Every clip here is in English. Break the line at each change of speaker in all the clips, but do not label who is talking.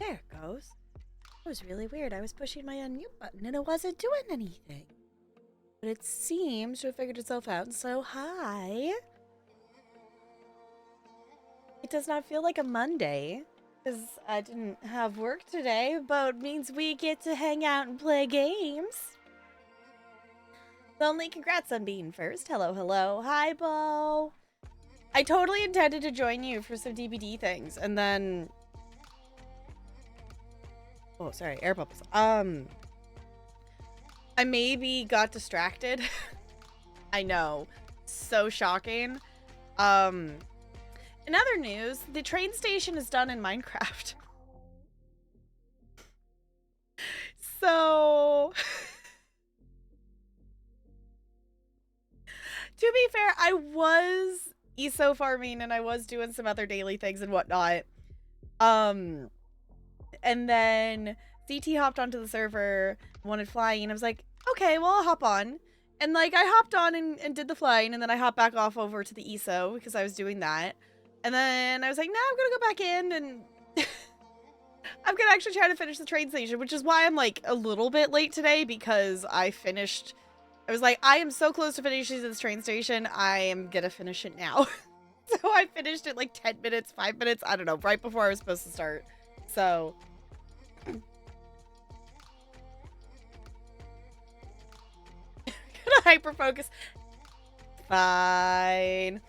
There it goes. It was really weird. I was pushing my unmute button and it wasn't doing anything. But it seems to have figured itself out. So, hi. It does not feel like a Monday because I didn't have work today, but it means we get to hang out and play games. Lonely, congrats on being first. Hello, hello. Hi, Bo. I totally intended to join you for some DBD things, and then... Oh, sorry, air bubbles. I maybe got distracted. I know. So shocking. In other news, the train station is done in Minecraft. So... to be fair, I was ESO farming and I was doing some other daily things and whatnot. And then CT hopped onto the server, wanted flying. I was like, okay, well, I'll hop on. And like, I hopped on and did the flying, and then I hopped back off over to the ESO because I was doing that. And then I was like, nah, I'm gonna go back in and I'm gonna actually try to finish the train station, which is why I'm like a little bit late today because I was like, I am so close to finishing this train station, I am gonna finish it now. So I finished it like 10 minutes, 5 minutes, I don't know, right before I was supposed to start. So... gonna hyper focus. Fine.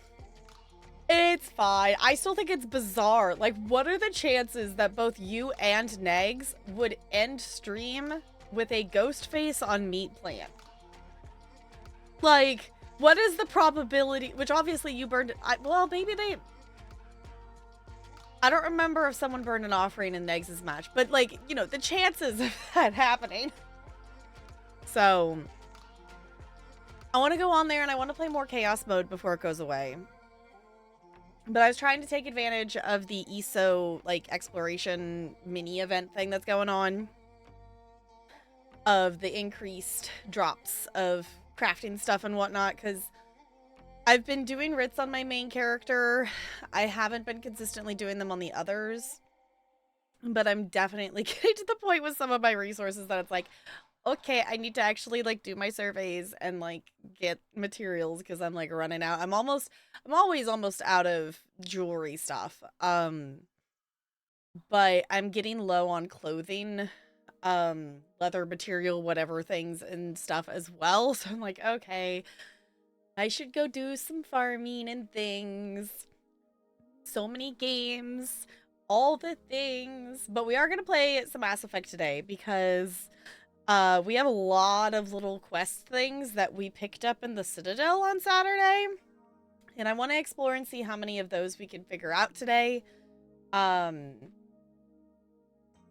It's fine. I still think it's bizarre. Like, what are the chances that both you and Negs would end stream with a ghost face on meat plant? Like, what is the probability? Which obviously you burned it. Well, maybe they... I don't remember if someone burned an offering in Negs' match, but like, you know, the chances of that happening. So, I want to go on there and I want to play more Chaos mode before it goes away. But I was trying to take advantage of the ESO, like, exploration mini event thing that's going on. Of the increased drops of crafting stuff and whatnot, because I've been doing writs on my main character. I haven't been consistently doing them on the others. But I'm definitely getting to the point with some of my resources that it's like, okay, I need to actually, like, do my surveys and, like, get materials because I'm, like, running out. I'm always almost out of jewelry stuff. But I'm getting low on clothing, leather material, whatever things and stuff as well. So I'm like, okay, I should go do some farming and things. So many games, all the things. But we are going to play some Mass Effect today because... we have a lot of little quest things that we picked up in the Citadel on Saturday. And I want to explore and see how many of those we can figure out today. I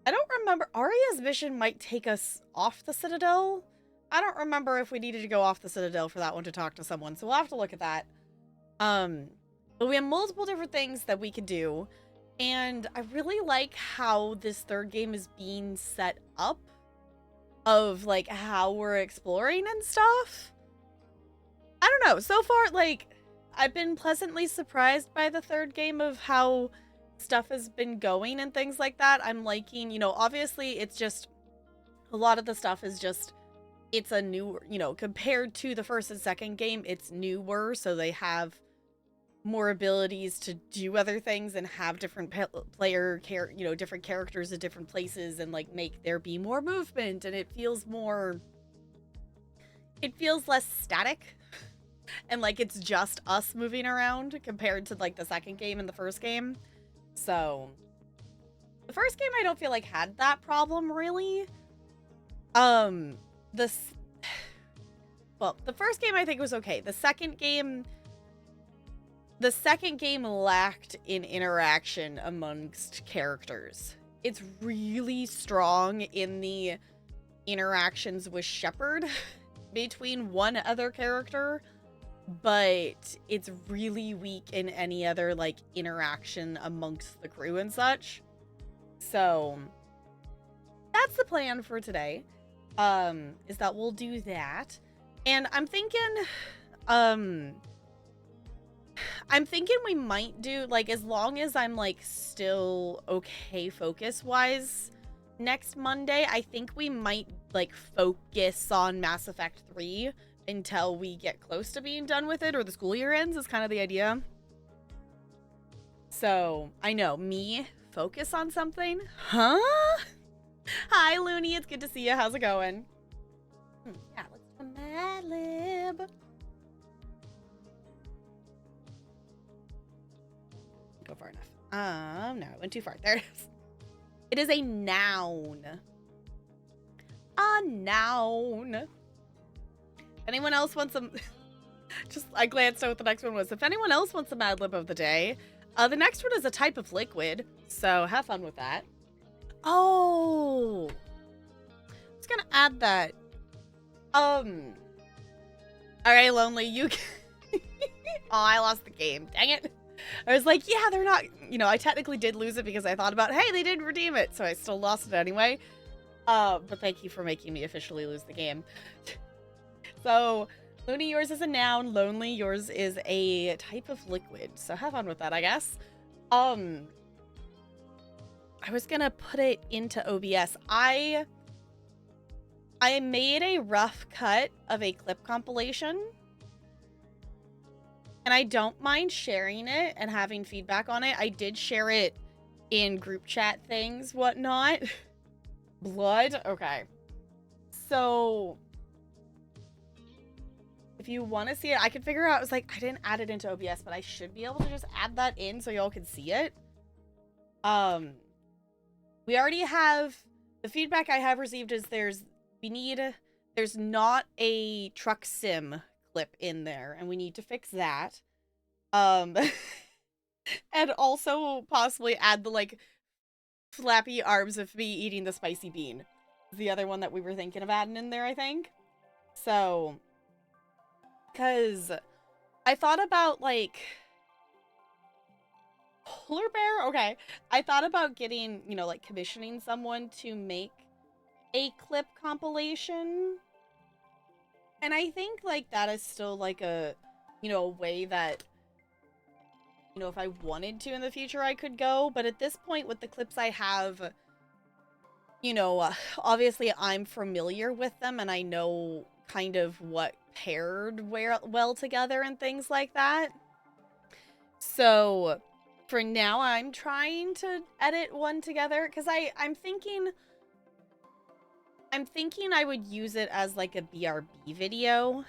don't remember. Arya's mission might take us off the Citadel. I don't remember if we needed to go off the Citadel for that one to talk to someone. So we'll have to look at that. But we have multiple different things that we could do. And I really like how this third game is being set up. Of, like, how we're exploring and stuff. I don't know. So far, like, I've been pleasantly surprised by the third game of how stuff has been going and things like that. I'm liking, you know, obviously it's just, a lot of the stuff is just, it's a newer, you know, compared to the first and second game, it's newer, so they have more abilities to do other things and have different different characters at different places and like make there be more movement, and it feels less static and like it's just us moving around compared to like the second game and the first game. So the first game I don't feel like had that problem really. The first game I think was okay. The second game lacked in interaction amongst characters. It's really strong in the interactions with Shepard between one other character, but it's really weak in any other, like, interaction amongst the crew and such. So, that's the plan for today, is that we'll do that. And I'm thinking, I'm thinking we might do, like, as long as I'm, like, still okay focus-wise next Monday, I think we might, like, focus on Mass Effect 3 until we get close to being done with it, or the school year ends, is kind of the idea. So, I know, me, focus on something? Huh? Hi, Looney, it's good to see you. How's it going? Yeah, let's do a Mad Lib. Go far enough. No, I went too far. There it is. It is a noun. A noun. Anyone else wants some... Just, I glanced at what the next one was. If anyone else wants a Mad Lib of the day, the next one is a type of liquid, so have fun with that. Oh! I was gonna add that. Alright, Lonely, you can... Oh, I lost the game. Dang it. I was like, yeah, they're not... You know, I technically did lose it because I thought about, hey, they didn't redeem it, so I still lost it anyway. But thank you for making me officially lose the game. So, Looney, yours is a noun. Lonely, yours is a type of liquid. So have fun with that, I guess. I was gonna put it into OBS. I made a rough cut of a clip compilation. And I don't mind sharing it and having feedback on it. I did share it in group chat things, whatnot. Blood? Okay. So... if you want to see it, I could figure out, I was like, I didn't add it into OBS, but I should be able to just add that in so y'all can see it. We already have, the feedback I have received is there's not a truck sim clip in there, and we need to fix that. And also possibly add the, like, flappy arms of me eating the spicy bean. The other one that we were thinking of adding in there, I think. So... because I thought about, like, polar bear? Okay. I thought about getting, you know, like, commissioning someone to make a clip compilation. And I think, like, that is still, like, a, you know, a way that, you know, if I wanted to in the future, I could go. But at this point, with the clips I have, you know, obviously I'm familiar with them and I know kind of what paired well together and things like that. So for now, I'm trying to edit one together because I'm thinking I would use it as like a BRB video.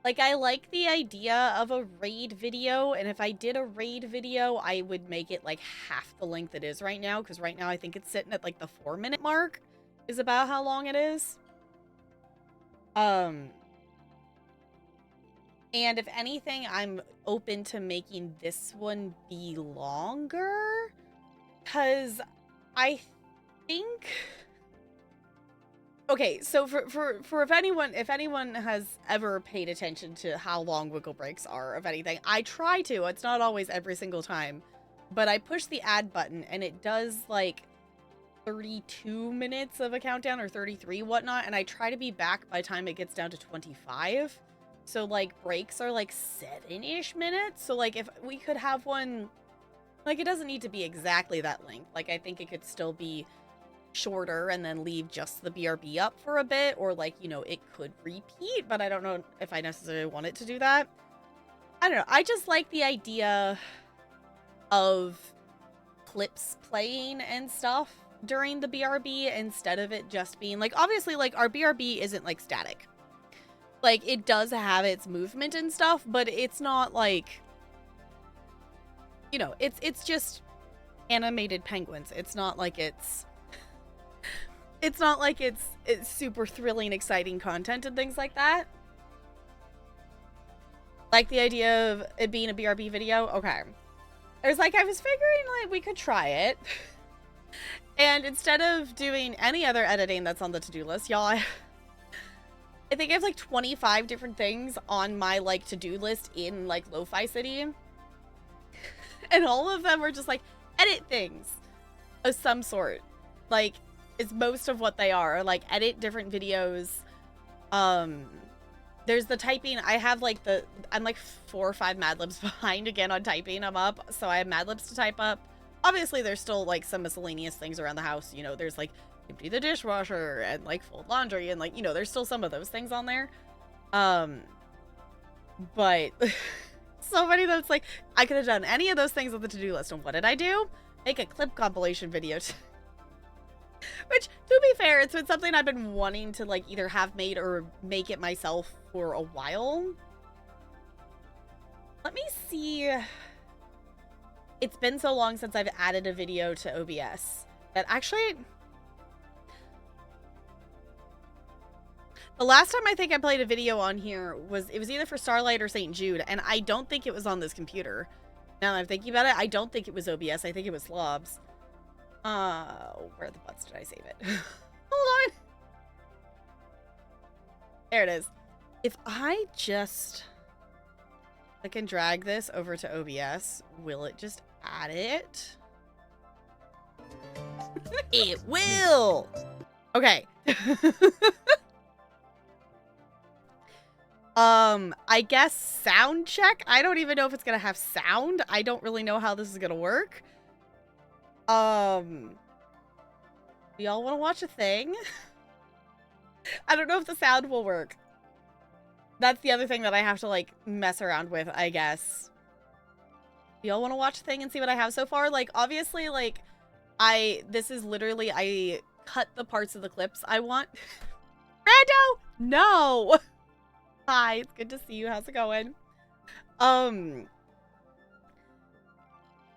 Like, I like the idea of a raid video, and if I did a raid video, I would make it like half the length it is right now, because right now I think it's sitting at like the 4-minute mark is about how long it is. And if anything, I'm open to making this one be longer, because I think... Okay, so for if anyone has ever paid attention to how long wiggle breaks are, of anything, I try to. It's not always every single time, but I push the add button and it does like 32 minutes of a countdown, or 33, whatnot, and I try to be back by the time it gets down to 25. So like breaks are like 7-ish minutes. So like if we could have one, like, it doesn't need to be exactly that length. Like, I think it could still be shorter and then leave just the BRB up for a bit, or like, you know, it could repeat, but I don't know if I necessarily want it to do that. I don't know. I just like the idea of clips playing and stuff during the BRB instead of it just being like, obviously, like, our BRB isn't like static. Like, it does have its movement and stuff, but it's not like, you know, it's just animated penguins. It's not like it's super thrilling, exciting content and things like that. Like the idea of it being a BRB video. Okay. I was figuring like we could try it. And instead of doing any other editing that's on the to-do list, y'all, I think I have like 25 different things on my like to-do list in like Lo-Fi City. And all of them are just like edit things of some sort. Like, is most of what they are, like edit different videos, there's the typing. I have like I'm like 4 or 5 Mad Libs behind again on typing. I'm up, so I have Mad Libs to type up. Obviously, there's still like some miscellaneous things around the house. You know, there's like empty the dishwasher and like fold laundry and like, you know, there's still some of those things on there. But so many that's like, I could have done any of those things on the to-do list. And what did I do? Make a clip compilation video. Which, to be fair, it's been something I've been wanting to like either have made or make it myself for a while. Let me see. It's been so long since I've added a video to OBS that actually, the last time I think I played a video on here was either for Starlight or St. Jude, and I don't think it was on this computer. Now that I'm thinking about it, I don't think it was OBS. I think it was Slobs. Where the butts did I save it? Hold on. There it is. If I just click and drag this over to OBS, will it just add it? It will. Okay. I guess sound check. I don't even know if it's gonna have sound. I don't really know how this is gonna work. Do y'all want to watch a thing? I don't know if the sound will work. That's the other thing that I have to like mess around with, I guess. Do y'all want to watch a thing and see what I have so far? Like, obviously, like, this is literally, I cut the parts of the clips I want. Rando! No! Hi, it's good to see you. How's it going?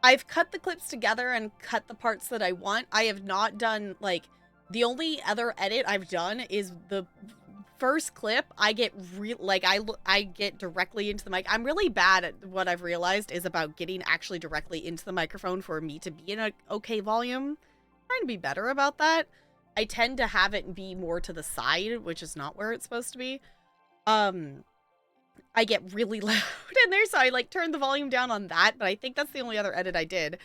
I've cut the clips together and cut the parts that I want. I have not done, like, the only other edit I've done is the first clip. I get I get directly into the mic. I'm really bad at what I've realized is about getting actually directly into the microphone for me to be in an okay volume. I'm trying to be better about that. I tend to have it be more to the side, which is not where it's supposed to be. I get really loud in there, so I like turned the volume down on that, but I think that's the only other edit I did.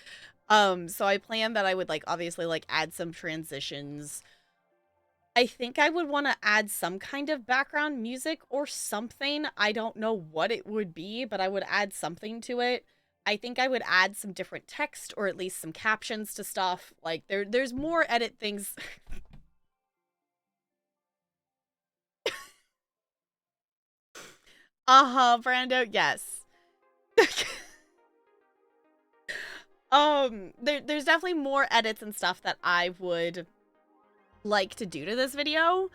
So I planned that I would like obviously like add some transitions. I think I would want to add some kind of background music or something. I don't know what it would be, but I would add something to it. I think I would add some different text or at least some captions to stuff. Like there's more edit things. Brando, yes. There's definitely more edits and stuff that I would like to do to this video.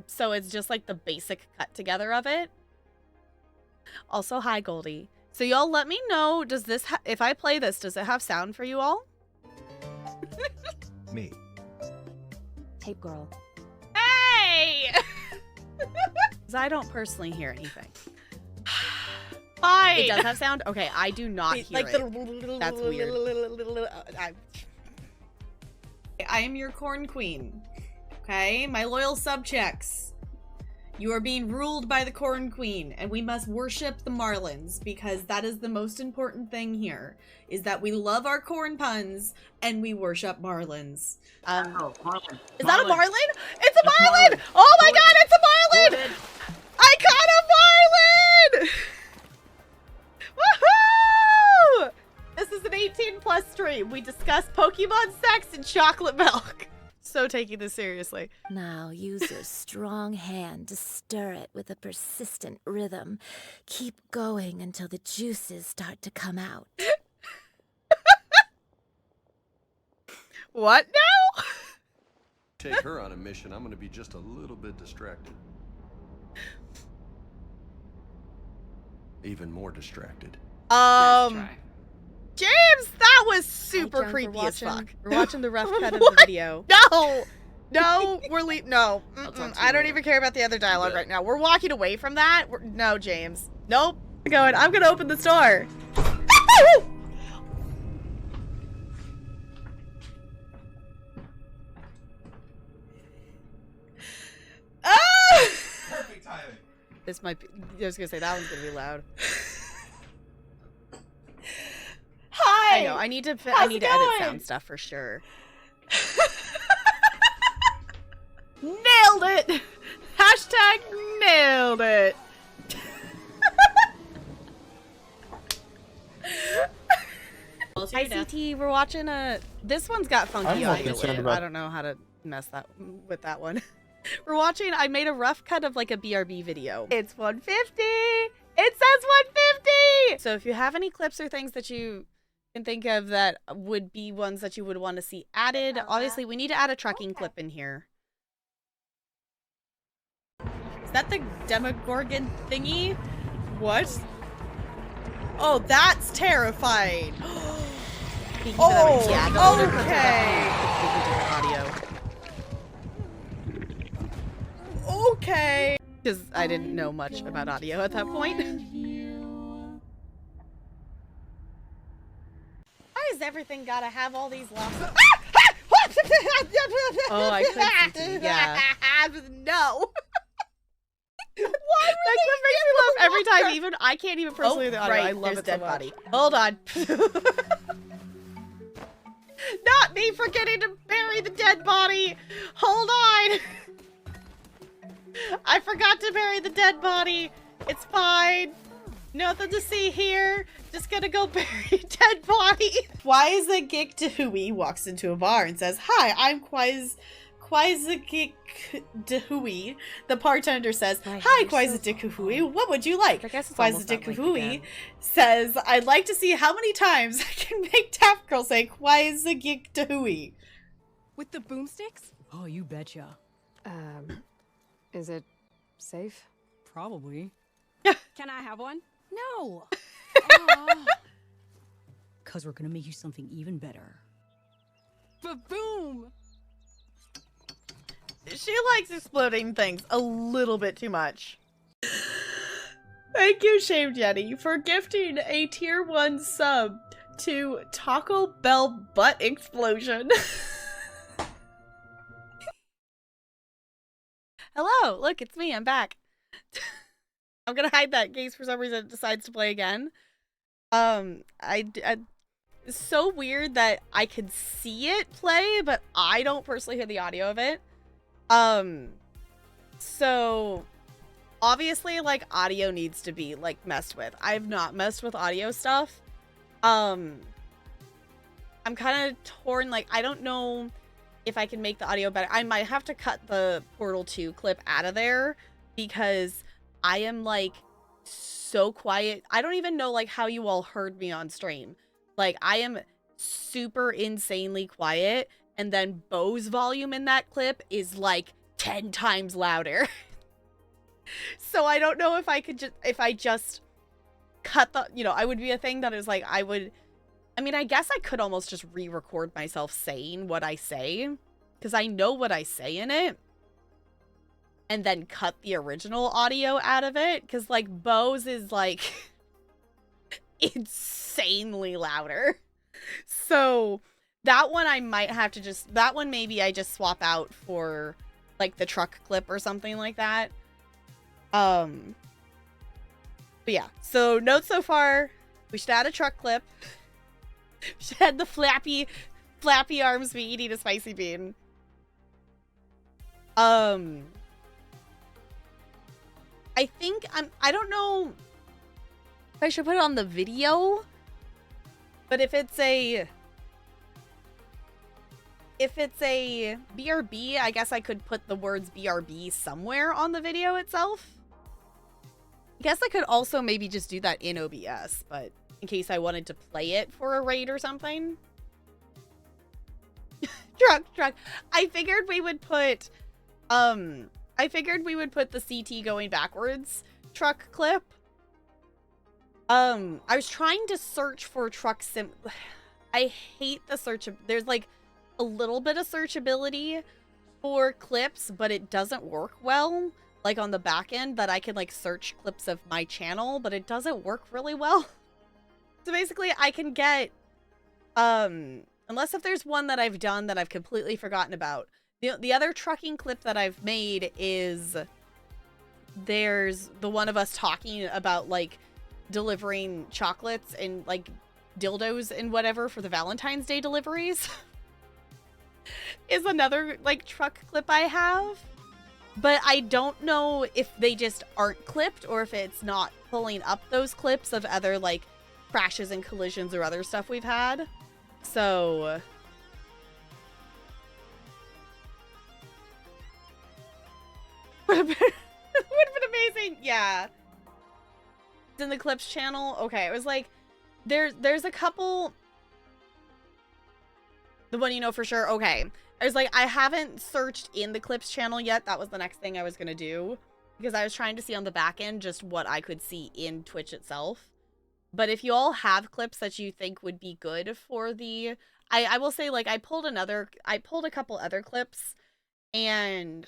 So it's just like the basic cut together of it. Also, hi Goldie. So y'all let me know, does this if I play this, does it have sound for you all?
Me.
Tape girl.
Hey! 'Cause I don't personally hear anything. Fine. It does have sound? Okay, I do not hear like it. That's weird. I am your corn queen. Okay? My loyal subjects. You are being ruled by the corn queen, and we must worship the marlins, because that is the most important thing here, is that we love our corn puns, and we worship marlins.
Marlin.
Is that a marlin? It's a marlin! Oh my god, it's a marlin! I caught a marlin! Woohoo! This is an 18+ stream. We discuss Pokemon sex and chocolate milk. So taking this seriously.
Now use your strong hand to stir it with a persistent rhythm. Keep going until the juices start to come out.
What now?
Take her on a mission, I'm gonna be just a little bit distracted. Even more distracted.
James, that was super creepy as fuck. We're watching the rough cut of the video. No! No, we're no. I don't even care about the other dialogue right now. We're walking away from that. No, James. Nope. I'm gonna open the store.
Perfect timing.
This might be, I was gonna say, that one's gonna be loud. Hi! I know, I need to edit sound stuff for sure. Nailed it! Hashtag nailed it! ICT, we're watching this one's got funky
I'm more
audio.
concerned about-
I don't know how to mess that with that one. We're watching, I made a rough cut of like a BRB video. It's 150! It says 150! So if you have any clips or things that you can think of that would be ones that you would want to see added, obviously we need to add a trucking clip in here. Is that the Demogorgon thingy? What? Oh, that's terrifying. Oh, yeah, the older clips are definitely completely different audio. Okay. Because I didn't know much about audio at that point. Why has everything gotta have all these losses? Oh, I could see, yeah. No. Why that clip makes me laugh every time. Even I can't even personally hear the audio. I love it so much. Body. Hold on. Not me forgetting to bury the dead body. Hold on. I forgot to bury the dead body. It's fine. Nothing to see here. Just gonna go bury dead body. Why is the Geek Dahui walks into a bar and says, "Hi, I'm Quizagik Dahui." The bartender says, "Hi, Quizagik. What would you like?" Quizagik says, "I'd like to see how many times I can make Taft Girl say Quizagik Dahui."
With the boomsticks? Oh, you betcha.
Is it safe?
Probably.
Can I have one?
No. Cause we're gonna make you something even better.
Ba-boom!
She likes exploding things a little bit too much. Thank you, Shamed Yeti, for gifting a tier 1 sub to Taco Bell Butt Explosion. Hello, look, it's me, I'm back. I'm gonna hide that in case for some reason it decides to play again. It's so weird that I can see it play, but I don't personally hear the audio of it. So obviously like audio needs to be like messed with. I've not messed with audio stuff. I'm kind of torn, like I don't know if I can make the audio better. I might have to cut the Portal 2 clip out of there because I am like so quiet. I don't even know like how you all heard me on stream. Like I am super insanely quiet, and then Bo's volume in that clip is like 10 times louder. So I don't know if I could just, if I just cut the, you know, I would be a thing that is like, I mean, I guess I could almost just re-record myself saying what I say, because I know what I say in it, and then cut the original audio out of it, because like Bo's is like insanely louder. So that one I might have to just, that one maybe I just swap out for like the truck clip or something like that. But yeah, so notes so far, we should add a truck clip. We should add the flappy arms me eating a spicy bean. I think I don't know if I should put it on the video, but if it's a BRB, I guess I could put the words BRB somewhere on the video itself. I guess I could also maybe just do that in OBS, but in case I wanted to play it for a raid or something. Truck. I figured we would put the CT going backwards truck clip. I was trying to search for truck sim. I hate the search. There's like a little bit of searchability for clips, but it doesn't work well. Like on the back end, that I can like search clips of my channel, but it doesn't work really well. So basically I can get, unless if there's one that I've done that I've completely forgotten about. The other trucking clip that I've made is, there's the one of us talking about like delivering chocolates and like dildos and whatever for the Valentine's Day deliveries. Is another like truck clip I have. But I don't know if they just aren't clipped or if it's not pulling up those clips of other like crashes and collisions or other stuff we've had. So would have been amazing. Yeah. In the clips channel. Okay, it was like there's a couple. The one you know for sure. Okay. I was like, I haven't searched in the clips channel yet. That was the next thing I was gonna do. Because I was trying to see on the back end just what I could see in Twitch itself. But if you all have clips that you think would be good for the... I will say, like, I pulled a couple other clips. And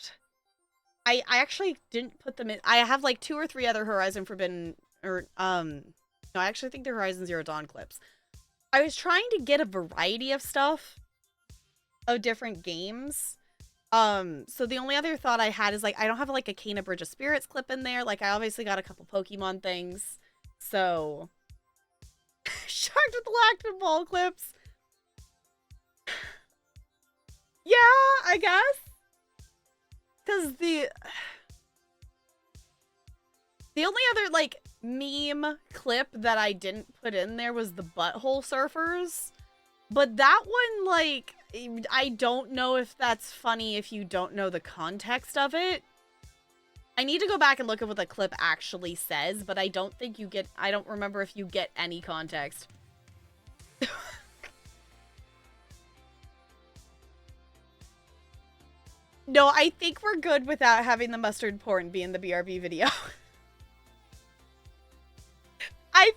I actually didn't put them in... I have, like, 2 or 3 other Horizon Forbidden... Or, no, I actually think they're Horizon Zero Dawn clips. I was trying to get a variety of stuff. Of different games. So the only other thought I had is, like, I don't have, like, a Kena Bridge of Spirits clip in there. Like, I obviously got a couple Pokemon things. So... Shocked with the Lactin Ball clips. Yeah, I guess. Because the only other, like, meme clip that I didn't put in there was the Butthole Surfers. But that one, like, I don't know if that's funny if you don't know the context of it. I need to go back and look at what the clip actually says, but I don't think you get... I don't remember if you get any context. No, I think we're good without having the mustard porn be in the BRB video. I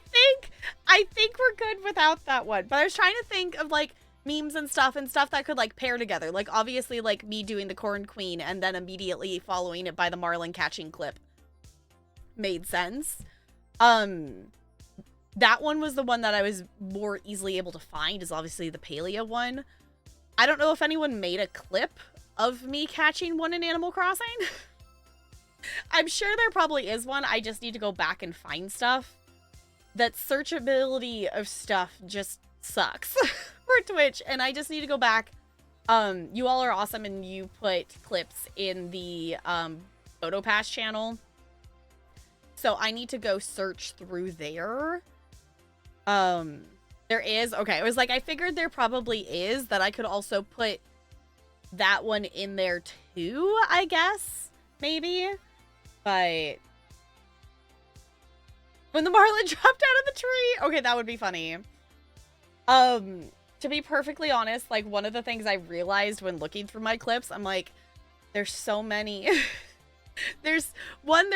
think we're good without that one. But I was trying to think of, like, memes and stuff that could, like, pair together. Like, obviously, like, me doing the Corn Queen and then immediately following it by the Marlin catching clip made sense. That one was the one that I was more easily able to find, is obviously the Paleo one. I don't know if anyone made a clip of me catching one in Animal Crossing. I'm sure there probably is one. I just need to go back and find stuff. That searchability of stuff just sucks for Twitch, and I just need to go back. You all are awesome, and you put clips in the PhotoPass channel, so I need to go search through there. There is, okay, it was like, I figured there probably is, that I could also put that one in there too, I guess, maybe, but... When the Marlin dropped out of the tree? Okay, that would be funny. To be perfectly honest, like, one of the things I realized when looking through my clips, I'm like, there's so many. there's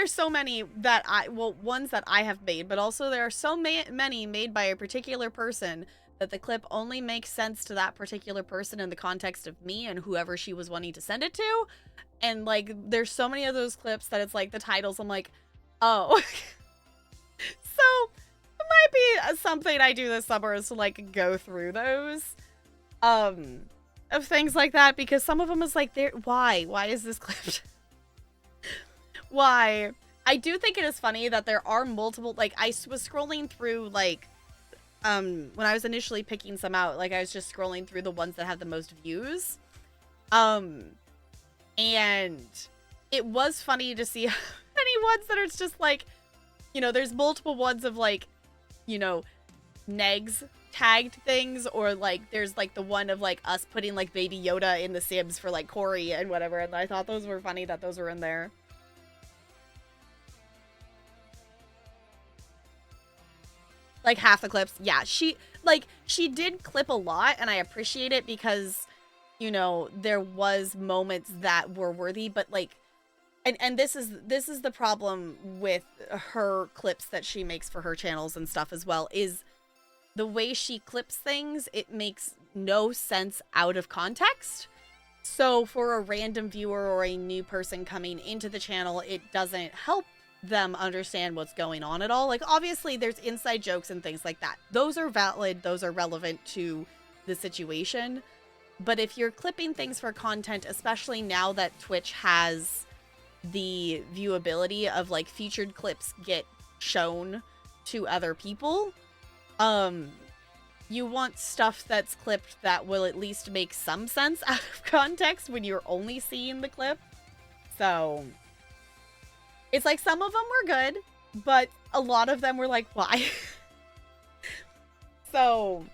so many that ones that I have made, but also there are so many made by a particular person that the clip only makes sense to that particular person in the context of me and whoever she was wanting to send it to. And, like, there's so many of those clips that it's like the titles, I'm like, oh... So, it might be something I do this summer is to, like, go through those, of things like that, because some of them is like, why is this clipped? Why? I do think it is funny that there are multiple, like, I was scrolling through, like, when I was initially picking some out, like, I was just scrolling through the ones that have the most views, and it was funny to see many ones that are just, like, you know, there's multiple ones of, like, you know, negs tagged things, or, like, there's, like, the one of, like, us putting, like, Baby Yoda in the Sims for, like, Corey and whatever, and I thought those were funny that those were in there. Like, half the clips, yeah, she did clip a lot, and I appreciate it because, you know, there was moments that were worthy, but, like, And this is the problem with her clips that she makes for her channels and stuff as well, is the way she clips things, it makes no sense out of context. So for a random viewer or a new person coming into the channel, it doesn't help them understand what's going on at all. Like, obviously there's inside jokes and things like that. Those are valid, those are relevant to the situation. But if you're clipping things for content, especially now that Twitch has the viewability of, like, featured clips get shown to other people, you want stuff that's clipped that will at least make some sense out of context when you're only seeing the clip. So it's like some of them were good, but a lot of them were like, why? So,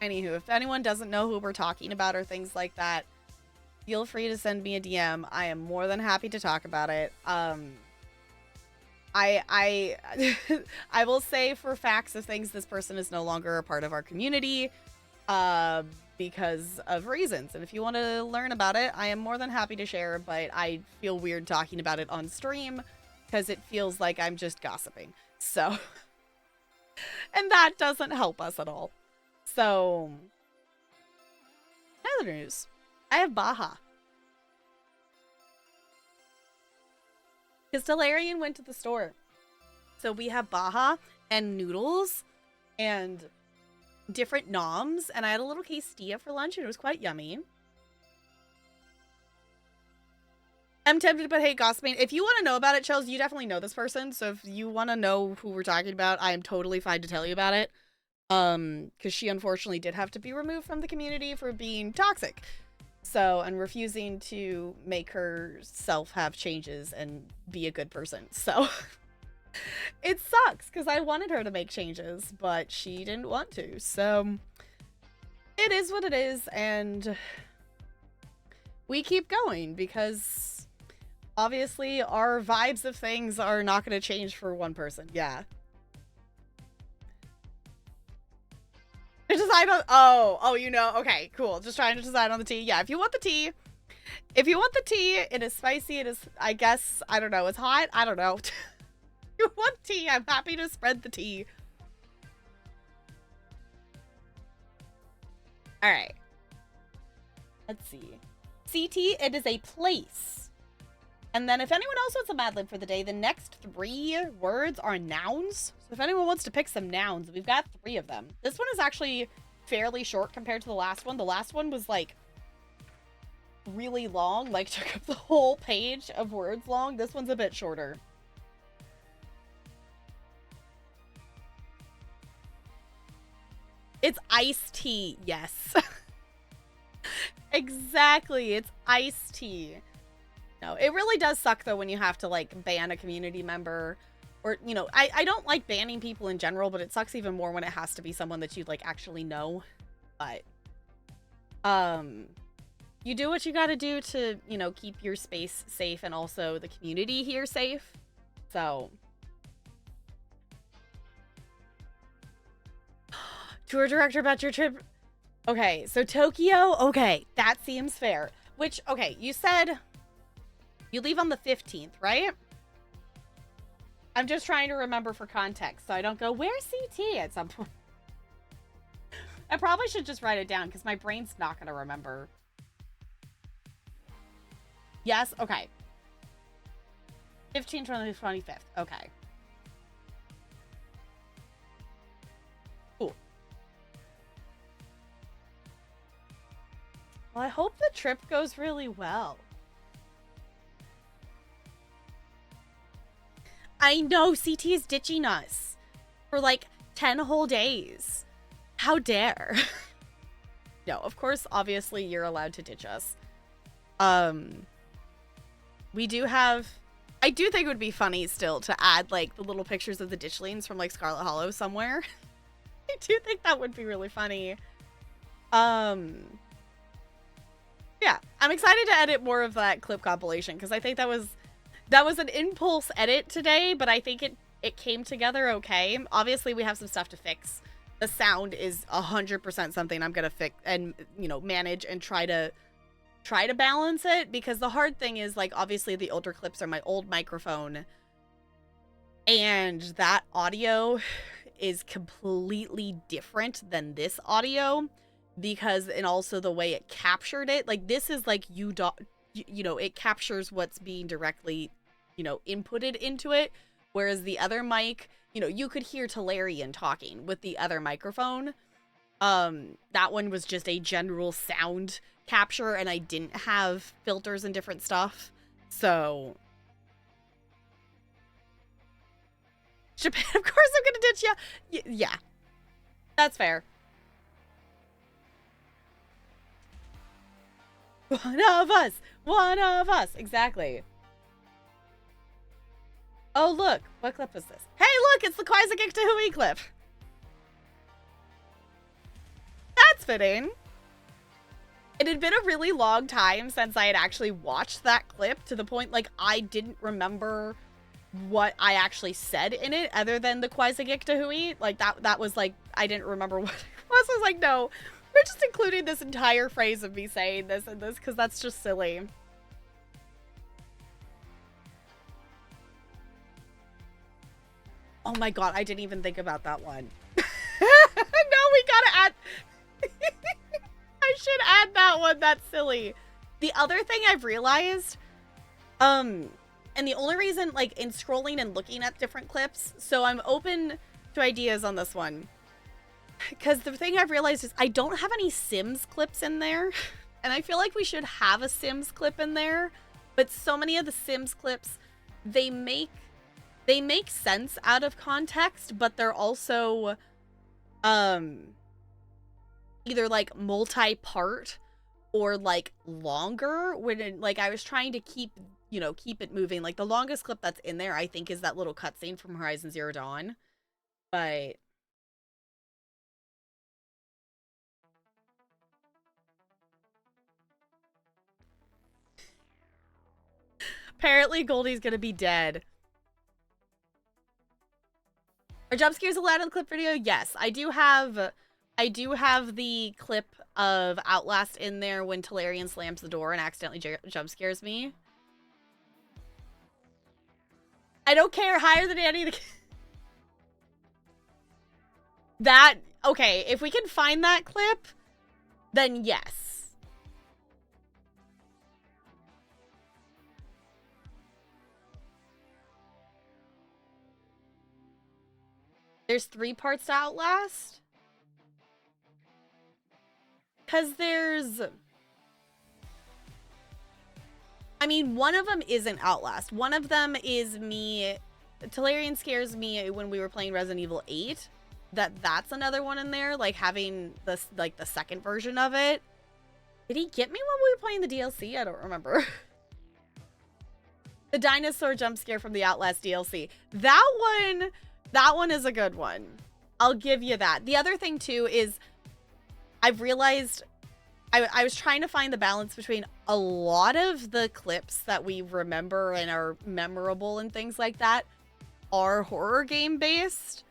anywho, if anyone doesn't know who we're talking about or things like that, feel free to send me a DM. I am more than happy to talk about it. I I will say for facts of things, this person is no longer a part of our community because of reasons. And if you want to learn about it, I am more than happy to share, but I feel weird talking about it on stream because it feels like I'm just gossiping. So, and that doesn't help us at all. So, other news. I have Baja. Because Delarian went to the store. So we have Baja and noodles and different noms. And I had a little quesadilla for lunch and it was quite yummy. I'm tempted but hate gossiping. If you want to know about it, Chels, you definitely know this person. So if you want to know who we're talking about, I am totally fine to tell you about it. Because she unfortunately did have to be removed from the community for being toxic. So, and refusing to make herself have changes and be a good person. So, it sucks because I wanted her to make changes, but she didn't want to. So, it is what it is, and we keep going because obviously our vibes of things are not going to change for one person. Yeah. Decide on, you know, okay, cool. Just trying to decide on the tea. Yeah, if you want the tea, it is spicy, it is, I guess, I don't know, it's hot, I don't know. If you want tea, I'm happy to spread the tea. Alright. Let's see. CT, it is a place. And then if anyone else wants a Mad Lib for the day, the next 3 words are nouns. So if anyone wants to pick some nouns, we've got 3 of them. This one is actually fairly short compared to the last one. The last one was like really long, like took up the whole page of words long. This one's a bit shorter. It's iced tea, yes. Exactly, it's iced tea. No, it really does suck, though, when you have to, like, ban a community member. Or, you know, I don't like banning people in general, but it sucks even more when it has to be someone that you, like, actually know. But, you do what you gotta do to, you know, keep your space safe and also the community here safe. So. Tour director about your trip. Okay, so Tokyo. Okay, that seems fair. Which, okay, you said you leave on the 15th, right? I'm just trying to remember for context so I don't go, where's CT at some point? I probably should just write it down because my brain's not going to remember. Yes, okay. 15th to the 25th, okay. Cool. Well, I hope the trip goes really well. I know, CT is ditching us for like 10 whole days. How dare. No, of course, obviously you're allowed to ditch us. We do have, I do think it would be funny still to add like the little pictures of the ditchlings from like Scarlet Hollow somewhere. I do think that would be really funny. Yeah, I'm excited to edit more of that clip compilation because I think that was an impulse edit today, but I think it came together okay. Obviously, we have some stuff to fix. The sound is 100% something I'm gonna fix and, you know, manage and try to balance it, because the hard thing is, like, obviously the older clips are my old microphone and that audio is completely different than this audio, because, and also the way it captured it, like, this is like you know, it captures what's being directly, you know, inputted into it, whereas the other mic, you know, you could hear Talarian talking with the other microphone. That one was just a general sound capture, and I didn't have filters and different stuff. So Japan, of course I'm gonna ditch you. Yeah, that's fair. One of us, exactly. Oh, look. What clip is this? Hey, look! It's the Quasi-Gicta-Hui clip. That's fitting. It had been a really long time since I had actually watched that clip, to the point, like, I didn't remember what I actually said in it other than the Quasi-Gicta-Hui. Like, that was, like, I didn't remember what it was. I was like, no, we're just including this entire phrase of me saying this and this, because that's just silly. Oh my god, I didn't even think about that one. No, we gotta add... I should add that one. That's silly. The other thing I've realized, and the only reason, like, in scrolling and looking at different clips, so I'm open to ideas on this one, because the thing I've realized is I don't have any Sims clips in there, and I feel like we should have a Sims clip in there, but so many of the Sims clips, they make sense out of context, but they're also, either like multi-part or like longer, when like I was trying to keep it moving. Like the longest clip that's in there, I think, is that little cutscene from Horizon Zero Dawn. But apparently Goldie's gonna be dead. Are jump scares allowed in the clip video? Yes, I do have the clip of Outlast in there when Talarian slams the door and accidentally jump scares me. I don't care. Higher than any of the... That... Okay, if we can find that clip, then yes. There's 3 parts to Outlast? Because there's... I mean, one of them isn't Outlast. One of them is me... Talarian scares me when we were playing Resident Evil 8. That's another one in there, like having this, like the second version of it. Did he get me when we were playing the DLC? I don't remember. The dinosaur jump scare from the Outlast DLC. That one is a good one. I'll give you that. The other thing too is I've realized I was trying to find the balance between a lot of the clips that we remember and are memorable and things like that are horror game based,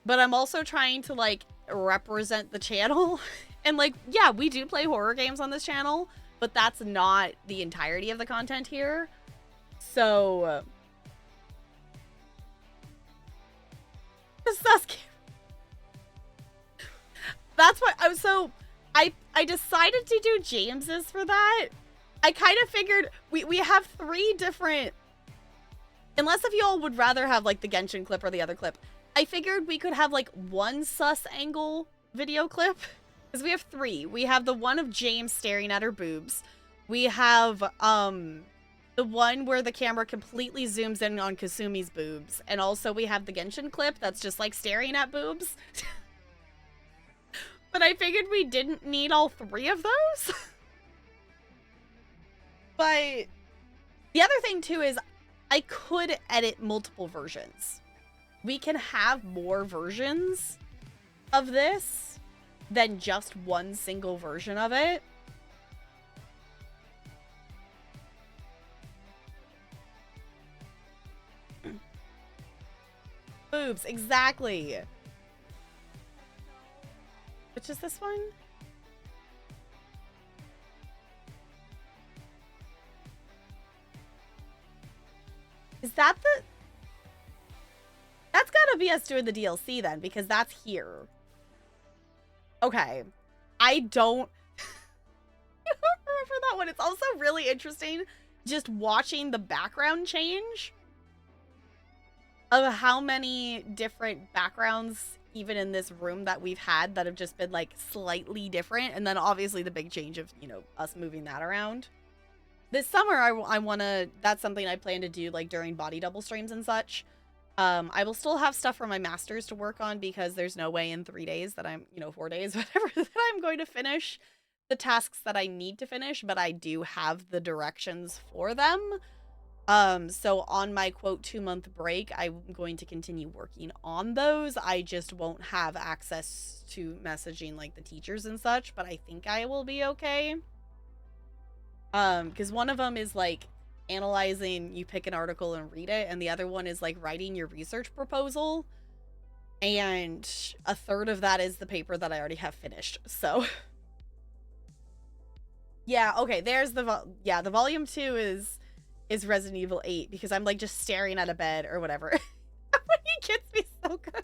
but I'm also trying to like represent the channel. And like, yeah, we do play horror games on this channel, but that's not the entirety of the content here. So that's what I was so I decided to do James's for that. I kind of figured we have 3 different, unless if y'all would rather have like the Genshin clip or the other clip, I figured we could have like one sus angle video clip, because we have 3. We have the one of James staring at her boobs. We have the one where the camera completely zooms in on Kasumi's boobs, and also we have the Genshin clip that's just like staring at boobs. But I figured we didn't need all 3 of those. But the other thing too is I could edit multiple versions. We can have more versions of this than just one single version of it. Boobs, exactly. Which is this one? Is that the... That's gotta be us doing the DLC then, because that's here. Okay. I don't... I don't remember that one. It's also really interesting just watching the background change of how many different backgrounds even in this room that we've had that have just been like slightly different, and then obviously the big change of, you know, us moving that around. This summer I want to, that's something I plan to do like during body double streams and such. I will still have stuff for my masters to work on, because there's no way in 3 days that I'm, you know, 4 days, whatever, that I'm going to finish the tasks that I need to finish, but I do have the directions for them. So on my quote 2-month break, I'm going to continue working on those. I just won't have access to messaging like the teachers and such, but I think I will be okay. Because one of them is like analyzing, you pick an article and read it, and the other one is like writing your research proposal. And a third of that is the paper that I already have finished. So yeah, okay, there's the the volume 2 is Resident Evil 8 because I'm like just staring at a bed or whatever. He gets me so good.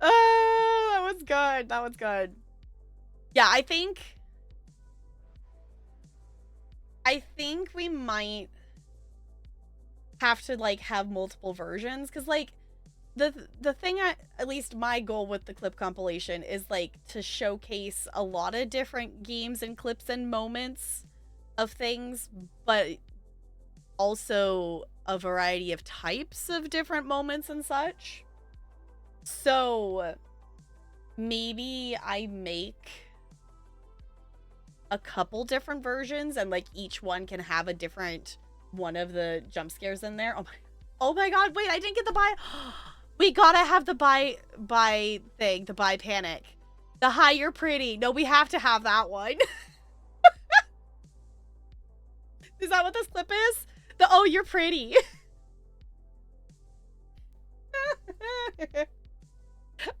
Oh, that was good. That was good. Yeah, I think we might have to like have multiple versions because like the thing at least my goal with the clip compilation is like to showcase a lot of different games and clips and moments of things, but also a variety of types of different moments and such. So maybe I make a couple different versions and like each one can have a different one of the jump scares in there. Oh my god, wait, I didn't get the buy. We gotta have the buy thing, the buy panic. The hi, you're pretty. No, we have to have that one. Is that what this clip is? The oh, you're pretty.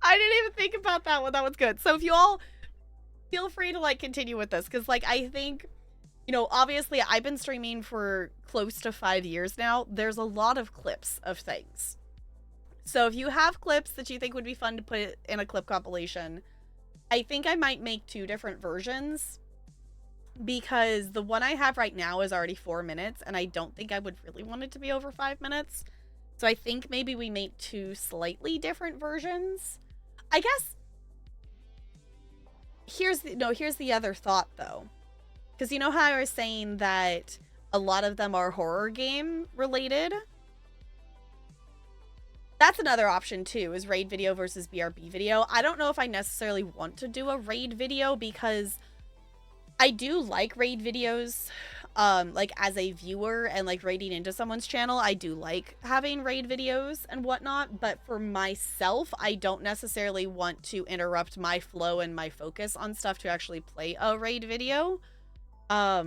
I didn't even think about that one. That was good. So if you all feel free to like continue with this because like I think, you know, obviously I've been streaming for close to 5 years now. There's a lot of clips of things. So if you have clips that you think would be fun to put in a clip compilation, I think I might make 2 different versions because the one I have right now is already 4 minutes and I don't think I would really want it to be over 5 minutes. So I think maybe we make 2 slightly different versions. I guess here's the other thought though. Because you know how I was saying that a lot of them are horror game related? That's another option too, is raid video versus BRB video. I don't know if I necessarily want to do a raid video because I do like raid videos, like as a viewer and like raiding into someone's channel. I do like having raid videos and whatnot, but for myself, I don't necessarily want to interrupt my flow and my focus on stuff to actually play a raid video. But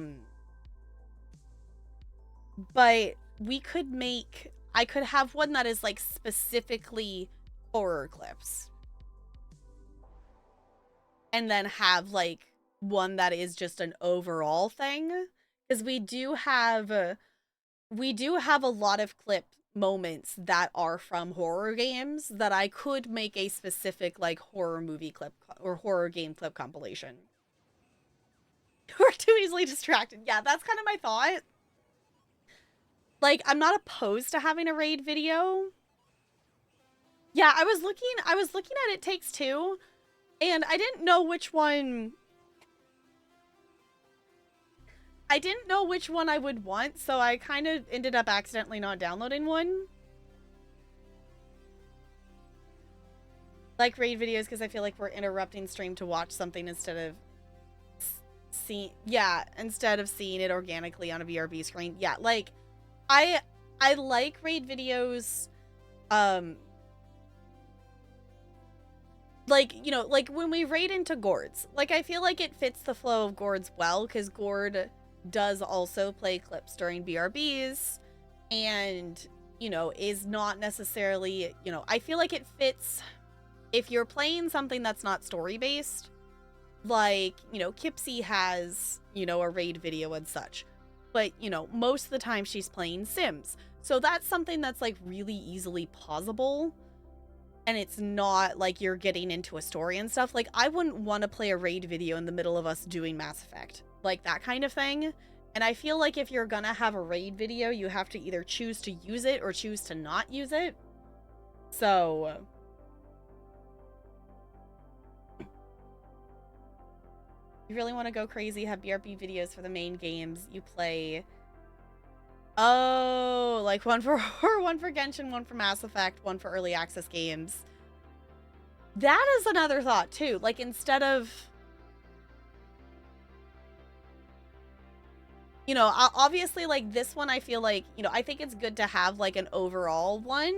I could have one that is like specifically horror clips. And then have like one that is just an overall thing. Because we do have a lot of clip moments that are from horror games that I could make a specific like horror movie clip or horror game clip compilation. We're too easily distracted. Yeah, that's kind of my thought. Like, I'm not opposed to having a raid video. Yeah, I was looking at It Takes Two, and I didn't know which one I would want, so I kind of ended up accidentally not downloading one. Like raid videos because I feel like we're interrupting stream to watch something instead of seeing it organically on a VRB screen. Yeah, like I like raid videos, like, you know, like when we raid into Gourds, like I feel like it fits the flow of Gourds well because Gourd does also play clips during BRBs and, you know, is not necessarily, you know, I feel like it fits if you're playing something that's not story based, like, you know, Kipsy has, you know, a raid video and such. But, you know, most of the time she's playing Sims. So that's something that's, like, really easily pausable. And it's not like you're getting into a story and stuff. Like, I wouldn't want to play a raid video in the middle of us doing Mass Effect. Like, that kind of thing. And I feel like if you're gonna have a raid video, you have to either choose to use it or choose to not use it. So... you really want to go crazy, have BRB videos for the main games you play. Oh, like one for horror, one for Genshin, one for Mass Effect, one for early access games. That is another thought too. Like instead of you know, obviously, like, this one, I feel like, you know, I think it's good to have, like, an overall one,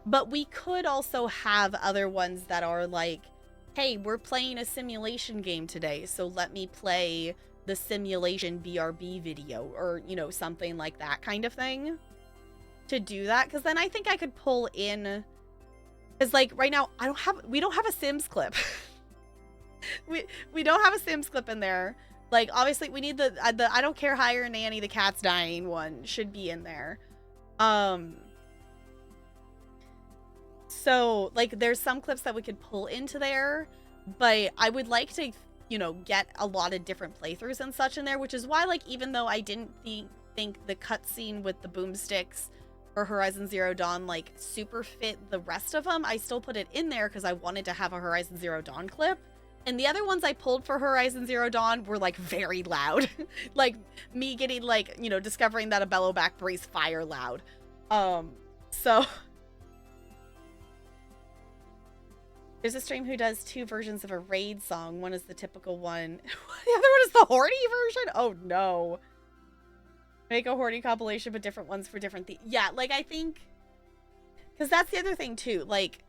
but we could also have other ones that are like, hey, we're playing a simulation game today, so let me play the simulation BRB video, or, you know, something like that kind of thing to do that, because then I think I could pull in, because, like, right now, we don't have a Sims clip. we don't have a Sims clip in there. Like, obviously, we need the I don't care, hire a nanny, the cat's dying one should be in there. So, like, there's some clips that we could pull into there, but I would like to, you know, get a lot of different playthroughs and such in there, which is why, like, even though I didn't think the cutscene with the boomsticks or Horizon Zero Dawn, like, super fit the rest of them, I still put it in there because I wanted to have a Horizon Zero Dawn clip. And the other ones I pulled for Horizon Zero Dawn were, like, very loud. Like, me getting, like, you know, discovering that a bellowback breathes fire loud. So... There's a stream who does 2 versions of a raid song. One is the typical one. The other one is the horny version? Oh, no. Make a horny compilation, but different ones for different things. Yeah, like, I think... Because that's the other thing, too. Like...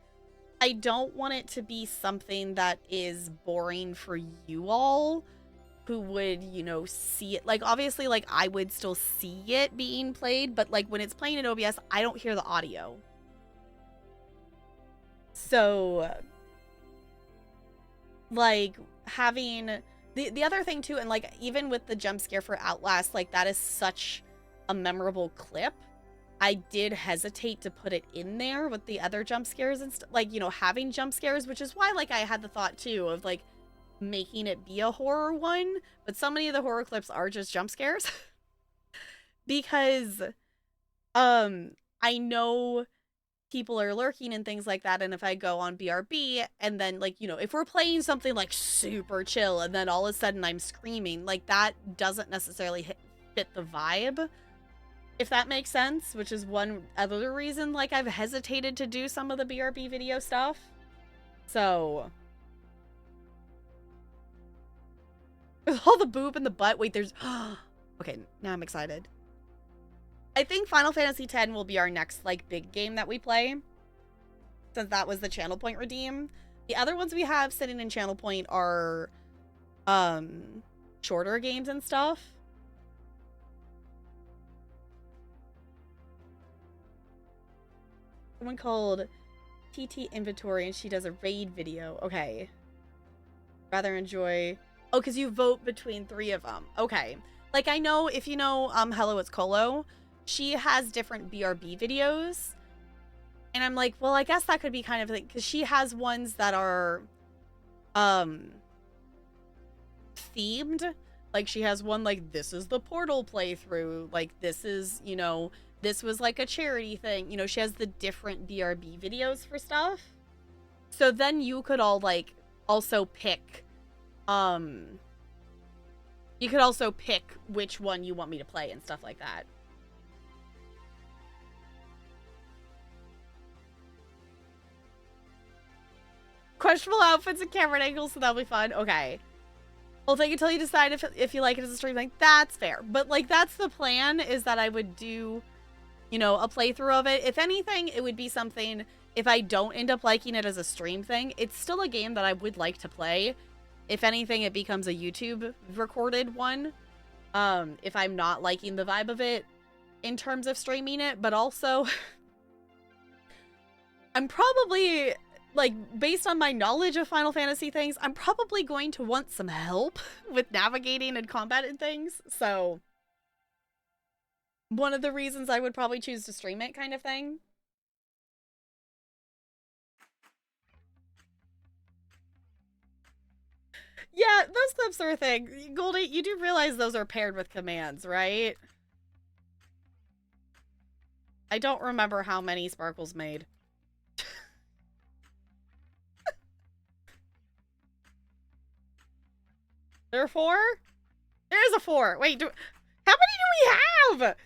I don't want it to be something that is boring for you all who would, you know, see it. Like, obviously, like, I would still see it being played, but, like, when it's playing in OBS, I don't hear the audio. So, like, having... The other thing, too, and, like, even with the jump scare for Outlast, like, that is such a memorable clip. I did hesitate to put it in there with the other jump scares and stuff, like, you know, having jump scares, which is why, like, I had the thought, too, of, like, making it be a horror one, but so many of the horror clips are just jump scares. Because, I know people are lurking and things like that, and if I go on BRB, and then, like, you know, if we're playing something, like, super chill, and then all of a sudden I'm screaming, like, that doesn't necessarily fit the vibe. If that makes sense, which is one other reason, like, I've hesitated to do some of the BRB video stuff. So. With all the boob and the butt. Wait, there's... Okay, now I'm excited. I think Final Fantasy X will be our next, like, big game that we play. Since that was the Channel Point redeem. The other ones we have sitting in Channel Point are, shorter games and stuff. Someone called TT Inventory, and she does a raid video. Okay. Rather enjoy... Oh, because you vote between 3 of them. Okay. Like, I know, if you know Hello, It's Colo, she has different BRB videos. And I'm like, well, I guess that could be kind of like... Because she has ones that are... themed. Like, she has one, like, this is the Portal playthrough. Like, this is, you know... This was like a charity thing. You know, she has the different BRB videos for stuff. So then you could all, like, also pick, you could also pick which one you want me to play and stuff like that. Questionable outfits and camera angles, so that'll be fun. Okay. Well, take it until you decide if you like it as a stream. Like, that's fair. But, like, that's the plan, is that I would do... You know, a playthrough of it. If anything, it would be something, if I don't end up liking it as a stream thing, it's still a game that I would like to play. If anything, it becomes a YouTube recorded one. If I'm not liking the vibe of it in terms of streaming it, but also I'm probably, like, based on my knowledge of Final Fantasy things, I'm probably going to want some help with navigating and combat and things. So one of the reasons I would probably choose to stream it, kind of thing. Yeah, those clips are a thing. Goldie, you do realize those are paired with commands, right? I don't remember how many Sparkles made. There are 4? There's a 4. Wait, how many do we have?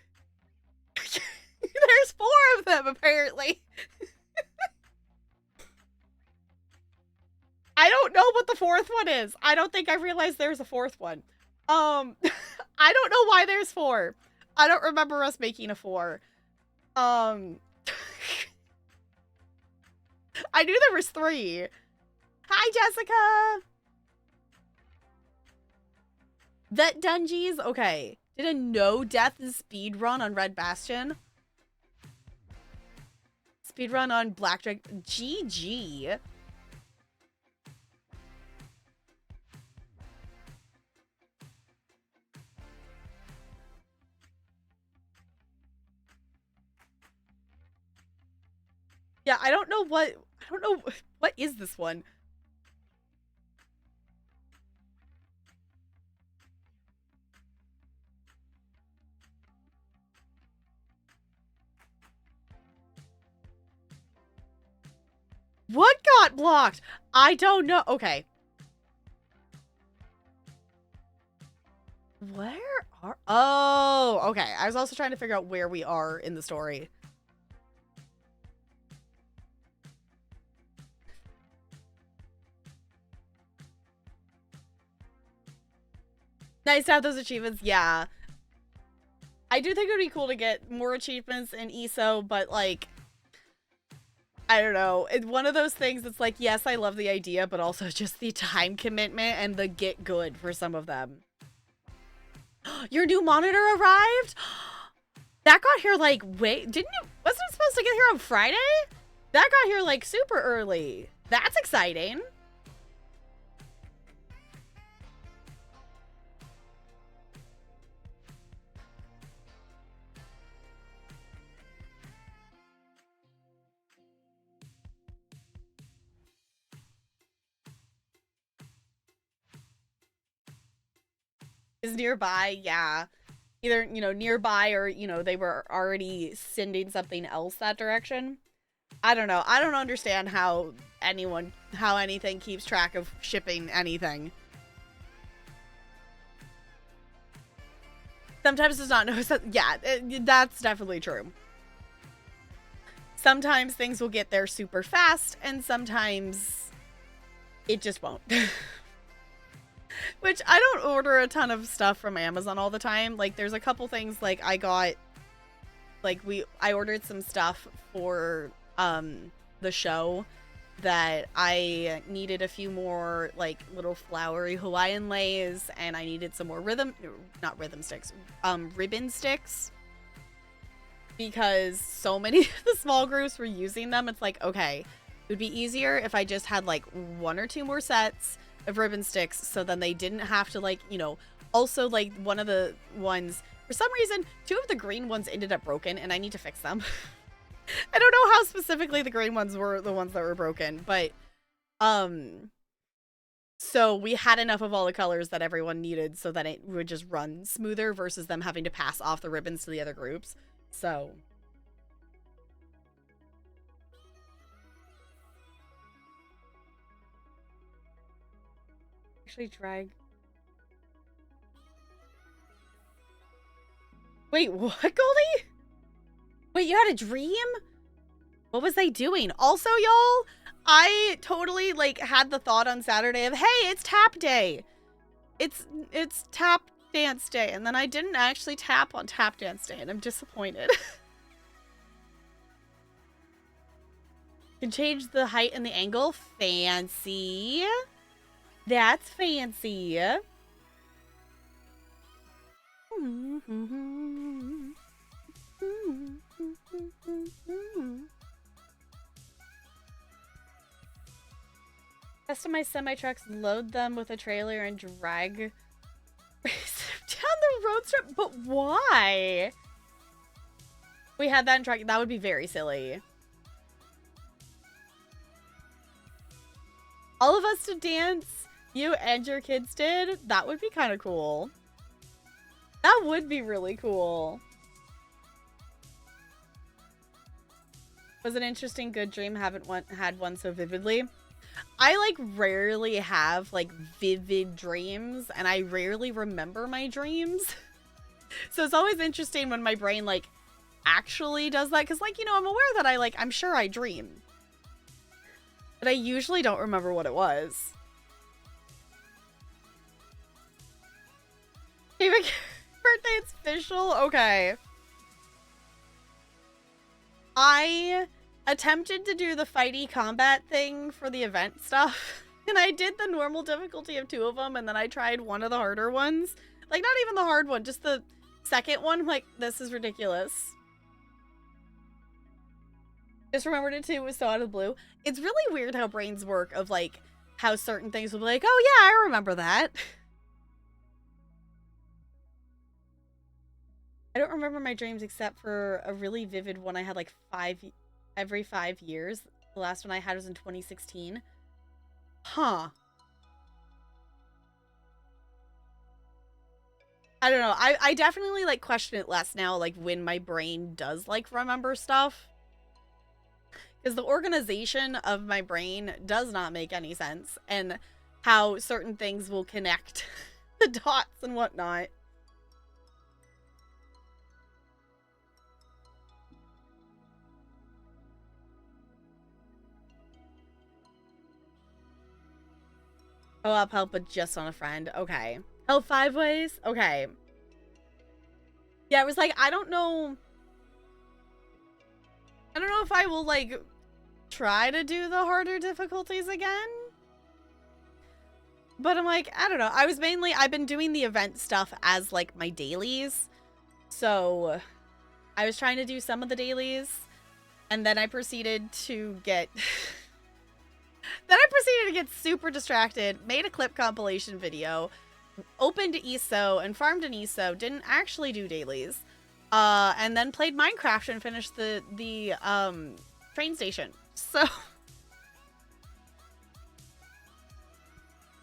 There's 4 of them, apparently. I don't know what the 4th one is. I don't think I realized there's a 4th one. I don't know why there's 4. I don't remember us making a 4. I knew there was 3. Hi, Jessica! Vet Dungeons? Okay. Did a no-death speed run on Red Bastion? Speed run on Blackjack. GG. Yeah, I don't know what is this one? What got blocked? I don't know. Okay. Where are... Oh, okay. I was also trying to figure out where we are in the story. Nice to have those achievements. Yeah. I do think it would be cool to get more achievements in ESO, but like... I don't know. It's one of those things that's like, yes, I love the idea, but also just the time commitment and the get good for some of them. Your new monitor arrived? That got here like, wait, wasn't it supposed to get here on Friday? That got here like super early. That's exciting. Is nearby, yeah. Either, you know, nearby or, you know, they were already sending something else that direction. I don't know. I don't understand how anything keeps track of shipping anything. Sometimes does not know. Yeah, that's definitely true. Sometimes things will get there super fast, and sometimes it just won't. Which, I don't order a ton of stuff from Amazon all the time. Like, there's a couple things, like, I got, like, I ordered some stuff for, the show that I needed a few more, like, little flowery Hawaiian lays, and I needed some more ribbon sticks. Because so many of the small groups were using them, it's like, okay, it would be easier if I just had, like, 1 or 2 more sets of ribbon sticks, so then they didn't have to, like, you know, also, like, one of the ones, for some reason, 2 of the green ones ended up broken, and I need to fix them. I don't know how specifically the green ones were the ones that were broken, but, so we had enough of all the colors that everyone needed so that it would just run smoother versus them having to pass off the ribbons to the other groups, so... Actually drag. Wait, what, Goldie? Wait, you had a dream? What was they doing? Also, y'all, I totally, like, had the thought on Saturday of, hey, it's tap day. It's tap dance day. And then I didn't actually tap on tap dance day, and I'm disappointed. Can change the height and the angle. Fancy. That's fancy. Customize semi-trucks, load them with a trailer, and drag down the road strip. But why? We had that in truck. That would be very silly. All of us to dance. You and your kids did? That would be kind of cool. That would be really cool. Was an interesting, good dream. Haven't had one so vividly. I, like, rarely have, like, vivid dreams, and I rarely remember my dreams. So it's always interesting when my brain, like, actually does that. Because, like, you know, I'm aware that I'm sure I dream. But I usually don't remember what it was. official? Okay. I attempted to do the fighty combat thing for the event stuff, and I did the normal difficulty of 2 of them, and then I tried one of the harder ones. Like, not even the hard one, just the second one. I'm like, this is ridiculous. Just remembered it too, it was so out of the blue. It's really weird how brains work, of like, how certain things will be like, oh yeah, I remember that. I don't remember my dreams except for a really vivid one I had like every 5 years. The last one I had was in 2016. Huh. I don't know. I definitely like question it less now, like when my brain does like remember stuff. Because the organization of my brain does not make any sense, and how certain things will connect the dots and whatnot. Oh, up help, but just on a friend. Okay. Help 5 ways? Okay. Yeah, it was like, I don't know if I will, like, try to do the harder difficulties again. But I'm like, I don't know. I've been doing the event stuff as, like, my dailies. So, I was trying to do some of the dailies. And then I proceeded to get... super distracted, made a clip compilation video, opened ESO and farmed an ESO, didn't actually do dailies, and then played Minecraft and finished the train station. So,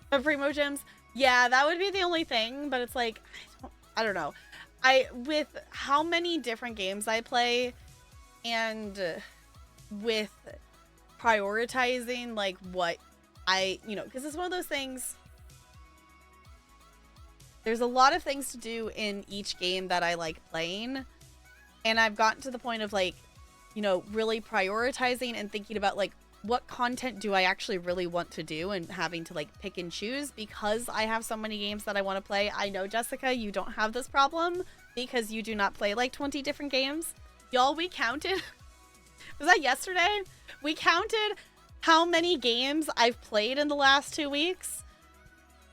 but primo gems, yeah, that would be the only thing, but it's like, I don't know. With how many different games I play, and with prioritizing, like, what because it's one of those things, there's a lot of things to do in each game that I like playing, and I've gotten to the point of, like, really prioritizing and thinking about, like, what content do I actually really want to do, and having to, like, pick and choose because I have so many games that I want to play. I know, Jessica, you don't have this problem because you do not play, like, 20 different games. Y'all, we counted. Was that yesterday? We counted how many games I've played in the last 2 weeks.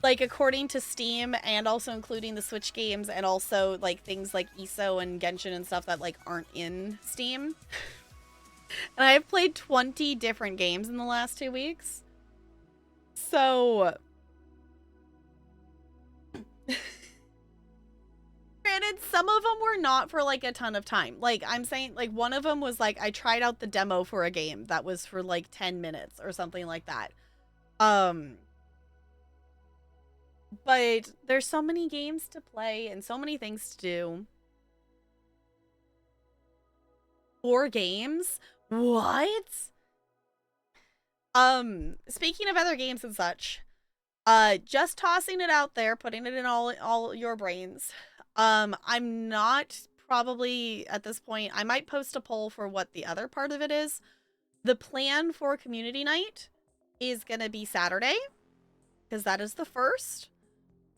Like, according to Steam, and also including the Switch games, and also, like, things like ESO and Genshin and stuff that, like, aren't in Steam. And I've played 20 different games in the last 2 weeks. So... Granted, some of them were not for, like, a ton of time. Like, I'm saying, like, one of them was, like, I tried out the demo for a game that was for, like, 10 minutes or something like that. But there's so many games to play and so many things to do. 4 games? What? Speaking of other games and such, just tossing it out there, putting it in all your brains. I'm not probably at this point, I might post a poll for what the other part of it is. The plan for community night is gonna be Saturday, because that is the first.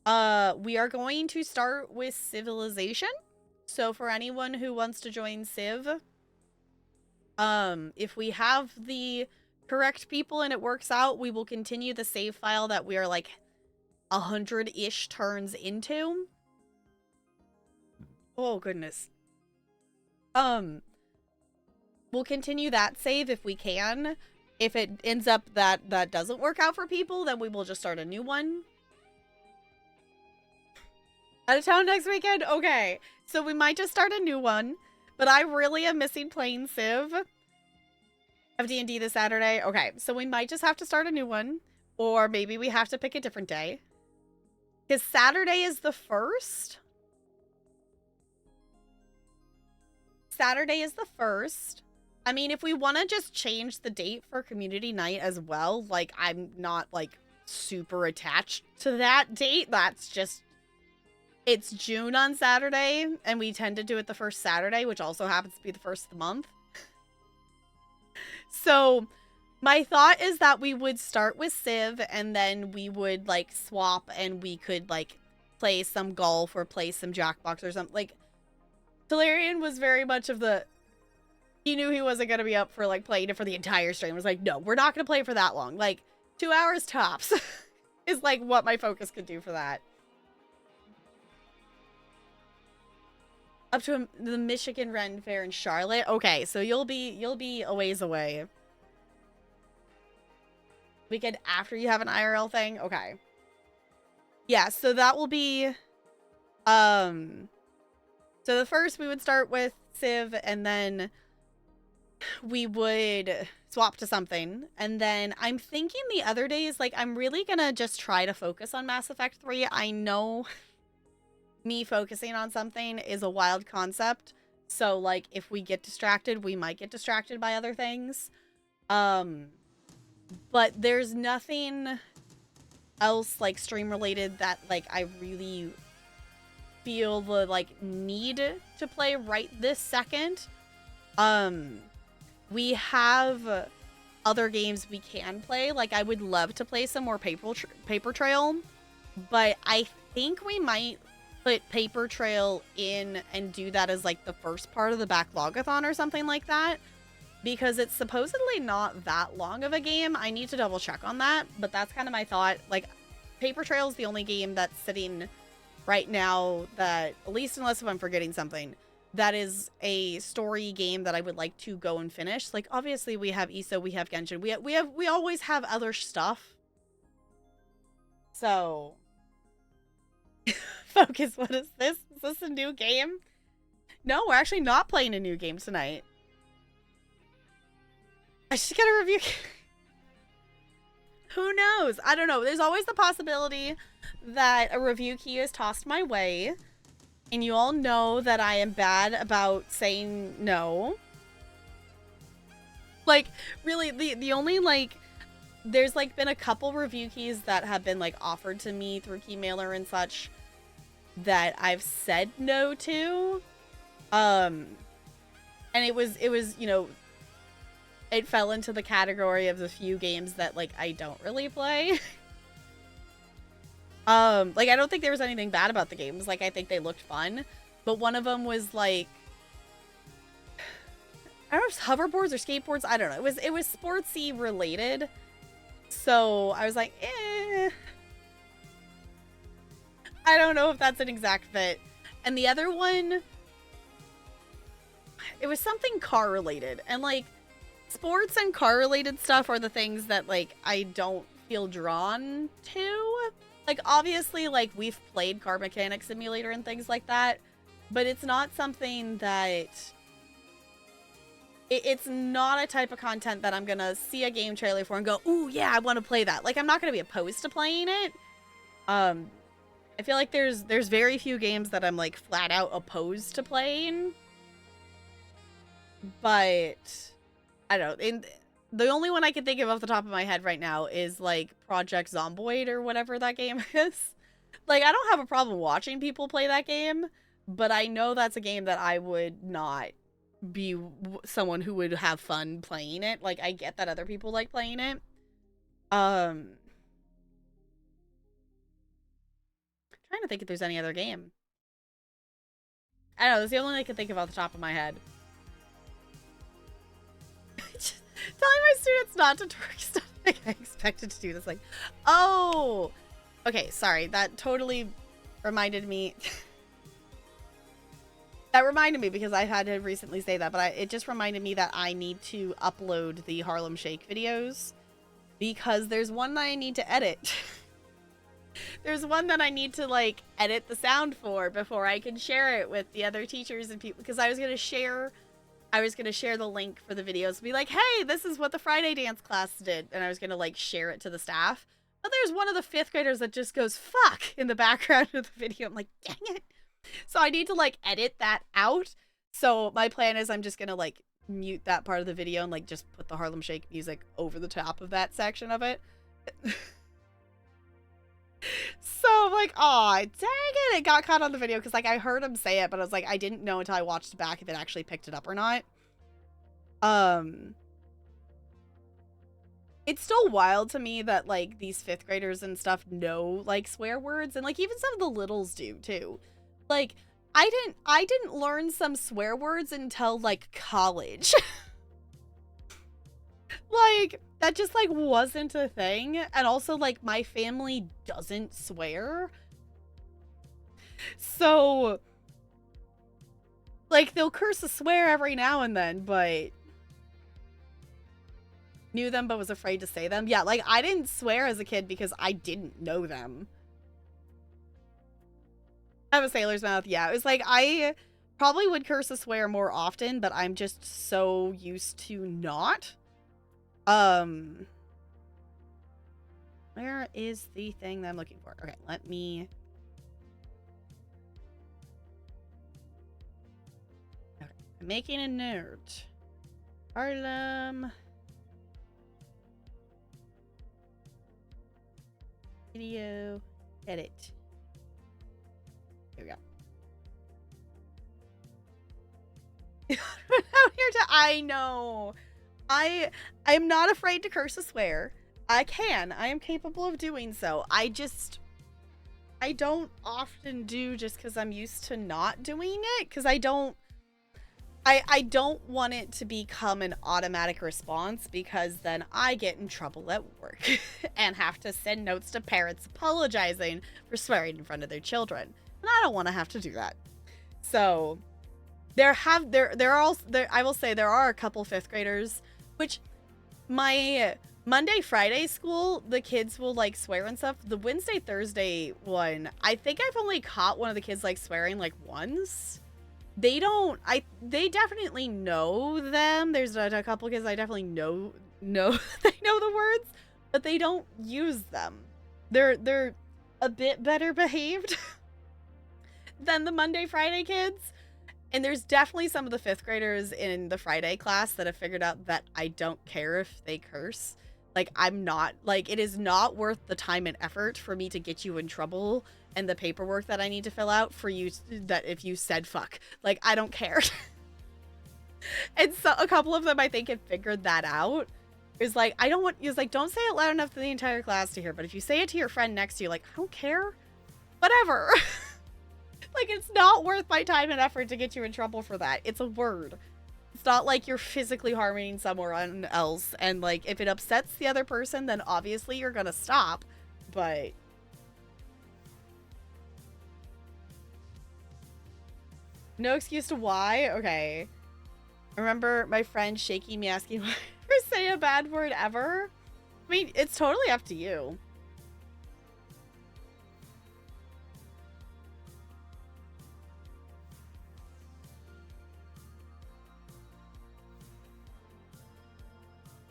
We are going to start with Civilization. So for anyone who wants to join Civ, if we have the correct people and it works out, we will continue the save file that we are like 100-ish turns into. Oh, goodness. We'll continue that save if we can. If it ends up that doesn't work out for people, then we will just start a new one. Out of town next weekend? Okay. So we might just start a new one. But I really am missing playing Civ. Of D&D this Saturday. Okay. So we might just have to start a new one. Or maybe we have to pick a different day. Because Saturday is the 1st. Saturday is the 1st. I mean, if we want to just change the date for community night as well, like, I'm not, like, super attached to that date. That's just, it's June on Saturday, and we tend to do it the first Saturday, which also happens to be the 1st of the month. So, my thought is that we would start with Civ, and then we would, like, swap, and we could, like, play some golf or play some Jackbox or something. Like, Talarian was very much of the, he knew he wasn't going to be up for like playing it for the entire stream. It was like, no, we're not going to play for that long. Like 2 hours tops is like what my focus could do for that. Up to the Michigan Ren Fair in Charlotte. Okay, so you'll be a ways away. Weekend after you have an IRL thing? Okay. Yeah, so that will be so the first we would start with Civ, and then we would swap to something. And then I'm thinking the other days, like, I'm really gonna just try to focus on Mass Effect 3. I know me focusing on something is a wild concept. So, like, if we get distracted, we might get distracted by other things. But there's nothing else, like, stream related that, like, I really feel the, like, need to play right this second. We have other games we can play. Like, I would love to play some more Paper Trail, but I think we might put Paper Trail in and do that as, like, the first part of the backlogathon or something like that, because it's supposedly not that long of a game. I need to double check on that, but that's kind of my thought. Like, Paper Trail is the only game that's sitting right now that, at least unless if I'm forgetting something, that is a story game that I would like to go and finish. Like, obviously we have ISO, we have Genshin, we always have other stuff. So focus, what is this? Is this a new game? No, we're actually not playing a new game tonight. I just gotta review. Who knows? I don't know. There's always the possibility that a review key is tossed my way. And you all know that I am bad about saying no. Like, really, the only, like, there's, like, been a couple review keys that have been, like, offered to me through Keymailer and such that I've said no to. And it was, you know, it fell into the category of the few games that, like, I don't really play. Like, I don't think there was anything bad about the games. Like, I think they looked fun. But one of them was, like, I don't know if it's hoverboards or skateboards. I don't know. It was sportsy related. So I was like, I don't know if that's an exact fit. And the other one, it was something car related. And, like, sports and car related stuff are the things that, like, I don't feel drawn to. Like, obviously, like, we've played Car Mechanic Simulator and things like that, but it's not something that, it's not a type of content that I'm gonna see a game trailer for and go, ooh, yeah, I want to play that. Like, I'm not gonna be opposed to playing it. I feel like there's very few games that I'm, like, flat out opposed to playing. But I don't know. The only one I can think of off the top of my head right now is, like, Project Zomboid or whatever that game is. Like, I don't have a problem watching people play that game, but I know that's a game that I would not be someone who would have fun playing it. Like, I get that other people like playing it. Trying to think if there's any other game. I don't know, that's the only one I can think of off the top of my head. Telling my students not to twerk stuff. Like, I expected to do this. Like, oh, okay, sorry. That totally reminded me. That reminded me because I had to recently say that, but it just reminded me that I need to upload the Harlem Shake videos because there's one that I need to edit. There's one that I need to, like, edit the sound for before I can share it with the other teachers and people, because I was going to share the link for the videos and be like, hey, this is what the Friday dance class did. And I was going to, like, share it to the staff. But there's one of the 5th graders that just goes, fuck, in the background of the video. I'm like, dang it. So I need to, like, edit that out. So my plan is I'm just going to, like, mute that part of the video and, like, just put the Harlem Shake music over the top of that section of it. So I'm like, aw, dang it. It got caught on the video because, like, I heard him say it, but I was like, I didn't know until I watched it back if it actually picked it up or not. It's still wild to me that, like, these 5th graders and stuff know, like, swear words, and, like, even some of the littles do too. Like, I didn't learn some swear words until like college. Like that just like wasn't a thing. And also like my family doesn't swear. So like they'll curse a swear every now and then, but knew them but was afraid to say them. Yeah, like I didn't swear as a kid because I didn't know them. I have a sailor's mouth. Yeah, it was like I probably would curse a swear more often, but I'm just so used to not. Where is the thing that I'm looking for? Okay, let me. Okay, I'm making a note. Harlem. Video. Edit. Here we go. Out here to I know. I'm not afraid to curse a swear. I am capable of doing so. I don't often do just because I'm used to not doing it, because I don't want it to become an automatic response, because then I get in trouble at work and have to send notes to parents apologizing for swearing in front of their children. And I don't want to have to do that. So I will say there are a couple 5th graders, which my Monday, Friday school, the kids will like swear and stuff. The Wednesday, Thursday one, I think I've only caught one of the kids like swearing like once. They definitely know them. There's a couple kids I definitely know they know the words, but they don't use them. They're a bit better behaved than the Monday, Friday kids. And there's definitely some of the 5th graders in the Friday class that have figured out that I don't care if they curse. Like, it is not worth the time and effort for me to get you in trouble and the paperwork that I need to fill out for you, that if you said fuck. Like, I don't care. And so a couple of them, I think, have figured that out. It's like, don't say it loud enough for the entire class to hear, but if you say it to your friend next to you, like, I don't care. Whatever. Like, it's not worth my time and effort to get you in trouble for that. It's a word. It's not like you're physically harming someone else. And, like, if it upsets the other person, then obviously you're gonna stop. But no excuse to why? Okay. I remember my friend shaking me, asking if I ever say a bad word ever. I mean, it's totally up to you.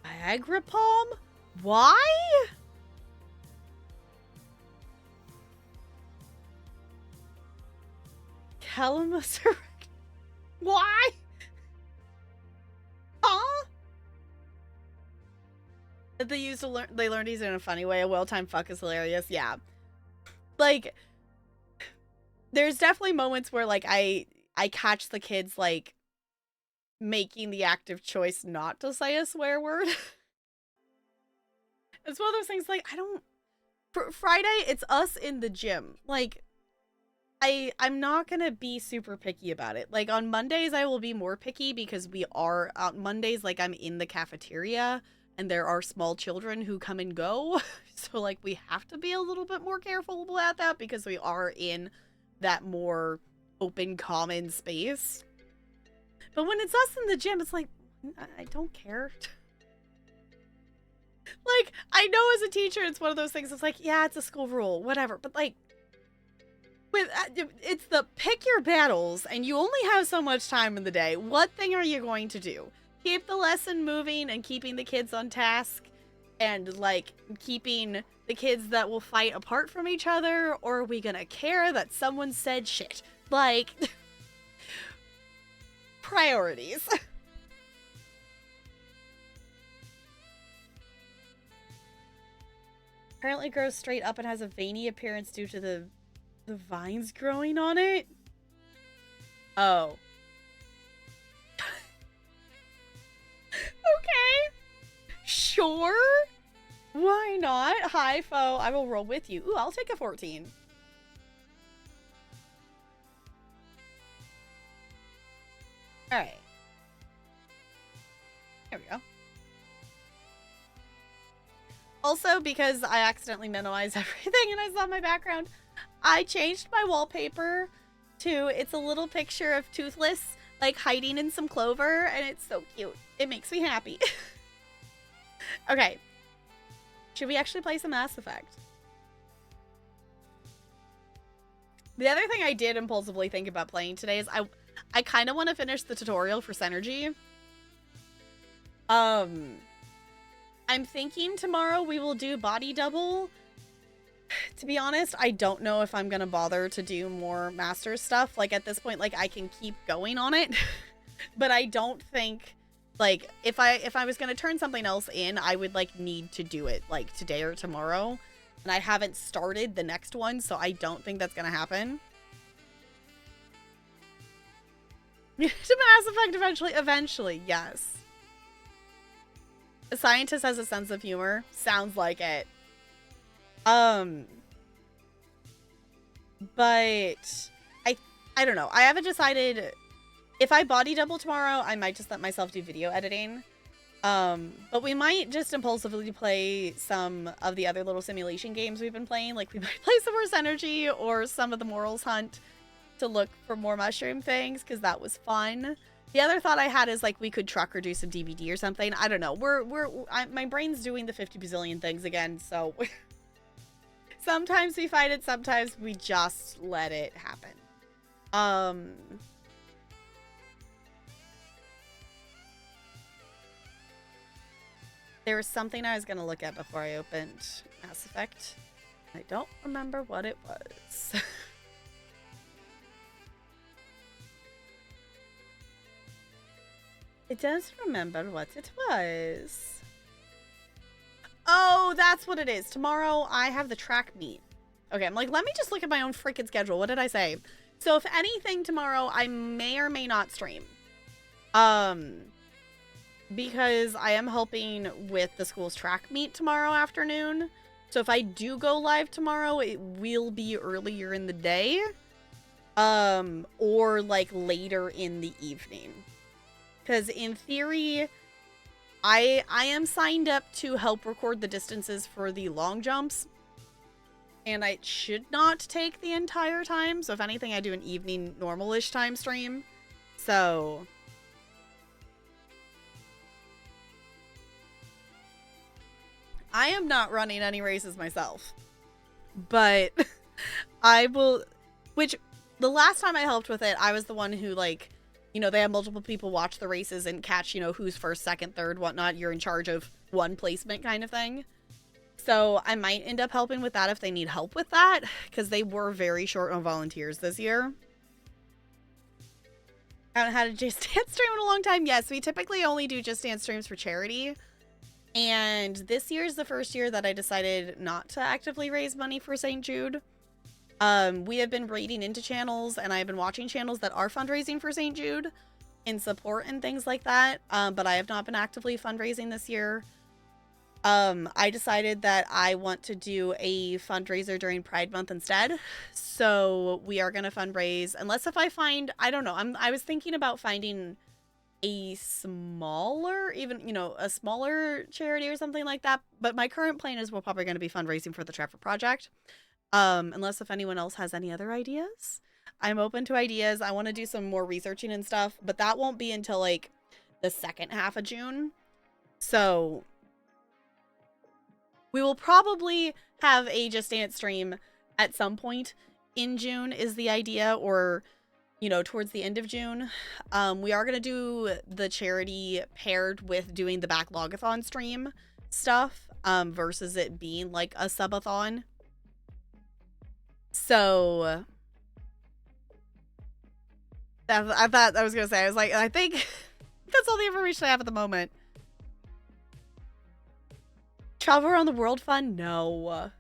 Viagra palm? Why? Calamus. Why? Huh? They learned these in a funny way. A well-timed fuck is hilarious. Yeah. Like, there's definitely moments where, like, I catch the kids, like, making the active choice not to say a swear word. It's one of those things, like, for Friday, it's us in the gym. Like, I'm not gonna be super picky about it. Like, on Mondays, I will be more picky because on Mondays, like, I'm in the cafeteria and there are small children who come and go. So, like, we have to be a little bit more careful about that because we are in that more open, common space. But when it's us in the gym, it's like, I don't care. Like, I know as a teacher, it's one of those things, it's like, yeah, it's a school rule, whatever. But, like, it's the pick your battles, and you only have so much time in the day. What thing are you going to do? Keep the lesson moving and keeping the kids on task and, like, keeping the kids that will fight apart from each other? Or are we gonna care that someone said shit? Like... priorities. Apparently grows straight up and has a veiny appearance due to the vines growing on it. Oh. Okay. Sure. Why not? Hi, foe. I will roll with you. Ooh, I'll take a 14. Alright. There we go. Also, because I accidentally minimized everything and I saw my background, I changed my wallpaper to, it's a little picture of Toothless, like, hiding in some clover, and it's so cute. It makes me happy. Okay. Should we actually play some Mass Effect? The other thing I did impulsively think about playing today is I kind of want to finish the tutorial for Synergy. I'm thinking tomorrow we will do Body Double. To be honest, I don't know if I'm gonna bother to do more Master stuff. Like, at this point, like, I can keep going on it. But I don't think, like, if I was gonna turn something else in, I would, like, need to do it, like, today or tomorrow. And I haven't started the next one, so I don't think that's gonna happen. To Mass Effect eventually, yes. A scientist has a sense of humor. Sounds like it. But I don't know. I haven't decided. If I body double tomorrow, I might just let myself do video editing. But we might just impulsively play some of the other little simulation games we've been playing. Like, we might play some more Synergy or some of the Morals Hunt to look for more mushroom things, because that was fun. The other thought I had is, like, we could truck or do some DVD or something. I don't know. My brain's doing the 50 bazillion things again, so sometimes we fight it, sometimes we just let it happen. There was something I was going to look at before I opened Mass Effect. I don't remember what it was. I don't remember what it was. Oh, that's what it is. Tomorrow I have the track meet. Okay, I'm like, let me just look at my own freaking schedule. What did I say? So if anything, tomorrow I may or may not stream. Because I am helping with the school's track meet tomorrow afternoon. So if I do go live tomorrow, it will be earlier in the day. Or like later in the evening. Because in theory, I am signed up to help record the distances for the long jumps. And it should not take the entire time. So if anything, I do an evening normal-ish time stream. So I am not running any races myself. But I will, which the last time I helped with it, I was the one who, like, you know, they have multiple people watch the races and catch, you know, who's first, second, third, whatnot. You're in charge of one placement kind of thing. So I might end up helping with that if they need help with that, because they were very short on volunteers this year. I haven't had a Just Dance stream in a long time. Yes, we typically only do Just Dance streams for charity. And this year is the first year that I decided not to actively raise money for St. Jude. We have been raiding into channels, and I've been watching channels that are fundraising for St. Jude in support and things like that. But I have not been actively fundraising this year. I decided that I want to do a fundraiser during Pride Month instead. So we are going to fundraise, unless if I find, I don't know. I was thinking about finding a smaller, even, you know, a smaller charity or something like that. But my current plan is we're probably going to be fundraising for the Trevor Project. Unless if anyone else has any other ideas. I'm open to ideas. I want to do some more researching and stuff, but that won't be until like the second half of June. So we will probably have a Just Dance stream at some point in June is the idea, or, you know, towards the end of June. We are going to do the charity paired with doing the Backlogathon stream stuff, versus it being like a subathon. So I thought I was going to say, I was like, I think that's all the information I have at the moment. Travel around the world fun? No.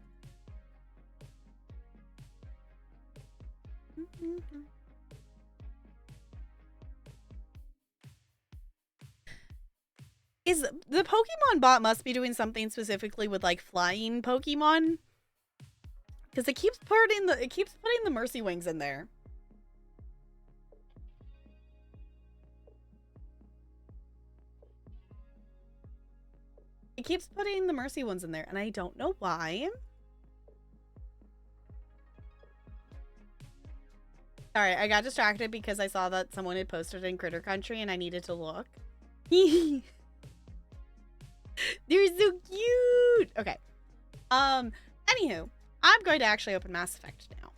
Is the Pokemon bot must be doing something specifically with like flying Pokemon? Because it keeps putting the Mercy Wings in there. It keeps putting the Mercy ones in there, and I don't know why. Alright, I got distracted because I saw that someone had posted in Critter Country, and I needed to look. They're so cute! Okay. Anywho, I'm going to actually open Mass Effect now.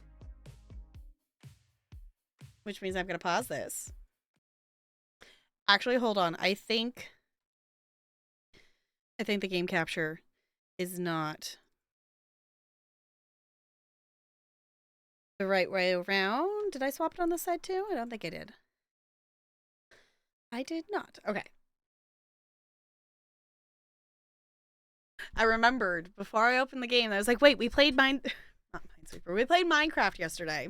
Which means I'm going to pause this. Actually, hold on. I think the game capture is not the right way around. Did I swap it on this side too? I don't think I did. I did not. Okay. I remembered before I opened the game, I was like, wait, we played not Minesweeper. We played Minecraft yesterday.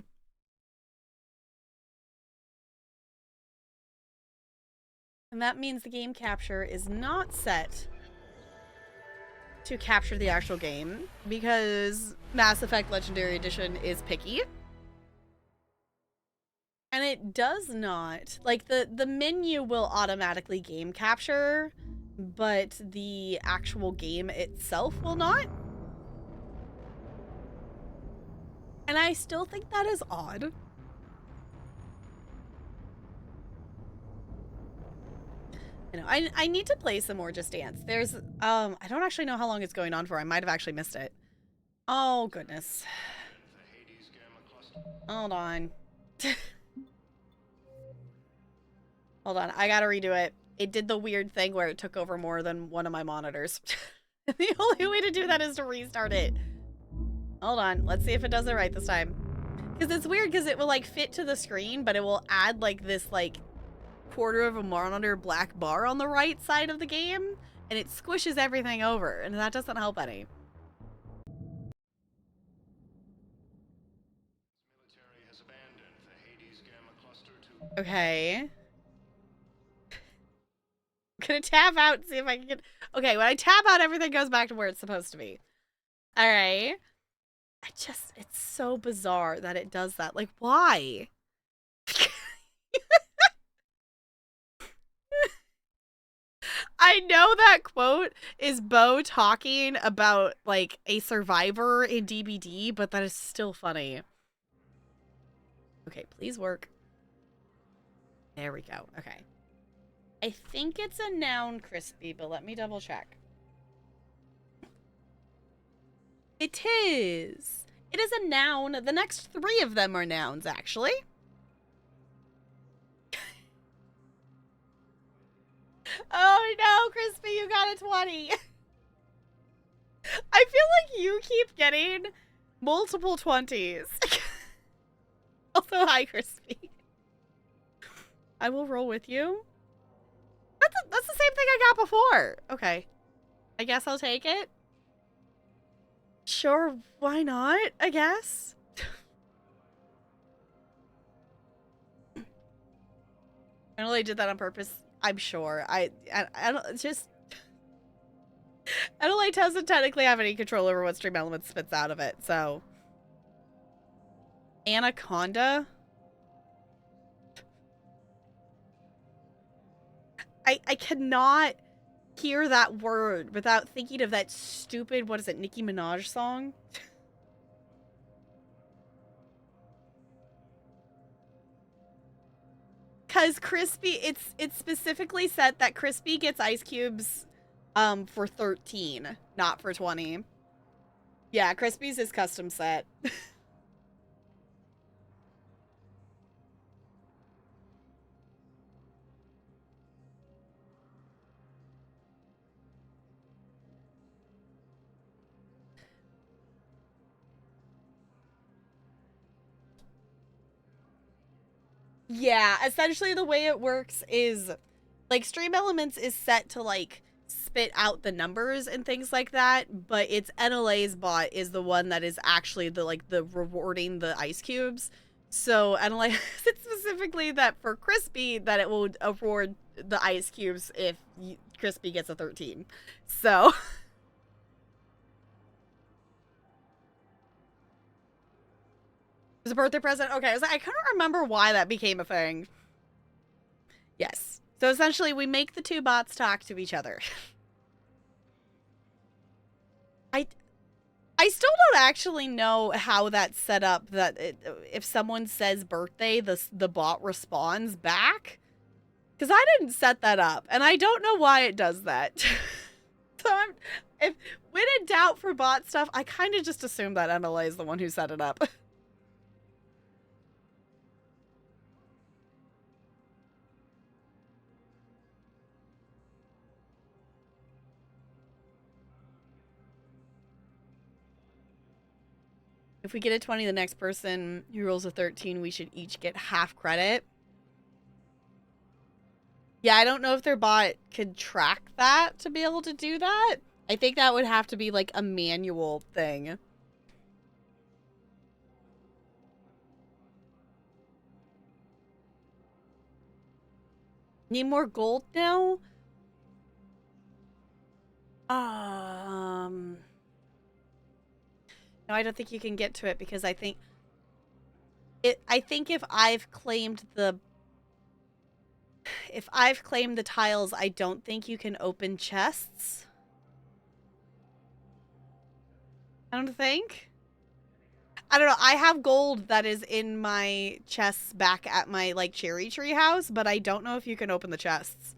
And that means the game capture is not set to capture the actual game because Mass Effect Legendary Edition is picky. And it does not, like the menu will automatically game capture, but the actual game itself will not. And I still think that is odd. You know, I need to play some more Just Dance. There's I don't actually know how long it's going on for. I might have actually missed it. Oh goodness. Hold on. Hold on, I gotta redo it. It did the weird thing where it took over more than one of my monitors. The only way to do that is to restart it. Hold on, let's see if it does it right this time. Because it's weird because it will like fit to the screen, but it will add like this like quarter of a monitor black bar on the right side of the game, and it squishes everything over, and that doesn't help any. Okay. I'm gonna tab out and see if I can get... Okay, when I tab out, everything goes back to where it's supposed to be. Alright. It's so bizarre that it does that. Like, why? I know that quote is Bo talking about, like, a survivor in DBD, but that is still funny. Okay, please work. There we go. Okay. I think it's a noun, Crispy, but let me double check. It is. It is a noun. The next 3 of them are nouns, actually. Oh no, Crispy, you got a 20. I feel like you keep getting multiple 20s. Also, hi, Crispy. I will roll with you. That's the same thing I got before. Okay. I guess I'll take it. Sure, why not? I guess. I don't really did that on purpose. I'm sure. I don't just... Adelaide doesn't technically have any control over what Stream Elements spits out of it, so... Anaconda? I cannot hear that word without thinking of that stupid, what is it, Nicki Minaj song? Cause Crispy, it's specifically said that Crispy gets ice cubes for 13, not for 20. Yeah, Crispy's is custom set. Yeah, essentially the way it works is, like, Stream Elements is set to, like, spit out the numbers and things like that, but it's NLA's bot is the one that is actually the, like, the rewarding the ice cubes. So NLA said specifically that for Crispy, that it will award the ice cubes if Crispy gets a 13. So... It was a birthday present? Okay, I couldn't remember why that became a thing. Yes. So essentially, we make the 2 bots talk to each other. I still don't actually know how that's set up, that if someone says birthday, the bot responds back. Because I didn't set that up, and I don't know why it does that. So when in doubt for bot stuff, I kind of just assume that MLA is the one who set it up. If we get a 20, the next person who rolls a 13, we should each get half credit. Yeah, I don't know if their bot could track that to be able to do that. I think that would have to be like a manual thing. Need more gold now? No, I don't think you can get to it because I think if I've claimed the tiles, I don't think you can open chests. I don't think. I don't know. I have gold that is in my chests back at my like cherry tree house, but I don't know if you can open the chests.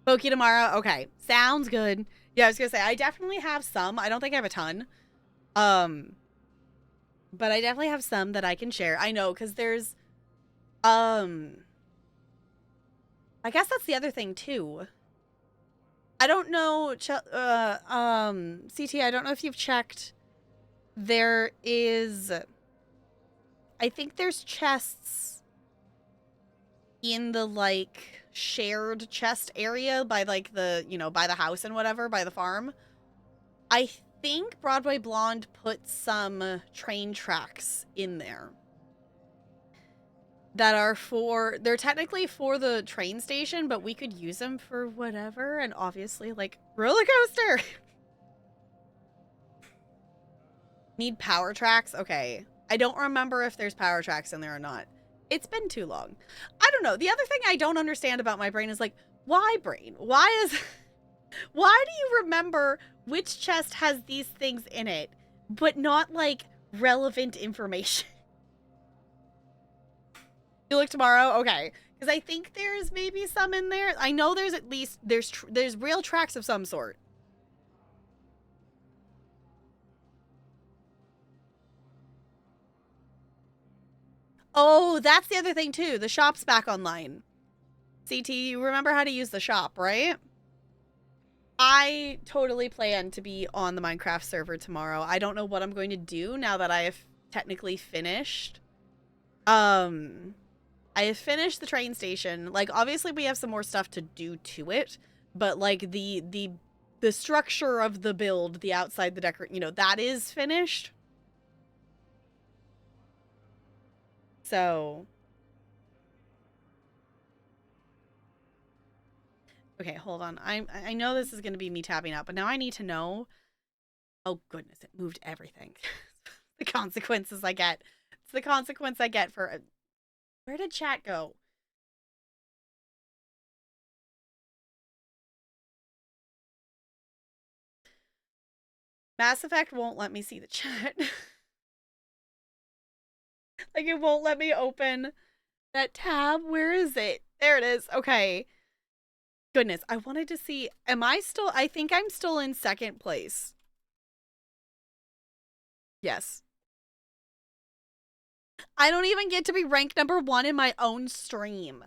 Pokey tomorrow. Okay. Sounds good. Yeah, I was gonna say I definitely have some. I don't think I have a ton. But I definitely have some that I can share. I know, because there's I guess that's the other thing too. I don't know, CT, I don't know if you've checked. There is, I think there's chests in the, like, shared chest area by, like, the, you know, by the house and whatever, by the farm. I think Broadway Blonde put some train tracks in there that are they're technically for the train station, but we could use them for whatever, and obviously, like, roller coaster! Need power tracks? Okay. I don't remember if there's power tracks in there or not. It's been too long. I don't know. The other thing I don't understand about my brain is, like, why brain? Why do you remember which chest has these things in it, but not, like, relevant information? You look tomorrow? Okay. Because I think there's maybe some in there. I know there's at least, there's rail tracks of some sort. Oh, that's the other thing too. The shop's back online. CT, you remember how to use the shop, right? I totally plan to be on the Minecraft server tomorrow. I don't know what I'm going to do now that I have technically finished. I have finished the train station. Like, obviously we have some more stuff to do to it, but like the structure of the build, the outside, the decor, you know, that is finished. So, okay, hold on. I know this is going to be me tapping out, but now I need to know. Oh goodness, it moved everything. The consequences I get. It's the consequence I get for. Where did chat go? Mass Effect won't let me see the chat. Like, it won't let me open that tab. Where is it? There it is. Okay. Goodness, I wanted to see. I think I'm still in second place. Yes. I don't even get to be ranked number 1 in my own stream.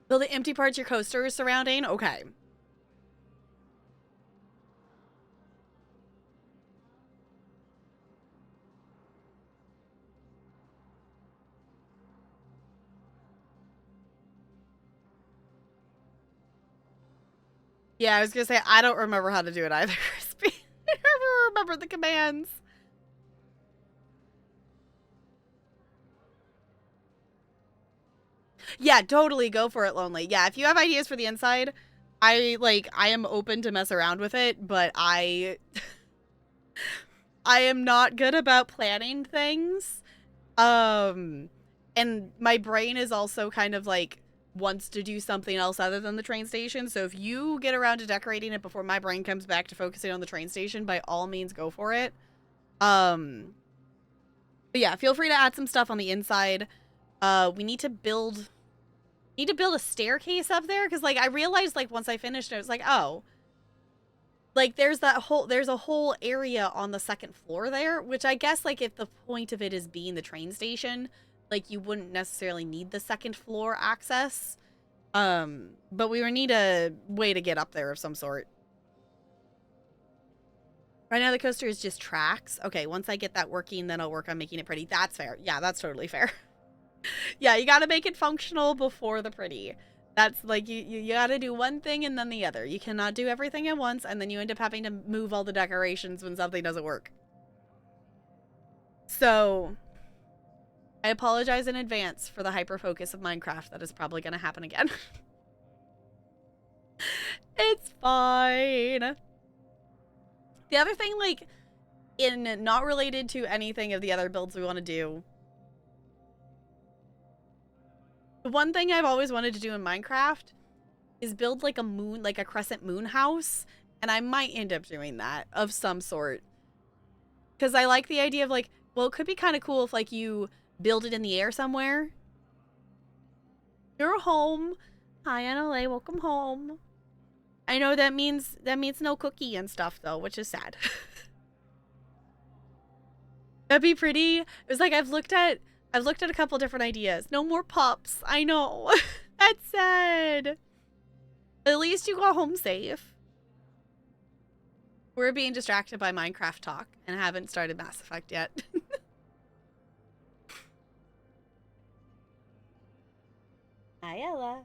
Will the empty parts your coaster is surrounding? Okay. Yeah, I was gonna say, I don't remember how to do it either, Crispy. I never remember the commands. Yeah, totally go for it, Lonely. Yeah, if you have ideas for the inside, I am open to mess around with it, but I am not good about planning things. And my brain is also kind of like wants to do something else other than the train station. So if you get around to decorating it before my brain comes back to focusing on the train station, by all means go for it. But yeah, feel free to add some stuff on the inside. We need to build a staircase up there, because like I realized like once I finished it, I was like, oh, like there's a whole area on the second floor there, which I guess like if the point of it is being the train station, like you wouldn't necessarily need the second floor access. But we would need a way to get up there of some sort. Right now the coaster is just tracks. Okay, once I get that working, then I'll work on making it pretty. That's fair. Yeah, that's totally fair. Yeah, you gotta make it functional before the pretty. That's like, you gotta do one thing and then the other. You cannot do everything at once, and then you end up having to move all the decorations when something doesn't work. So, I apologize in advance for the hyper-focus of Minecraft that is probably gonna happen again. It's fine. The other thing, like, in not related to anything of the other builds we want to do, the one thing I've always wanted to do in Minecraft is build like a moon, like a crescent moon house. And I might end up doing that of some sort. Because I like the idea of like, well, it could be kind of cool if like you build it in the air somewhere. You're home. Hi, NLA, welcome home. I know that means no cookie and stuff though, which is sad. That'd be pretty. It was like I've looked at a couple different ideas. No more pups. I know. That's sad. At least you got home safe. We're being distracted by Minecraft talk and haven't started Mass Effect yet. Hi, Ella.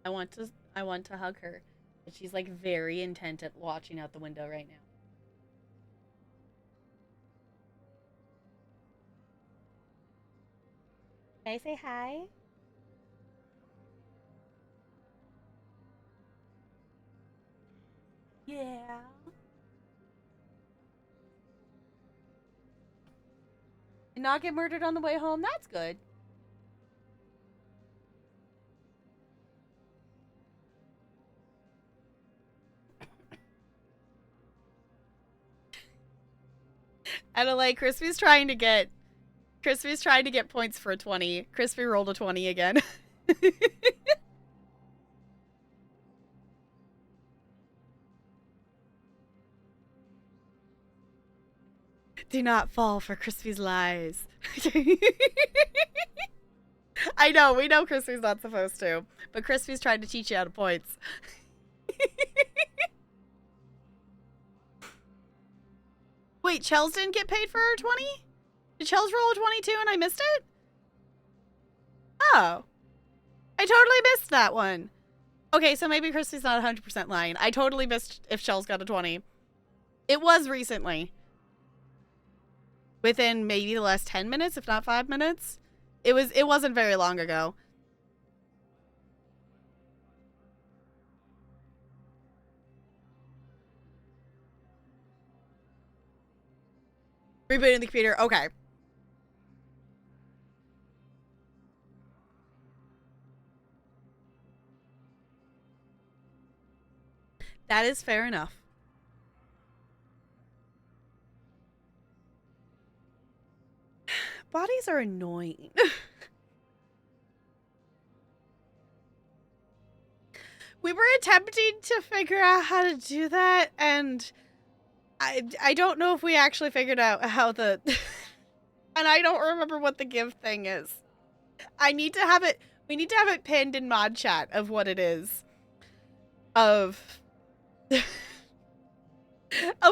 I want to hug her. But she's like very intent at watching out the window right now. Can I say hi? Yeah. And not get murdered on the way home. That's good. Adelaide, Crispy's trying to get points for a 20. Crispy rolled a 20 again. Do not fall for Crispy's lies. I know, we know Crispy's not supposed to, but Crispy's trying to teach you how to points. Wait, Chels didn't get paid for her 20? Did Chels roll a 22 and I missed it? Oh. I totally missed that one. Okay, so maybe Crispy's not 100% lying. I totally missed if Chels got a 20. It was recently. Within maybe the last 10 minutes, if not 5 minutes. It wasn't very long ago. Rebooting the computer. Okay. That is fair enough. Bodies are annoying. We were attempting to figure out how to do that, and I don't know if we actually figured out how the... And I don't remember what the give thing is. We need to have it pinned in mod chat of what it is. Of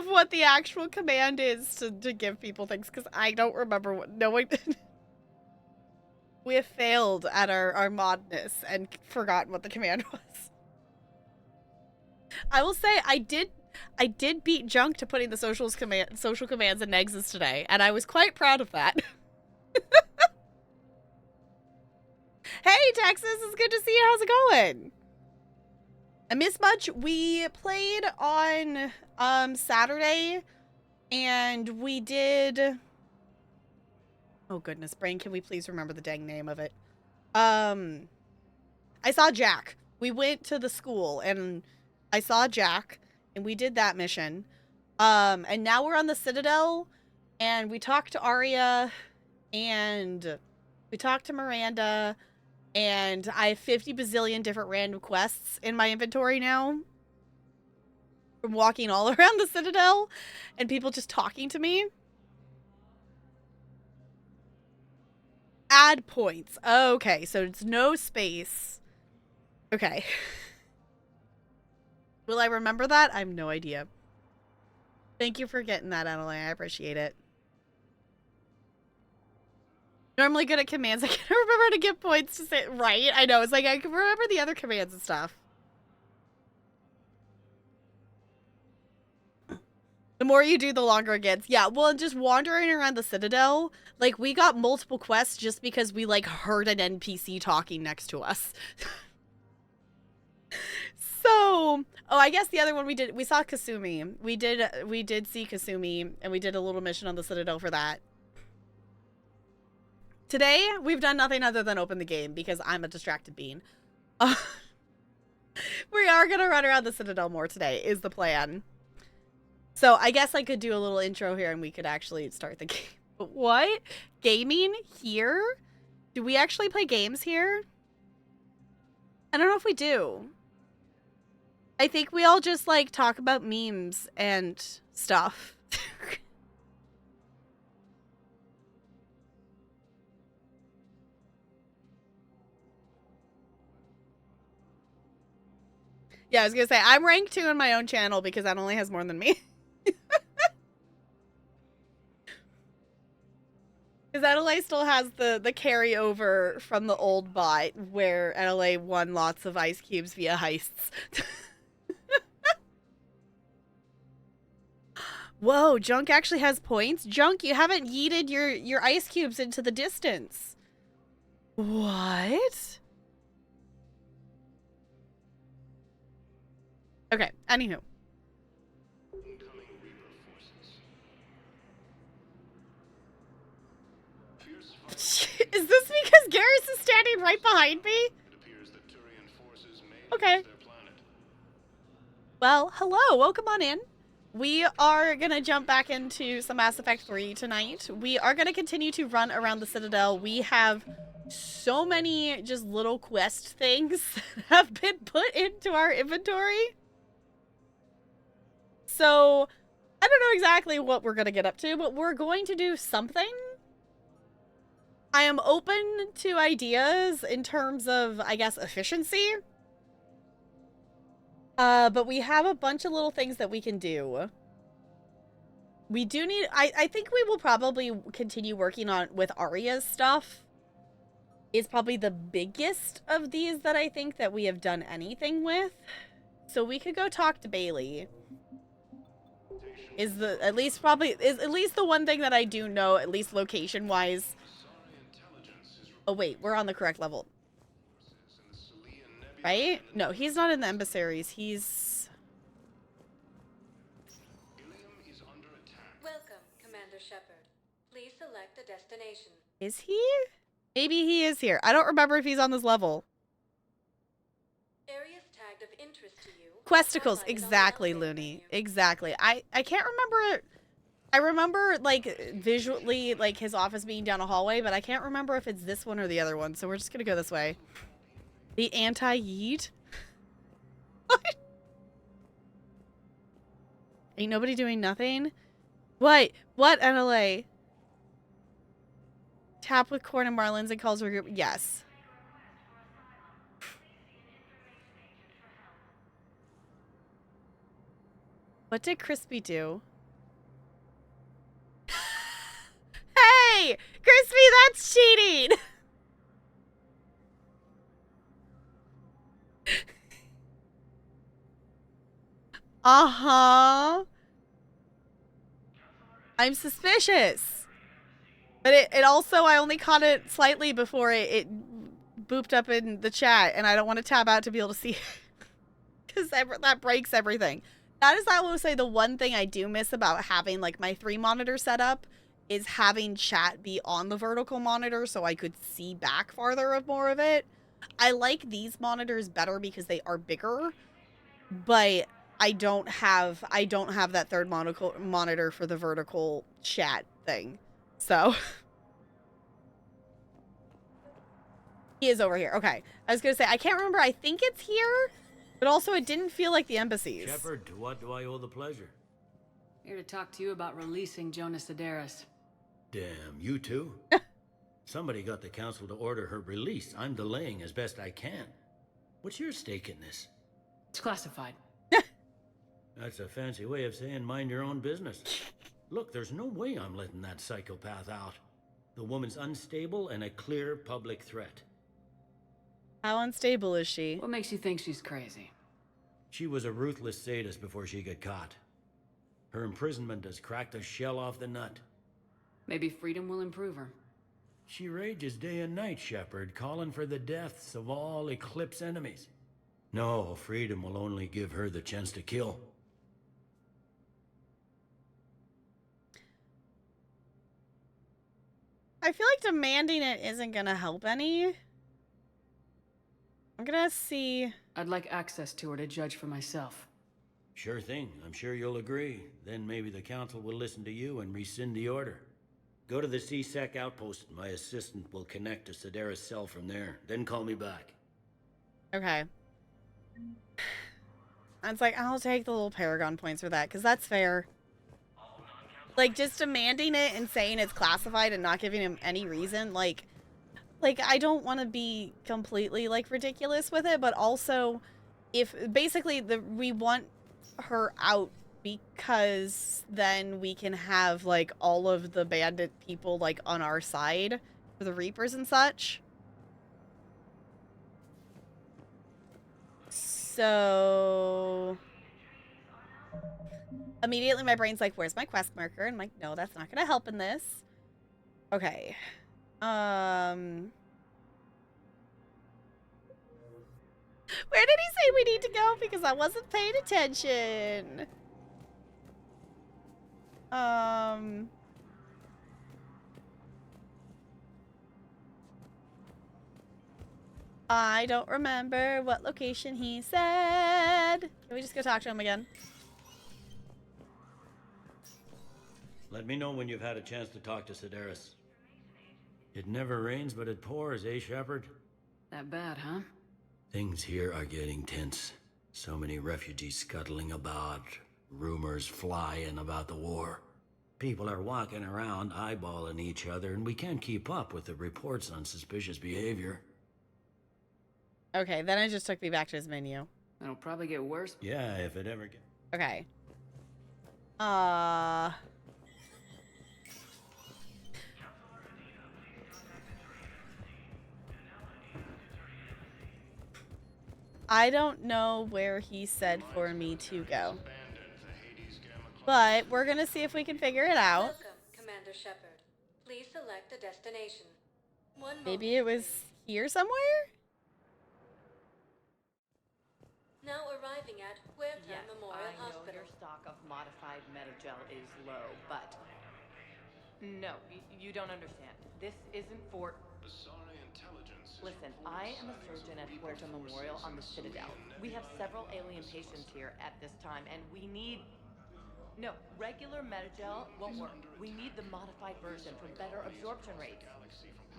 what the actual command is to give people things, because I don't remember what... No one... We have failed at our modness and forgotten what the command was. I will say I did beat Junk to putting the social commands and exes today, and I was quite proud of that. Hey, Texas, it's good to see you. How's it going? I miss much. We played on Saturday, and we did. Oh goodness, brain! Can we please remember the dang name of it? I saw Jack. We went to the school, and I saw Jack, and we did that mission. And now we're on the Citadel, and we talked to Arya, and we talked to Miranda. And I have 50 bazillion different random quests in my inventory now. From walking all around the Citadel and people just talking to me. Add points. Okay, so it's no space. Okay. Will I remember that? I have no idea. Thank you for getting that, Emily. I appreciate it. Normally good at commands. I can't remember how to get points to say it right. I know. It's like I can remember the other commands and stuff. The more you do, the longer it gets. Yeah, well, just wandering around the Citadel, like, we got multiple quests just because we, like, heard an NPC talking next to us. So, oh, I guess the other one we saw Kasumi. We did see Kasumi, and we did a little mission on the Citadel for that. Today, we've done nothing other than open the game because I'm a distracted bean. We are going to run around the Citadel more today, is the plan. So, I guess I could do a little intro here and we could actually start the game. What? Gaming here? Do we actually play games here? I don't know if we do. I think we all just, like, talk about memes and stuff. Yeah, I was gonna say, I'm rank 2 on my own channel because that only has more than me. Because NLA still has the carryover from the old bot where NLA won lots of ice cubes via heists. Whoa, Junk actually has points? Junk, you haven't yeeted your ice cubes into the distance. What? Okay, anywho. Is this because Garrus is standing right behind me? Okay. Well, hello, welcome on in. We are gonna jump back into some Mass Effect 3 tonight. We are gonna continue to run around the Citadel. We have so many just little quest things that have been put into our inventory. So, I don't know exactly what we're going to get up to, but we're going to do something. I am open to ideas in terms of, I guess, efficiency. But we have a bunch of little things that we can do. We do need... I think we will probably continue working on with Arya's stuff. It's probably the biggest of these that I think that we have done anything with. So we could go talk to Bailey. Is at least the one thing that I do know, at least location wise. Oh wait, we're on the correct level. Right? No, he's not in the emissaries. He's
Welcome, Commander Shepard. Please select a destination.
Is he? Maybe he is here. I don't remember if he's on this level.
Areas tagged of interest to you.
Questicles, exactly, Looney. Exactly. I can't remember. I remember, like, visually, like, his office being down a hallway, but I can't remember if it's this one or the other one, so we're just gonna go this way. The anti-yeet? What? Ain't nobody doing nothing? What? What, NLA? Tap with Corn and Marlins and calls for group. Yes. What did Crispy do? Hey! Crispy, that's cheating! Uh-huh. I'm suspicious. But it also, I only caught it slightly before it booped up in the chat, and I don't want to tab out to be able to see it. Because that breaks everything. That is, I will say, the one thing I do miss about having like my 3 monitor setup is having chat be on the vertical monitor so I could see back farther of more of it. I like these monitors better because they are bigger, but I don't have that third monitor for the vertical chat thing. So he is over here. Okay. I was going to say, I can't remember. I think it's here, but also it didn't feel like the embassies.
Shepard, to what do I owe the pleasure?
Here to talk to you about releasing Jonas Sedaris.
Damn, you too? Somebody got the council to order her release. I'm delaying as best I can. What's your stake in this?
It's classified.
That's a fancy way of saying mind your own business. Look, there's no way I'm letting that psychopath out. The woman's unstable and a clear public threat.
How unstable is she?
What makes you think she's crazy?
She was a ruthless sadist before she got caught. Her imprisonment has cracked the shell off the nut.
Maybe freedom will improve her.
She rages day and night, Shepard, calling for the deaths of all Eclipse enemies. No, freedom will only give her the chance to kill.
I feel like demanding it isn't gonna help any. I'm gonna see.
I'd like access to her to judge for myself.
Sure thing. I'm sure you'll agree. Then maybe the council will listen to you and rescind the order. Go to the C-Sec outpost. My assistant will connect to Sedaris' cell from there. Then call me back.
Okay. It's like, I'll take the little Paragon points for that, because that's fair. Like, just demanding it and saying it's classified and not giving him any reason, like I don't want to be completely, like, ridiculous with it, but also, if, basically, we want her out because then we can have, like, all of the bandit people, like, on our side for the Reapers and such. So immediately my brain's like, where's my quest marker? And I'm like, no, that's not gonna help in this. Okay. Where did he say we need to go? Because I wasn't paying attention. I don't remember what location he said. Can we just go talk to him again?
Let me know when you've had a chance to talk to Sedaris. It never rains, but it pours, eh, Shepard?
That bad, huh?
Things here are getting tense. So many refugees scuttling about, rumors flying about the war. People are walking around eyeballing each other, and we can't keep up with the reports on suspicious behavior.
Okay, then it just took me back to his menu.
It'll probably get worse.
Yeah, if it ever gets...
Okay. I don't know where he said for me to go. But we're gonna see if we can figure it out.
Welcome, Commander Shepard. Please select a destination.
Maybe it was here somewhere?
Now arriving at Huerta Memorial
I know
Hospital.
your stock of modified metagel is low, but no, you don't understand. This isn't for... Listen, I am a surgeon at Huerta Memorial on the Citadel. We have several alien patients here at this time, and we need... No, regular metagel won't work. We need the modified version for better absorption rates.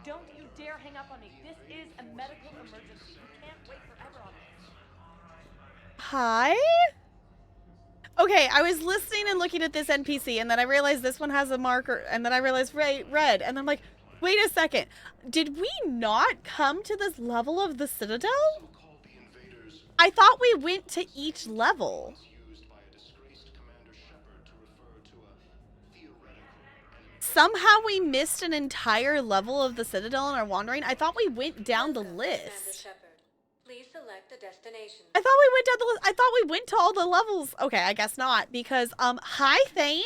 Don't you dare hang up on me. This is a medical emergency. We can't wait forever on this.
Hi? Okay, I was listening and looking at this NPC, and then I realized this one has a marker, and then I realized red, and I'm like, wait a second. Did we not come to this level of the Citadel? I thought we went to each level. Somehow we missed an entire level of the Citadel in our wandering. I thought we went down the
Welcome, Commander
list.
Shepard. Please select a destination.
I thought we went down the list. I thought we went to all the levels. Okay, I guess not, because, hi, Thane.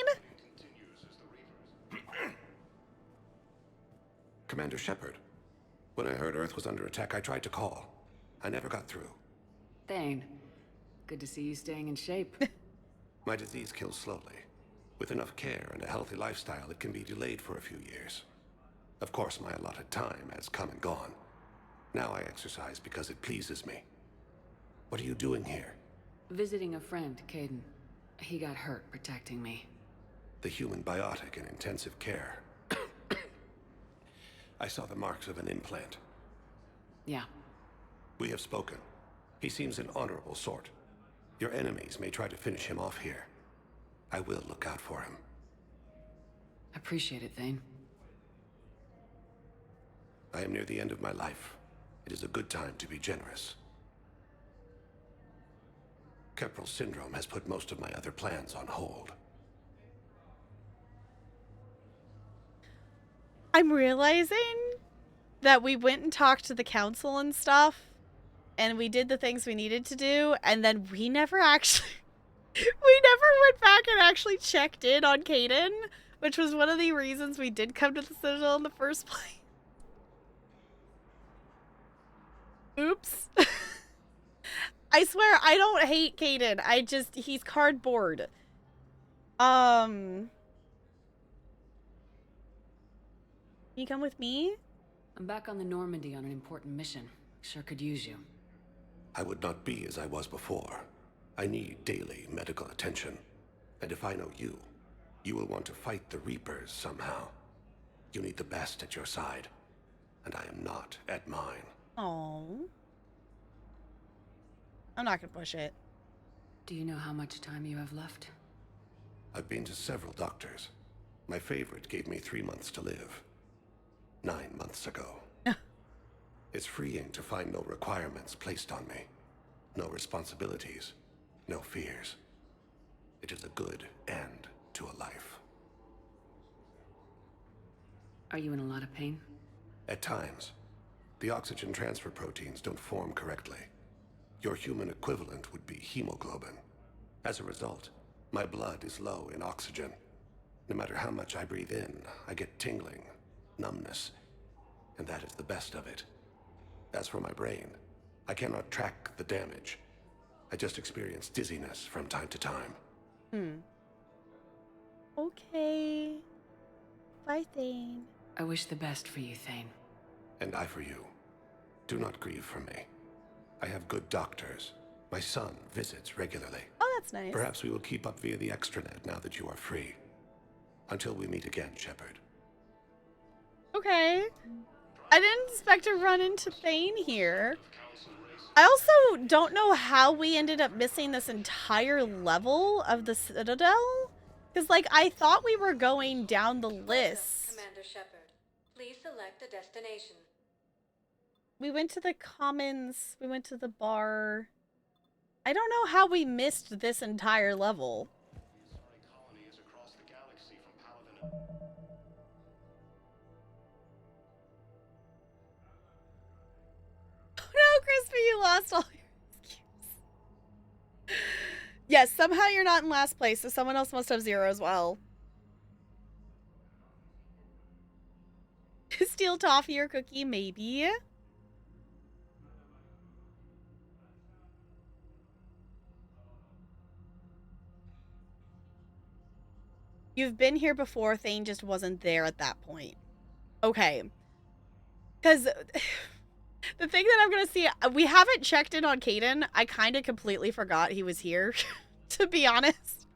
Commander Shepard. When I heard Earth was under attack, I tried to call. I never got through.
Thane, Good to see you staying in shape.
My disease kills slowly. With enough care and a healthy lifestyle, it can be delayed for a few years. Of course, my allotted time has come and gone. Now I exercise because it pleases me. What are you doing here?
Visiting a friend, Caden. He got hurt protecting me.
The human biotic in intensive care. I saw the marks of an implant.
Yeah.
We have spoken. He seems an honorable sort. Your enemies may try to finish him off here. I will look out for him.
Appreciate it, Thane.
I am near the end of my life. It is a good time to be generous. Keprel syndrome has put most of my other plans on hold.
I'm realizing that we went and talked to the council and stuff, and we did the things we needed to do, and then we never actually... we never went back and actually checked in on Caden, which was one of the reasons we did come to the Citadel in the first place. Oops. I swear, I don't hate Caden. He's cardboard. Can you come with me?
I'm back on the Normandy on an important mission. Sure could use you.
I would not be as I was before. I need daily medical attention. And if I know you, you will want to fight the Reapers somehow. You need the best at your side. And I am not at mine.
Oh. I'm not gonna push it.
Do you know how much time you have left?
I've been to several doctors. My favorite gave me 3 months to live. 9 months ago. It's freeing to find no requirements placed on me. No responsibilities. No fears. It is a good end to a life.
Are you in a lot of pain?
At times. The oxygen transfer proteins don't form correctly. Your human equivalent would be hemoglobin. As a result, my blood is low in oxygen. No matter how much I breathe in, I get tingling, numbness, and that is the best of it. As for my brain, I cannot track the damage. I just experience dizziness from time to time.
Okay. Bye, Thane.
I wish the best for you, Thane.
And I for you. Do not grieve for me. I have good doctors. My son visits regularly.
Oh, that's nice.
Perhaps we will keep up via the extranet now that you are free. Until we meet again, Shepard.
Okay. I didn't expect to run into Thane here. I also don't know how we ended up missing this entire level of the Citadel. Because, like, I thought we were going down the list.
Commander Shepard, please select a destination.
We went to the Commons. We went to the bar. I don't know how we missed this entire level. No, Crispy, you lost all your excuse. Yes, somehow you're not in last place, so someone else must have 0 as well. Steal toffee or cookie, maybe. You've been here before, Thane just wasn't there at that point. Okay. Because the thing that I'm going to see, we haven't checked in on Caden. I kind of completely forgot he was here, to be honest.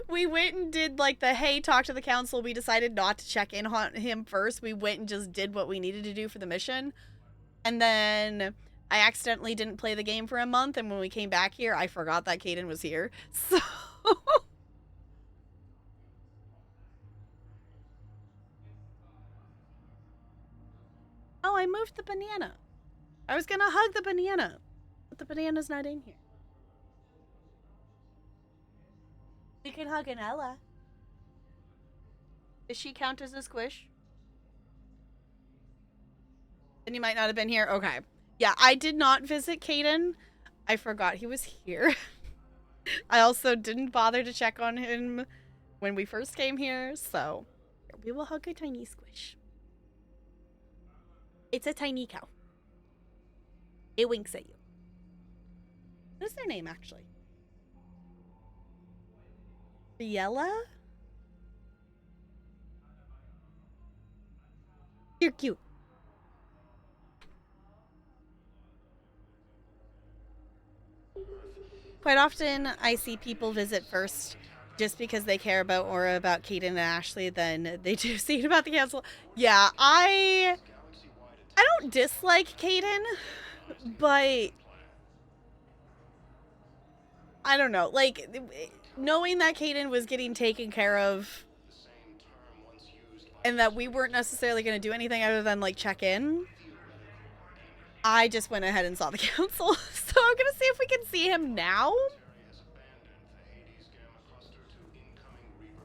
We went and did like the, hey, talk to the council. We decided not to check in on him first. We went and just did what we needed to do for the mission. And then I accidentally didn't play the game for a month. And when we came back here, I forgot that Caden was here. So... Oh, I moved the banana. I was gonna hug the banana, but the banana's not in here. We can hug an Ella. Does she count as a squish? Then you might not have been here. Okay. Yeah, I did not visit Caden. I forgot he was here. I also didn't bother to check on him when we first came here, so we will hug a tiny squish. It's a tiny cow. It winks at you. What is their name, actually? Biella? You're cute. Quite often, I see people visit first just because they care about Aura, about Kaden and Ashley, than they do see about the council. Yeah, I don't dislike Kaden, but I don't know. Like, knowing that Kaden was getting taken care of and that we weren't necessarily going to do anything other than, like, check in, I just went ahead and saw the council. So I'm going to see if we can see him now.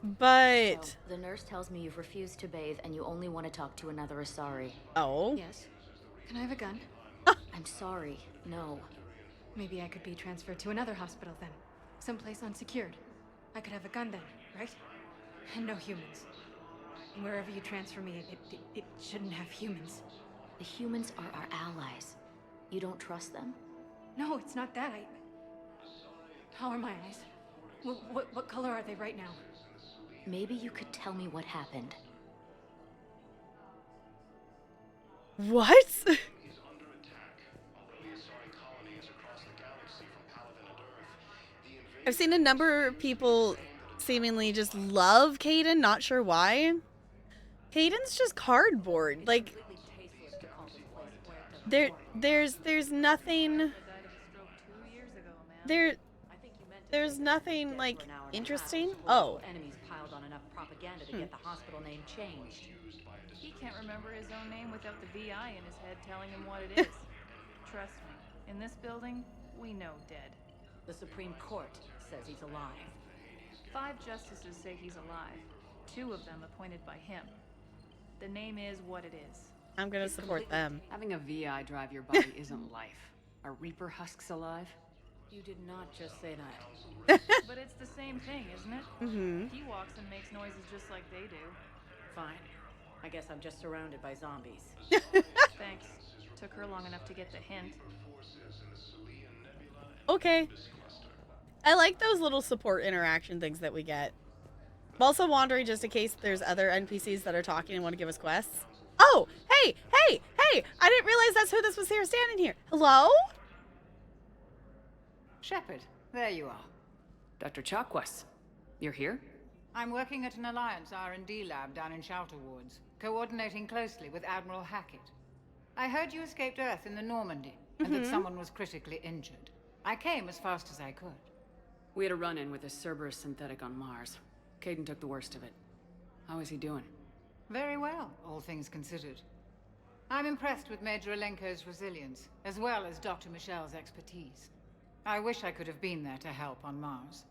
But...
So, the nurse tells me you've refused to bathe and you only want to talk to another Asari.
Oh?
Yes. Can I have a gun?
I'm sorry. No.
Maybe I could be transferred to another hospital then. Someplace unsecured. I could have a gun then, right? And no humans. Wherever you transfer me, it shouldn't have humans.
The humans are our allies. You don't trust them?
No, it's not that. How are my eyes? What color are they right now?
Maybe you could tell me what happened.
What? I've seen a number of people seemingly just love Kaden, not sure why. Kaden's just cardboard. Like, there's nothing... There's nothing, like, interesting. Oh.
Enemies piled on enough propaganda to get the hospital name changed.
He can't remember his own name without the VI in his head telling him what it is. Trust me, in this building, we know dead.
The Supreme Court says he's alive.
5 justices say he's alive. 2 of them appointed by him. The name is what it is.
I'm gonna support them.
Having a VI drive your body isn't life. Are Reaper husks alive?
You did not just say that.
But it's the same thing, isn't it?
Mm-hmm.
He walks and makes noises just like they do.
Fine. I guess I'm just surrounded by zombies.
Thanks. Took her long enough to get the hint.
Okay. I like those little support interaction things that we get. I'm also wandering just in case there's other NPCs that are talking and want to give us quests. Oh, hey! I didn't realize that's who this was here standing here. Hello?
Shepard, there you are.
Dr. Chakwas, you're here?
I'm working at an Alliance R&D lab down in Shelter Wards, coordinating closely with Admiral Hackett. I heard you escaped Earth in the Normandy, and that someone was critically injured. I came as fast as I could.
We had a run-in with a Cerberus synthetic on Mars. Caden took the worst of it. How is he doing?
Very well, all things considered. I'm impressed with Major Alenko's resilience, as well as Dr. Michelle's expertise. I wish I could have been there to help on Mars.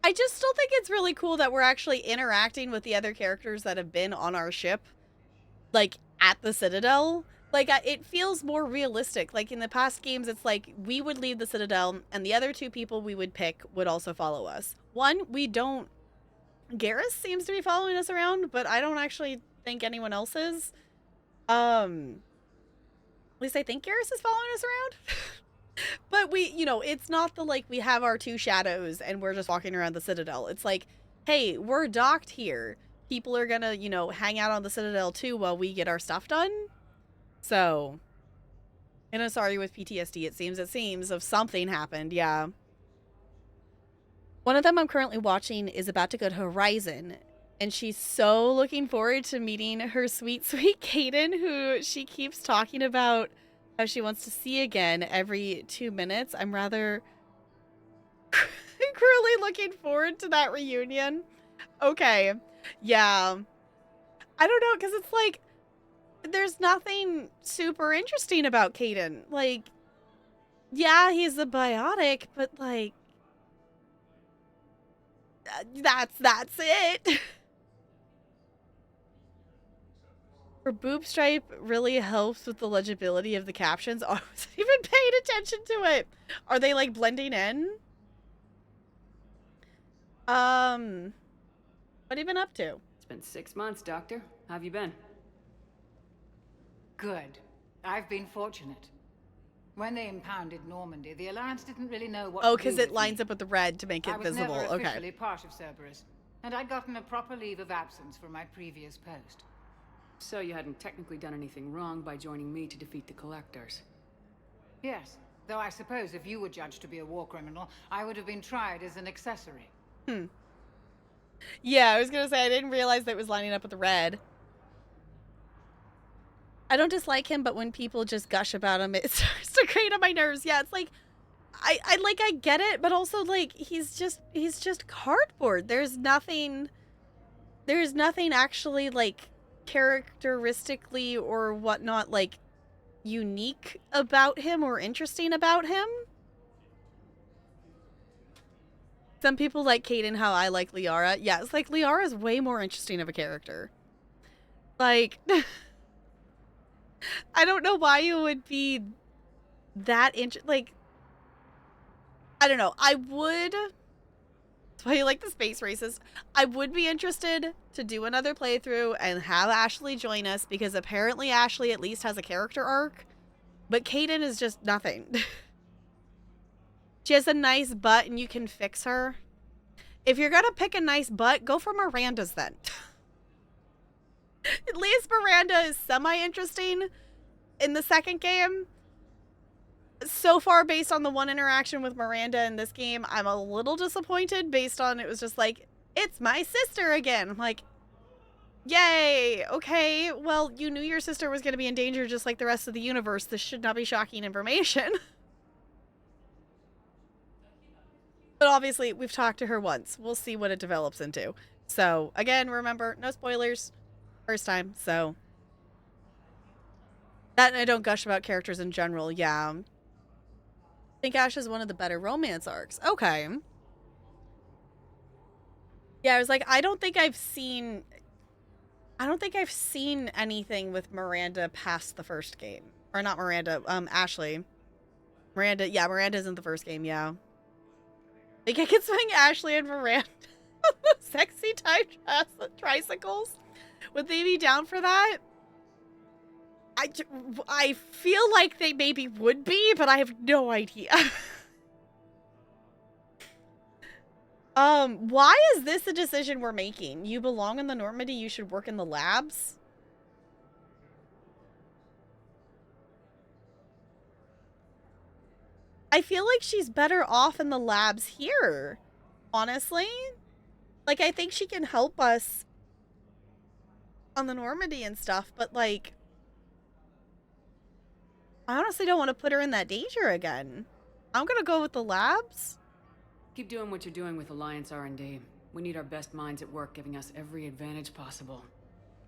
I just still think it's really cool that we're actually interacting with the other characters that have been on our ship, like, at the Citadel. Like, it feels more realistic. Like, in the past games, it's like, we would leave the Citadel, and the other 2 people we would pick would also follow us. One, we don't... Garrus seems to be following us around, but I don't actually think anyone else is. At least I think Garrus is following us around. But we, you know, it's not the, like, we have our 2 shadows and we're just walking around the Citadel. It's like, hey, we're docked here. People are gonna, you know, hang out on the Citadel too while we get our stuff done. So, in Asari with PTSD, it seems if something happened, yeah. One of them I'm currently watching is about to go to Horizon, and she's so looking forward to meeting her sweet, sweet Kaden, who she keeps talking about how she wants to see again every 2 minutes. I'm rather cruelly looking forward to that reunion. Okay, yeah. I don't know, because it's like, there's nothing super interesting about Kaden. Like, yeah, he's a biotic, but like, that's it. Her boob stripe really helps with the legibility of the captions. Oh, I wasn't even paying attention to it. Are they like blending in? What have you been up to?
It's been 6 months, Doctor. How have you been?
Good. I've been fortunate. When they impounded Normandy, the Alliance didn't really know what
Oh,
to do
because it
with
lines
me.
up with the red to make it
I was
visible.
never
Okay.
officially part of Cerberus, and I'd gotten a proper leave of absence from my previous post.
So you hadn't technically done anything wrong by joining me to defeat the Collectors.
Yes, though I suppose if you were judged to be a war criminal, I would have been tried as an accessory.
Yeah, I was gonna say I didn't realize that it was lining up with the red. I don't dislike him, but when people just gush about him, it starts to grate on my nerves. Yeah, it's like I get it, but also like he's just cardboard. There's nothing actually like characteristically or whatnot like unique about him or interesting about him. Some people like Caden how I like Liara. Yeah, it's like Liara's way more interesting of a character. Like I don't know why you would be that like I don't know. I would. That's why you like the space races. I would be interested to do another playthrough and have Ashley join us because apparently Ashley at least has a character arc. But Caden is just nothing. She has a nice butt and you can fix her. If you're going to pick a nice butt, go for Miranda's then. At least Miranda is semi-interesting in the second game. So far, based on the one interaction with Miranda in this game, I'm a little disappointed based on it was just like, it's my sister again. I'm like, yay, okay, well, you knew your sister was going to be in danger just like the rest of the universe. This should not be shocking information. But obviously, we've talked to her once. We'll see what it develops into. So, again, remember, no spoilers. First time, so. That and I don't gush about characters in general, yeah. I think Ash is one of the better romance arcs. Okay. Yeah, I was like, I don't think I've seen anything with Miranda past the first game. Or not Miranda, Ashley. Miranda's in the first game, yeah. I think I can swing Ashley and Miranda on those sexy time tricycles. Would they be down for that? I feel like they maybe would be, but I have no idea. Why is this a decision we're making? You belong in the Normandy, you should work in the labs? I feel like she's better off in the labs here, honestly. Like, I think she can help us on the Normandy and stuff, but, like, I honestly don't want to put her in that danger again. I'm gonna go with the labs.
Keep doing what you're doing with Alliance R&D. We need our best minds at work giving us every advantage possible.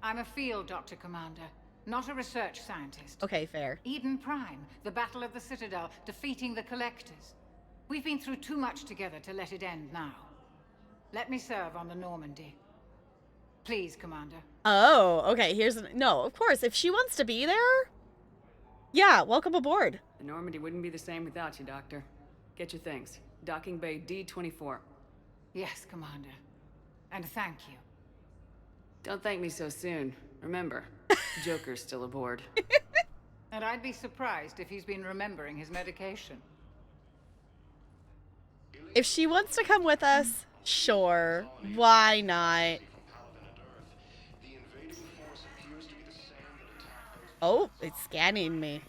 I'm a field doctor, Commander, not a research scientist.
Okay, fair.
Eden Prime, the Battle of the Citadel, defeating the Collectors. We've been through too much together to let it end now. Let me serve on the Normandy. Please, Commander.
Oh, okay, no, of course, if she wants to be there, yeah, welcome aboard.
The Normandy wouldn't be the same without you, Doctor. Get your things. Docking Bay D-24.
Yes, Commander. And thank you.
Don't thank me so soon. Remember, Joker's still aboard.
And I'd be surprised if he's been remembering his medication.
If she wants to come with us, sure. Why not? Oh, it's scanning me.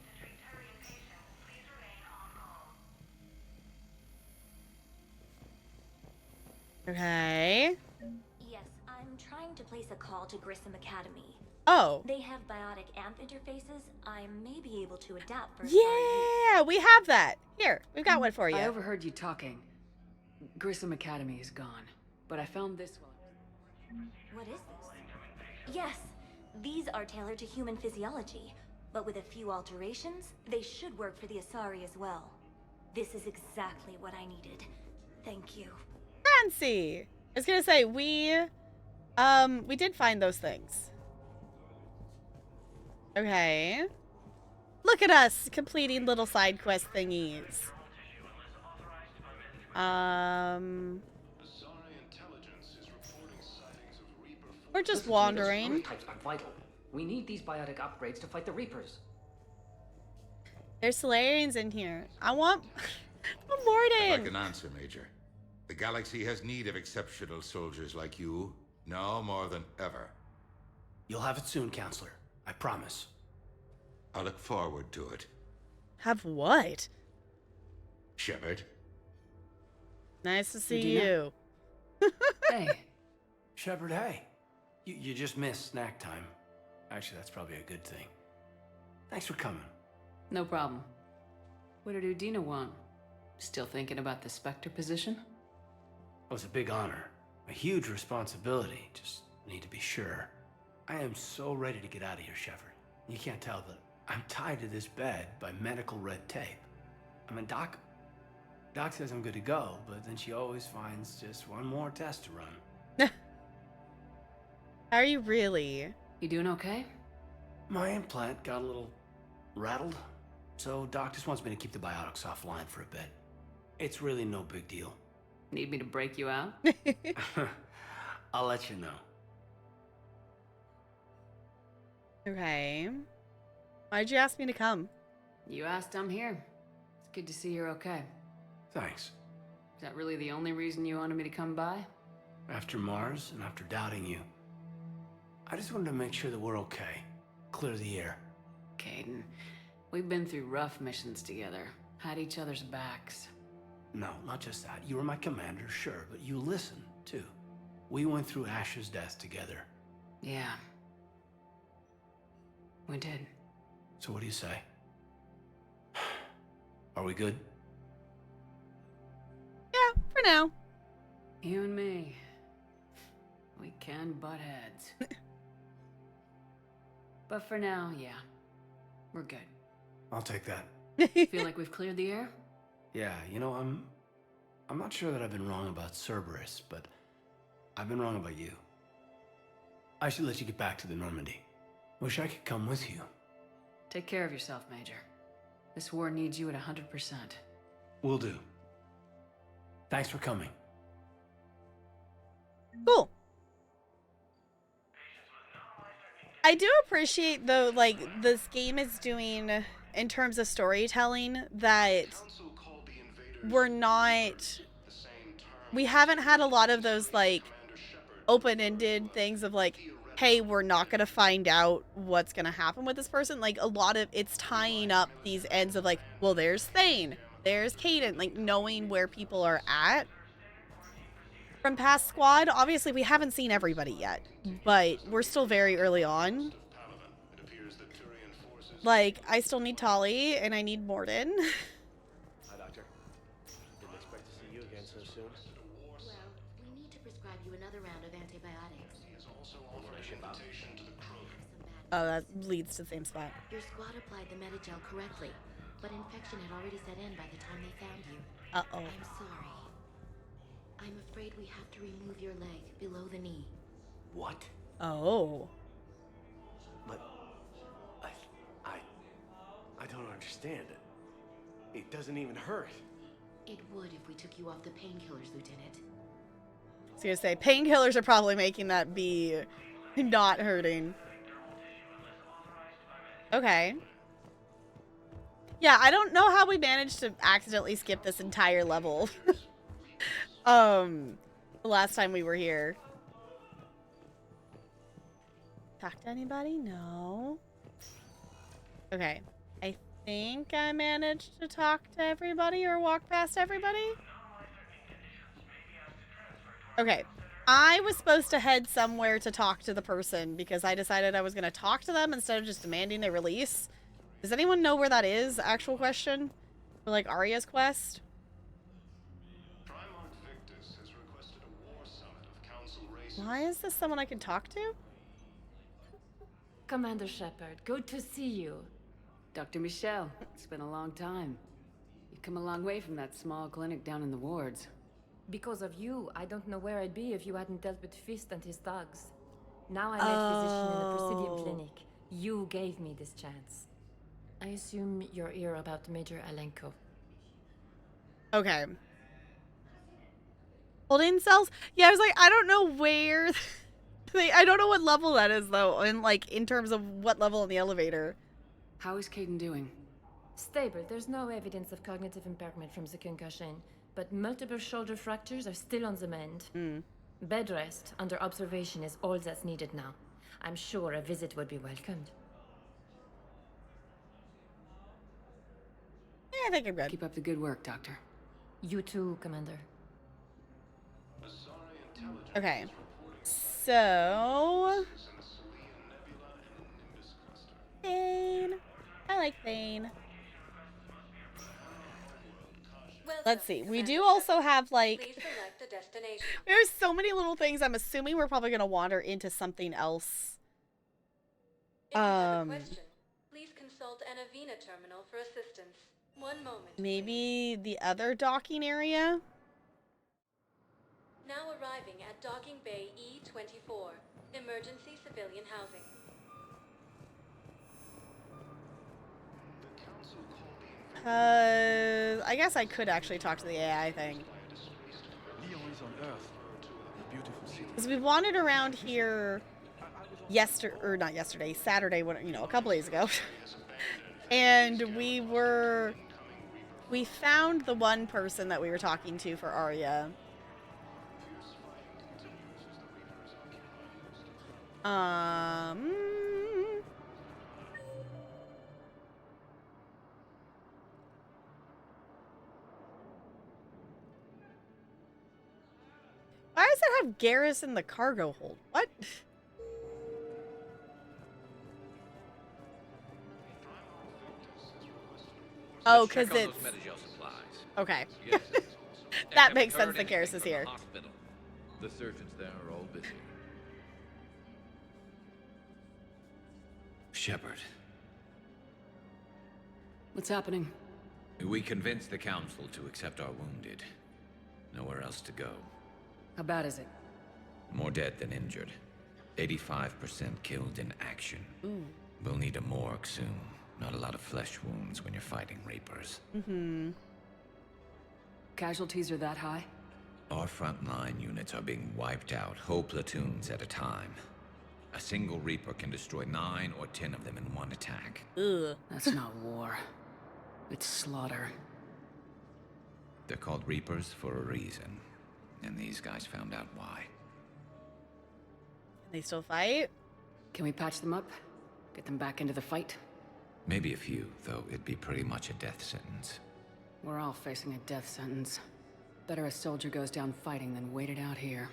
Okay.
Yes, I'm trying to place a call to Grissom Academy.
Oh.
They have biotic amp interfaces. I may be able to adapt for
Yeah, we have that. Here, we've got one for you.
I overheard you talking. Grissom Academy is gone, but I found this one.
What is this? Yes, these are tailored to human physiology, but with a few alterations, they should work for the Asari as well. This is exactly what I needed. Thank you.
Fancy. I was gonna say, we did find those things. Okay. Look at us completing little side quest thingies. We're just wandering.
Types are vital. We need these biotic upgrades to fight the Reapers.
There's Solarians in here. I want
If I
Morden.
can answer, Major. The galaxy has need of exceptional soldiers like you, now more than ever.
You'll have it soon, Counselor. I promise.
I look forward to it.
Have what?
Shepard.
Nice to see
Udina?
you.
Hey.
Shepard, hey. You just missed snack time. Actually, that's probably a good thing. Thanks for coming.
No problem. What did Udina want? Still thinking about the Spectre position?
It was a big honor. A huge responsibility. Just need to be sure. I am so ready to get out of here, Shepard. You can't tell, but I'm tied to this bed by medical red tape. I mean, Doc says I'm good to go, but then she always finds just one more test to run.
Are you really?
You doing okay?
My implant got a little rattled, so Doc just wants me to keep the biotics offline for a bit. It's really no big deal.
Need me to break you out?
I'll let you know.
Okay. Why'd you ask me to come?
You asked, I'm here. It's good to see you're okay.
Thanks.
Is that really the only reason you wanted me to come by?
After Mars and after doubting you, I just wanted to make sure that we're okay. Clear the air.
Caden, we've been through rough missions together. Had each other's backs.
No, not just that. You were my commander, sure, but you listened, too. We went through Ash's death together.
Yeah. We did.
So what do you say? Are we good?
Yeah, for now.
You and me. We can butt heads. But for now, yeah. We're good.
I'll take that.
Feel like we've cleared the air?
Yeah, you know, I'm not sure that I've been wrong about Cerberus, but I've been wrong about you. I should let you get back to the Normandy. Wish I could come with you.
Take care of yourself, Major. This war needs you at 100%.
Will do. Thanks for coming.
Cool. I do appreciate, though, like, this game is doing, in terms of storytelling, that we haven't had a lot of those, like, open-ended things of, like, hey, we're not going to find out what's going to happen with this person. Like, a lot of it's tying up these ends of, like, well, there's Thane, there's Caden, like, knowing where people are at. From past squad, obviously we haven't seen everybody yet, but we're still very early on. Like, I still need Tali, and I need Morden.
Hi, Doctor. Didn't expect to see you again so soon.
Well, we need to prescribe you another round of antibiotics.
Oh, that leads to the same spot.
Your squad applied the Medigel correctly, but infection had already set in by the time they found you.
Uh-oh.
I'm sorry. I'm afraid we have to remove your leg below the knee.
What?
Oh.
But I don't understand it. It doesn't even hurt.
It would if we took you off the painkillers, Lieutenant.
I was gonna say, painkillers are probably making that be not hurting. Okay. Yeah, I don't know how we managed to accidentally skip this entire level. The last time we were here. Talk to anybody? No. Okay. I think I managed to talk to everybody or walk past everybody. Okay. I was supposed to head somewhere to talk to the person because I decided I was going to talk to them instead of just demanding their release. Does anyone know where that is? Actual question. For, like, Arya's quest? Why is this someone I can talk to?
Commander Shepard, good to see you.
Dr. Michelle, it's been a long time. You've come a long way from that small clinic down in the wards.
Because of you, I don't know where I'd be if you hadn't dealt with Fist and his thugs. Now I'm a physician in the Presidium Clinic. You gave me this chance. I assume you're here about Major Alenko.
Okay. Holding cells? Yeah, I was like, I don't know where... I don't know what level that is, though, in terms of what level in the elevator.
How is Caden doing?
Stable. There's no evidence of cognitive impairment from the concussion, but multiple shoulder fractures are still on the mend. Bed rest under observation is all that's needed now. I'm sure a visit would be welcomed.
Yeah, I think I'm good.
Keep up the good work, Doctor.
You too, Commander.
Okay. So... Thane. I like Thane. Let's see. We do also have, like...
Please select the destination.
There's so many little things. I'm assuming we're probably going to wander into something else.
If you have a question, please consult an Avena terminal for assistance. One moment.
Maybe the other docking area?
Now arriving at Docking Bay E24, emergency civilian housing.
I guess I could actually talk to the AI thing. Because we wandered around here Saturday, when, a couple days ago. And we found the one person that we were talking to for Arya. Why does it have Garrus in the cargo hold? What? Oh, because it's... Okay. That makes sense that Garrus is here.
The surgeons there are all busy.
Shepard.
What's happening?
We convinced the Council to accept our wounded. Nowhere else to go.
How bad is it?
More dead than injured. 85% killed in action.
Ooh.
We'll need a morgue soon. Not a lot of flesh wounds when you're fighting Reapers.
Casualties are that high?
Our frontline units are being wiped out, whole platoons at a time. A single Reaper can destroy 9 or 10 of them in one attack.
Ugh.
That's not war. It's slaughter.
They're called Reapers for a reason. And these guys found out why.
They still fight?
Can we patch them up? Get them back into the fight?
Maybe a few, though it'd be pretty much a death sentence.
We're all facing a death sentence. Better a soldier goes down fighting than wait it out here.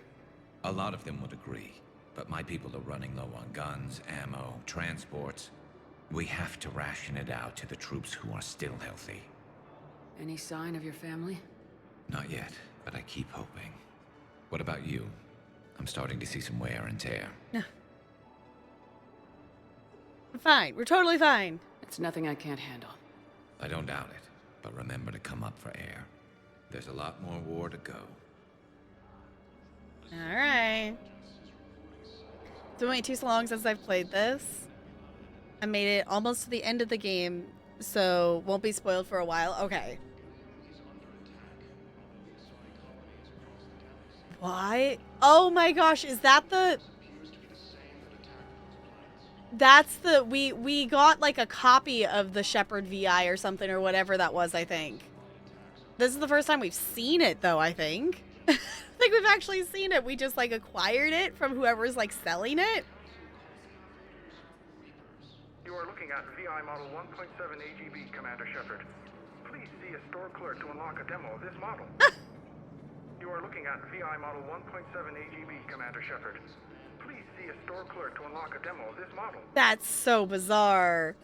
A lot of them would agree, but my people are running low on guns, ammo, transports. We have to ration it out to the troops who are still healthy.
Any sign of your family?
Not yet, but I keep hoping. What about you? I'm starting to see some wear and tear.
I'm fine. We're totally fine.
It's nothing I can't handle.
I don't doubt it, but remember to come up for air. There's a lot more war to go.
Alright. It's been way too long since I've played this. I made it almost to the end of the game, so won't be spoiled for a while. Okay. Why? Oh my gosh, is that the... That's the... We got like a copy of the Shepard VI or something or whatever that was, I think. This is the first time we've seen it, though, I think. I think we've actually seen it. We just, like, acquired it from whoever's, like, selling it.
You are looking at VI Model 1.7 AGB, Commander Shepard. Please see a store clerk to unlock a demo of this model. You are looking at VI Model 1.7 AGB, Commander Shepard. Please see a store clerk to unlock a demo of this model.
That's so bizarre.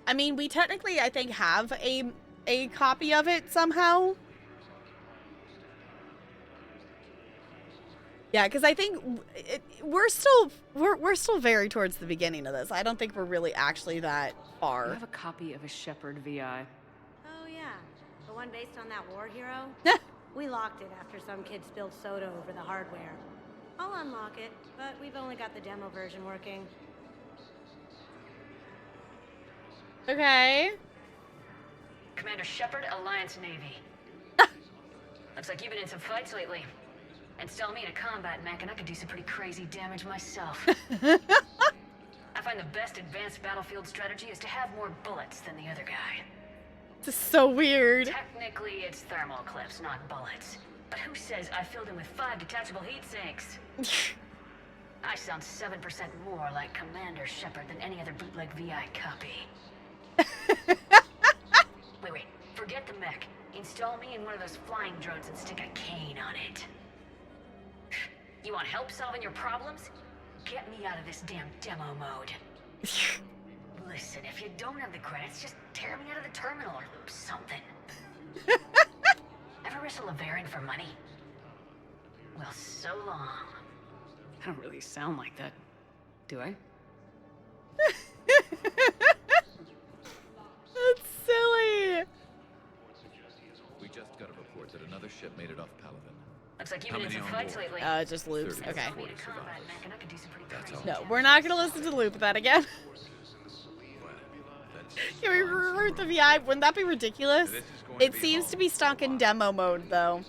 I mean, we technically, I think, have a copy of it somehow. Yeah, because I think we're still very towards the beginning of this. I don't think we're really actually that far.
You have a copy of a Shepard VI.
Oh yeah, the one based on that war hero? We locked it after some kid spilled soda over the hardware. I'll unlock it, but we've only got the demo version working.
Okay.
Commander Shepard, Alliance Navy. Looks like you've been in some fights lately. Install me in a combat mech and I can do some pretty crazy damage myself. I find the best advanced battlefield strategy is to have more bullets than the other guy.
This is so weird.
Technically, it's thermal clips, not bullets. But who says I filled them with 5 detachable heat sinks? I sound 7% more like Commander Shepard than any other bootleg VI copy. Wait. Forget the mech. Install me in one of those flying drones and stick a cane on it. You want help solving your problems? Get me out of this damn demo mode. Listen, if you don't have the credits, just tear me out of the terminal or something. Ever wrestle a Varian for money? Well, so long.
I don't really sound like that, do I?
That's silly.
We just got a report that another ship made it off Paladin.
Looks like you've
How
been in
many
some
on
fights
board?
lately.
Just loops.
30
Okay.
to 40 survivors. That's all.
No, we're not gonna listen to the loop of that again. Can we reroute the VI? Wouldn't that be ridiculous? It seems to be stuck in demo mode, though.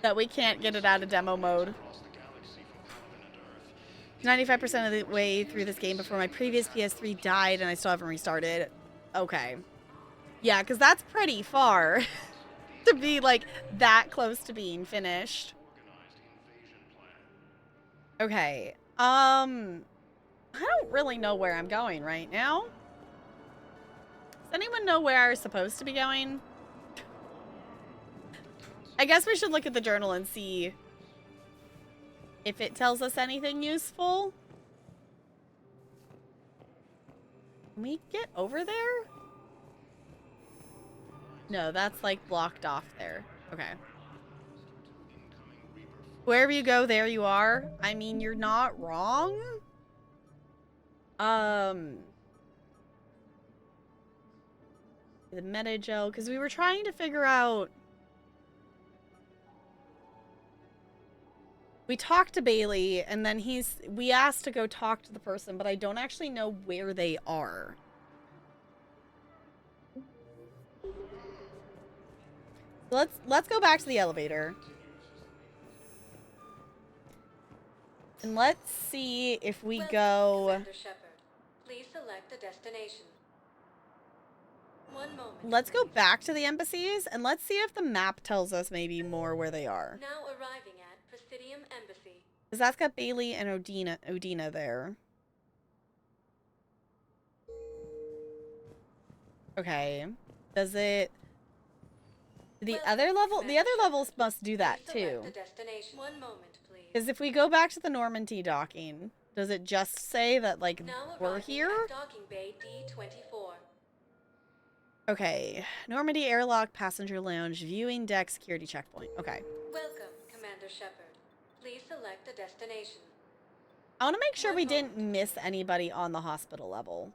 That we can't get it out of demo mode. 95% of the way through this game before my previous PS3 died and I still haven't restarted. Okay. Yeah, because that's pretty far to be, like, that close to being finished. Okay. I don't really know where I'm going right now. Does anyone know where I'm supposed to be going? I guess we should look at the journal and see if it tells us anything useful. Can we get over there? No, that's like blocked off there. Okay. Wherever you go, there you are. I mean, you're not wrong. The meta-gel, because we were trying to figure out. We talked to Bailey, and then we asked to go talk to the person, but I don't actually know where they are. Let's go back to the elevator. And let's see if we go.
Commander Shepard. Please select a destination. One moment.
Let's go back to the embassies, and let's see if the map tells us maybe more where they are.
Now arriving at Presidium Embassy.
Because that's got Bailey and Odina there. Okay. Does it... The other levels must do that too.
One moment, please.
Because if we go back to the Normandy docking, does it just say that, like, we're here?
Docking Bay D24.
Okay. Normandy airlock, passenger lounge, viewing deck, security checkpoint. Okay.
Welcome, Commander Shepard. Please select a destination.
I want to make sure we didn't miss anybody on the hospital level.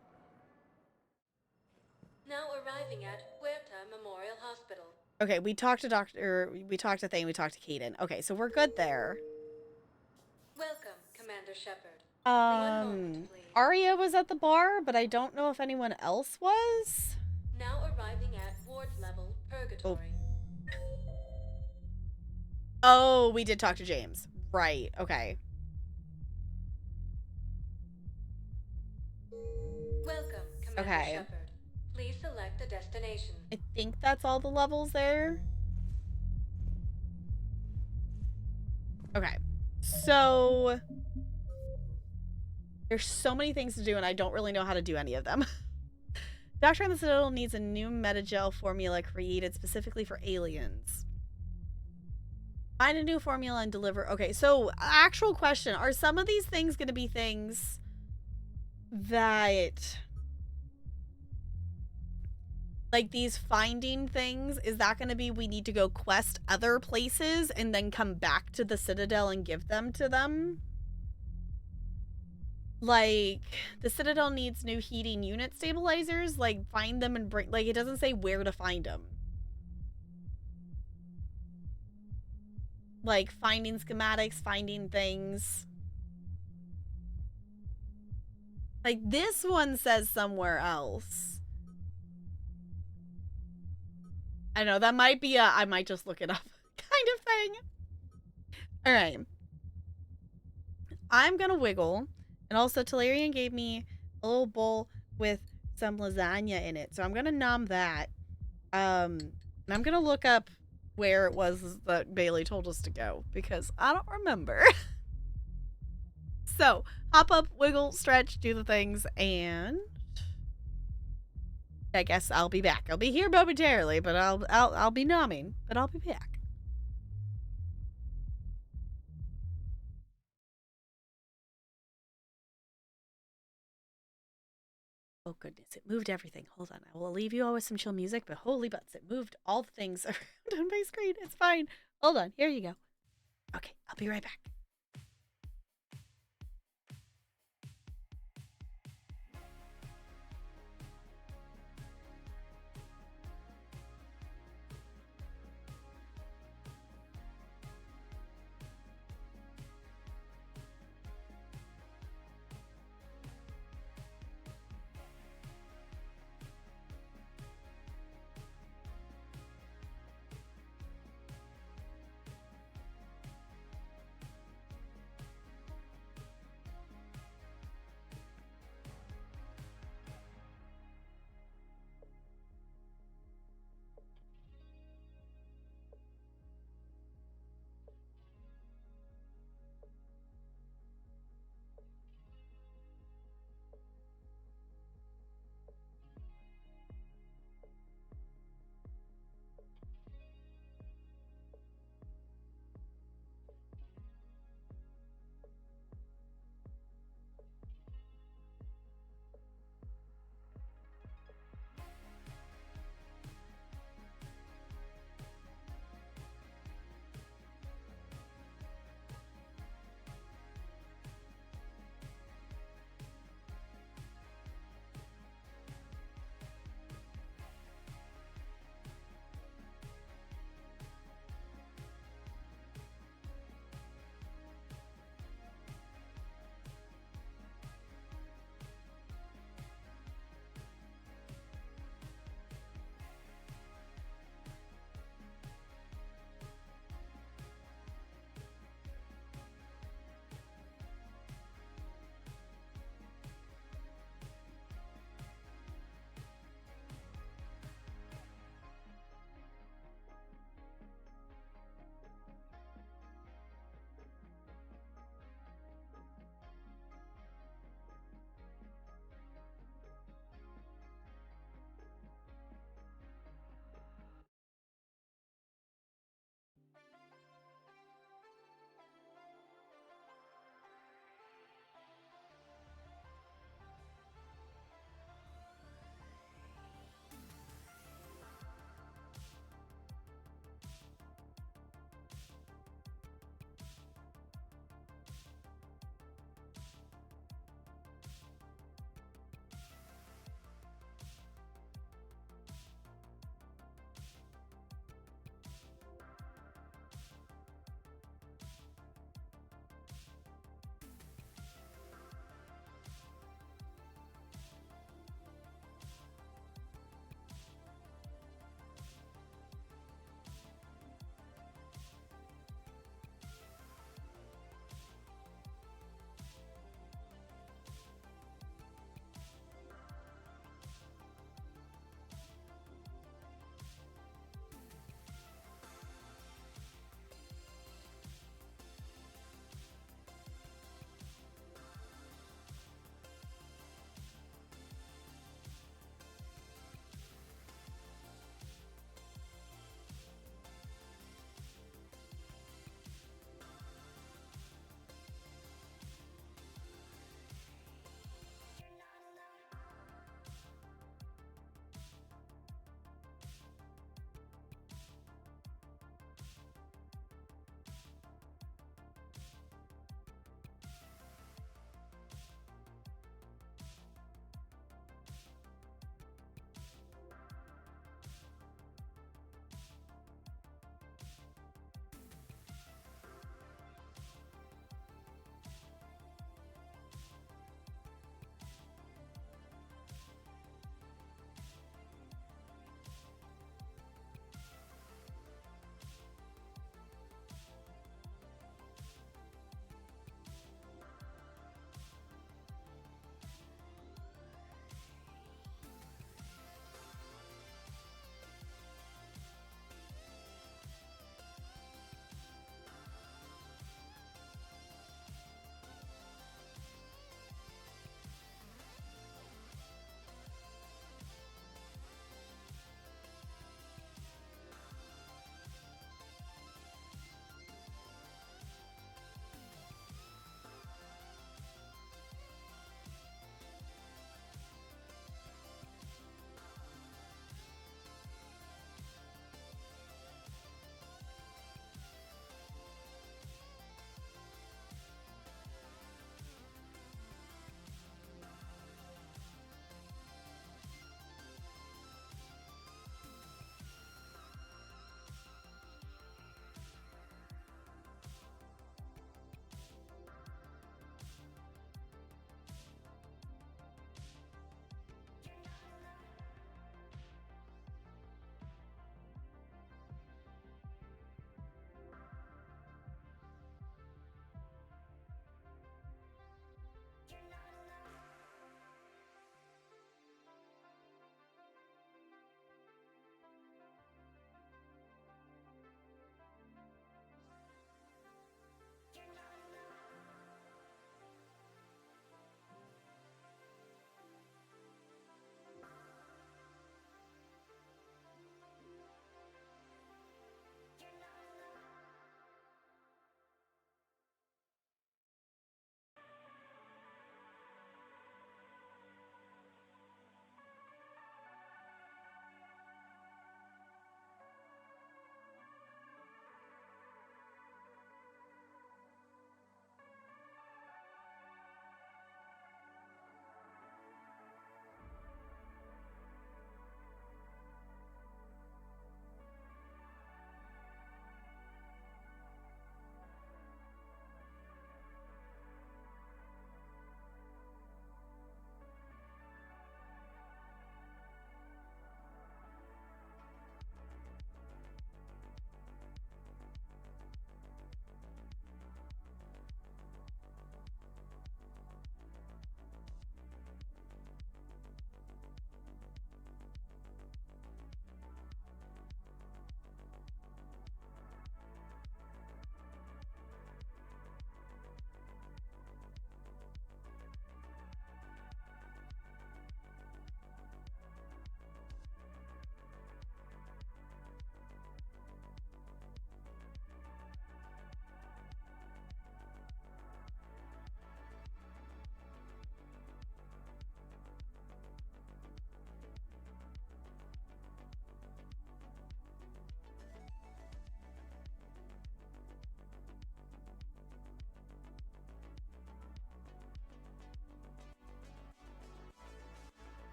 Now arriving at Huerta Memorial Hospital.
Okay, we talked to we talked to Thane, we talked to Kaden. Okay, so we're good there.
Welcome, Commander Shepard.
Arya was at the bar, but I don't know if anyone else was.
Now arriving at Ward's level, Purgatory.
Oh, we did talk to James. Right, okay.
Welcome, Commander Shepard. Please select a destination.
I think that's all the levels there. Okay. So there's so many things to do and I don't really know how to do any of them. Doctor on the Citadel needs a new meta-gel formula created specifically for aliens. Find a new formula and deliver. Okay, so actual question. Are some of these things going to be things that... Like these finding things, is that going to be we need to go quest other places and then come back to the Citadel and give them to them? Like, the Citadel needs new heating unit stabilizers. Like, find them and bring... Like, it doesn't say where to find them. Like, finding schematics, finding things. Like, this one says somewhere else. I know, that might be a I might just look it up kind of thing. Alright. I'm gonna wiggle. And also, Talarian gave me a little bowl with some lasagna in it. So I'm gonna nom that. And I'm gonna look up where it was that Bailey told us to go because I don't remember. So hop up, wiggle, stretch, do the things, and I guess I'll be back. I'll be here momentarily, but I'll be numbing, but I'll be back. Oh goodness, it moved everything. Hold on. I will leave you all with some chill music, but holy butts, it moved all the things around on my screen. It's fine. Hold on. Here you go. Okay, I'll be right back.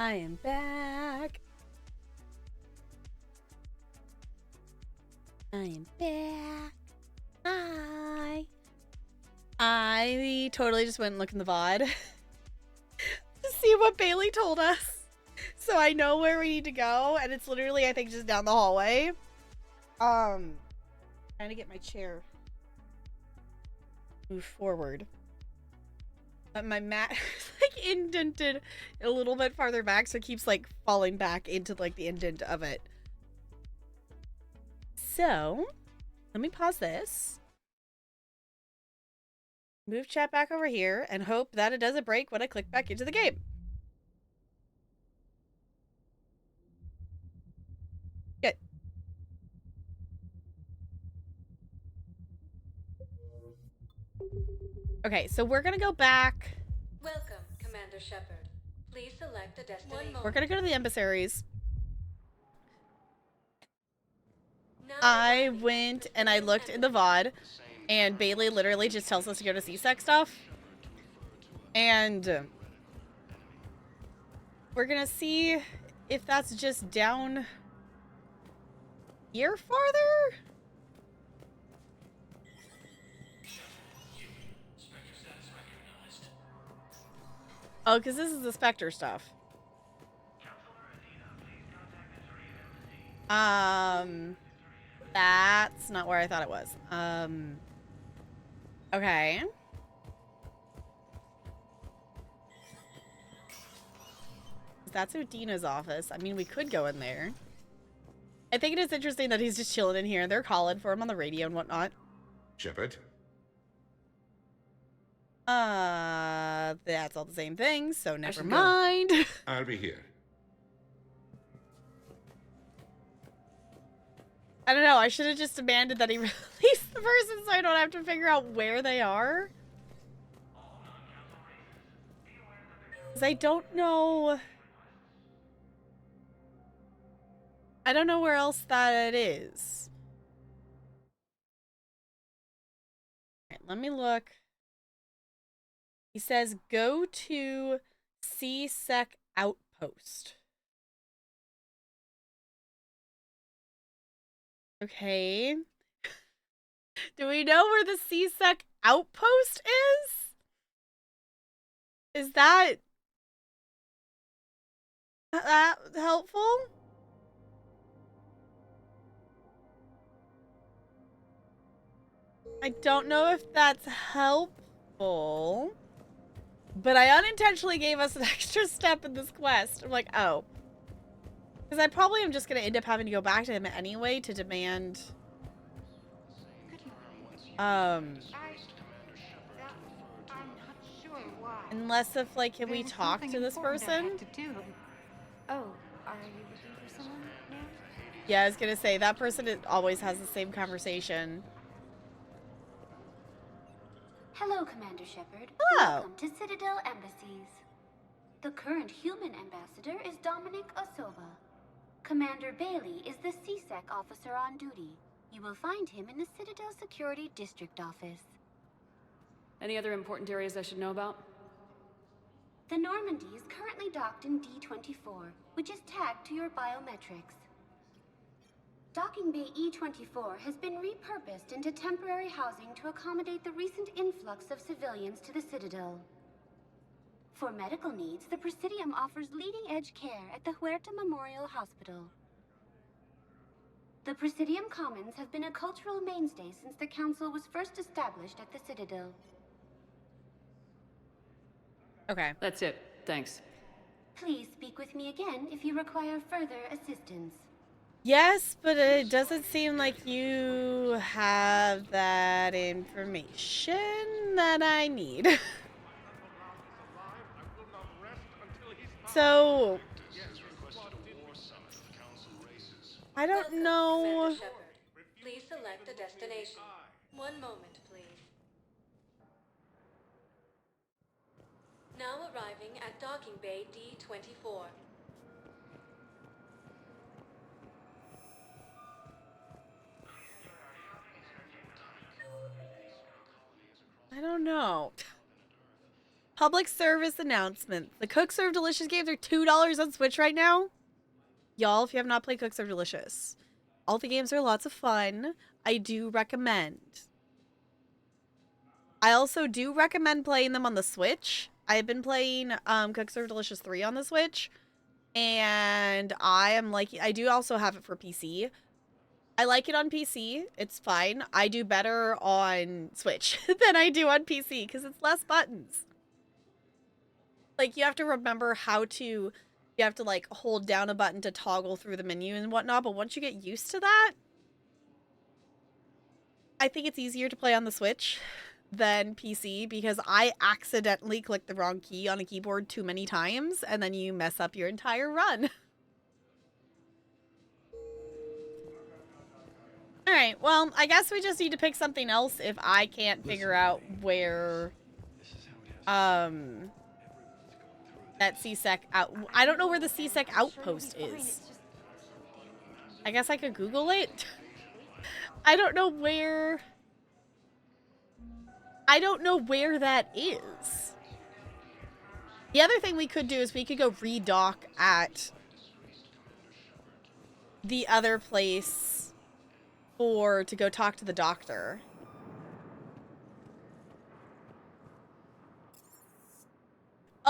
I am back. I am back. Hi. I totally just went and looked in the VOD to see what Bailey told us. So I know where we need to go, and it's literally, I think, just down the hallway. Trying to get my chair move forward. But my mat is like indented a little bit farther back, so it keeps like falling back into like the indent of it. So let me pause this. Move chat back over here and hope that it doesn't break when I click back into the game. Good. Okay, so we're gonna go back.
Welcome, Commander Shepard. Please select a destination.
We're gonna go to the emissaries. I went and I looked in the VOD, and Bailey literally just tells us to go to C-Sec stuff. And we're gonna see if that's just down here farther. Oh, because this is the Spectre stuff. That's not where I thought it was. Okay. That's Udina's office. I mean, we could go in there. I think it is interesting that he's just chilling in here. They're calling for him on the radio and whatnot.
Shepard?
That's all the same thing, so never mind.
I'll be here.
I don't know. I should have just demanded that he release the person so I don't have to figure out where they are. Because I don't know. I don't know where else that is. Alright, let me look. He says go to C-Sec Outpost. Okay. Do we know where the C-Sec Outpost is? Is that helpful? I don't know if that's helpful, but I unintentionally gave us an extra step in this quest. I'm like, oh. Because I probably am just going to end up having to go back to him anyway to demand... Unless if, like, can we talk to this person?
Oh, are you looking for someone, ma'am?
Yeah, I was going to say, that person always has the same conversation.
Hello, Commander Shepard.
Hello.
Welcome to Citadel Embassies. The current human ambassador is Dominic Osoba. Commander Bailey is the C-Sec officer on duty. You will find him in the Citadel Security District Office.
Any other important areas I should know about?
The Normandy is currently docked in D-24, which is tagged to your biometrics. Docking Bay E-24 has been repurposed into temporary housing to accommodate the recent influx of civilians to the Citadel. For medical needs, the Presidium offers leading-edge care at the Huerta Memorial Hospital. The Presidium Commons have been a cultural mainstay since the Council was first established at the Citadel.
Okay.
That's it. Thanks.
Please speak with me again if you require further assistance.
Yes, but it doesn't seem like you have that information that I need. So, I don't know.
Please select a destination. One moment, please. Now arriving at Docking Bay D-24.
I don't know. Public service announcement. The Cook Serve Delicious games are $2 on Switch right now. Y'all, if you have not played Cook Serve Delicious, all the games are lots of fun. I do recommend. I also do recommend playing them on the Switch. I've been playing Cook Serve Delicious 3 on the Switch. And I do also have it for PC. I like it on PC. It's fine. I do better on Switch than I do on PC because it's less buttons. Like, you have to remember you have to, like, hold down a button to toggle through the menu and whatnot, but once you get used to that, I think it's easier to play on the Switch than PC because I accidentally click the wrong key on a keyboard too many times, and then you mess up your entire run. Alright, well, I guess we just need to pick something else if I can't figure out where, that CSEC out... I don't know where the CSEC outpost is. I guess I could Google it? I don't know where that is. The other thing we could do is we could go redock at the other place to go talk to the doctor.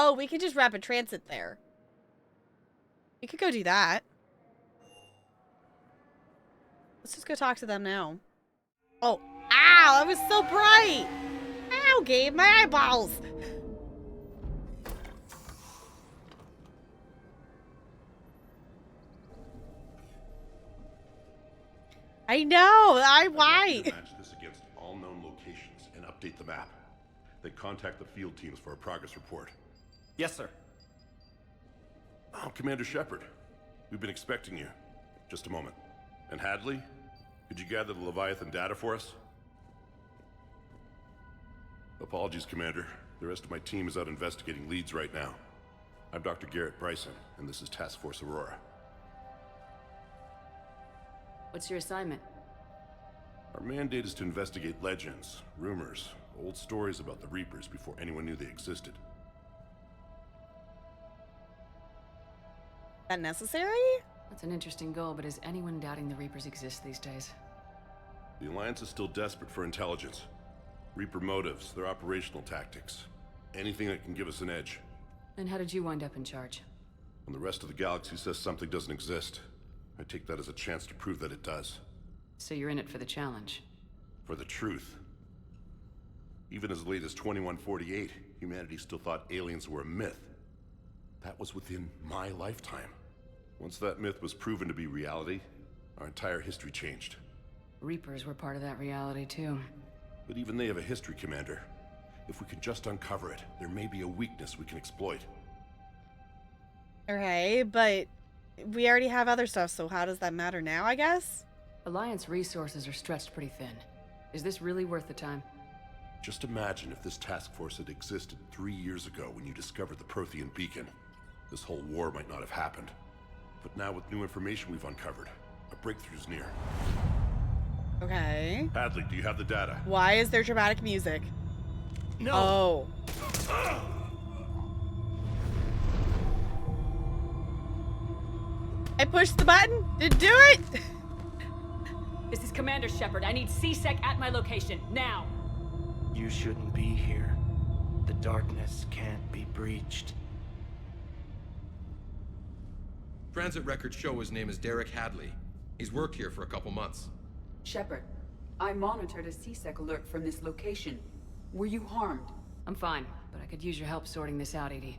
Oh, we could just rapid transit there. We could go do that. Let's just go talk to them now. Oh, ow, that was so bright. Ow, Gabe, my eyeballs. I know, why?
Match this against all known locations and update the map. Then contact the field teams for a progress report.
Yes, sir.
Oh, Commander Shepard. We've been expecting you. Just a moment. And Hadley, could you gather the Leviathan data for us? Apologies, Commander. The rest of my team is out investigating leads right now. I'm Dr. Garrett Bryson, and this is Task Force Aurora.
What's your assignment?
Our mandate is to investigate legends, rumors, old stories about the Reapers before anyone knew they existed.
That necessary?
That's an interesting goal, but is anyone doubting the Reapers exist these days?
The Alliance is still desperate for intelligence. Reaper motives, their operational tactics. Anything that can give us an edge.
And how did you wind up in charge?
When the rest of the galaxy says something doesn't exist, I take that as a chance to prove that it does.
So you're in it for the challenge?
For the truth. Even as late as 2148, humanity still thought aliens were a myth. That was within my lifetime. Once that myth was proven to be reality, our entire history changed.
Reapers were part of that reality, too.
But even they have a history, Commander. If we can just uncover it, there may be a weakness we can exploit.
Okay, but we already have other stuff, so how does that matter now, I guess?
Alliance resources are stretched pretty thin. Is this really worth the time?
Just imagine if this task force had existed 3 years ago when you discovered the Prothean beacon. This whole war might not have happened. But now with new information we've uncovered, a breakthrough's near.
Okay.
Hadley, do you have the data?
Why is there dramatic music?
No.
Oh. I pushed the button. Didn't do it.
This is Commander Shepard. I need CSEC at my location, now!
You shouldn't be here. The darkness can't be breached.
Transit records show his name is Derek Hadley. He's worked here for a couple months.
Shepard, I monitored a CSEC alert from this location. Were you harmed?
I'm fine, but I could use your help sorting this out, EDI.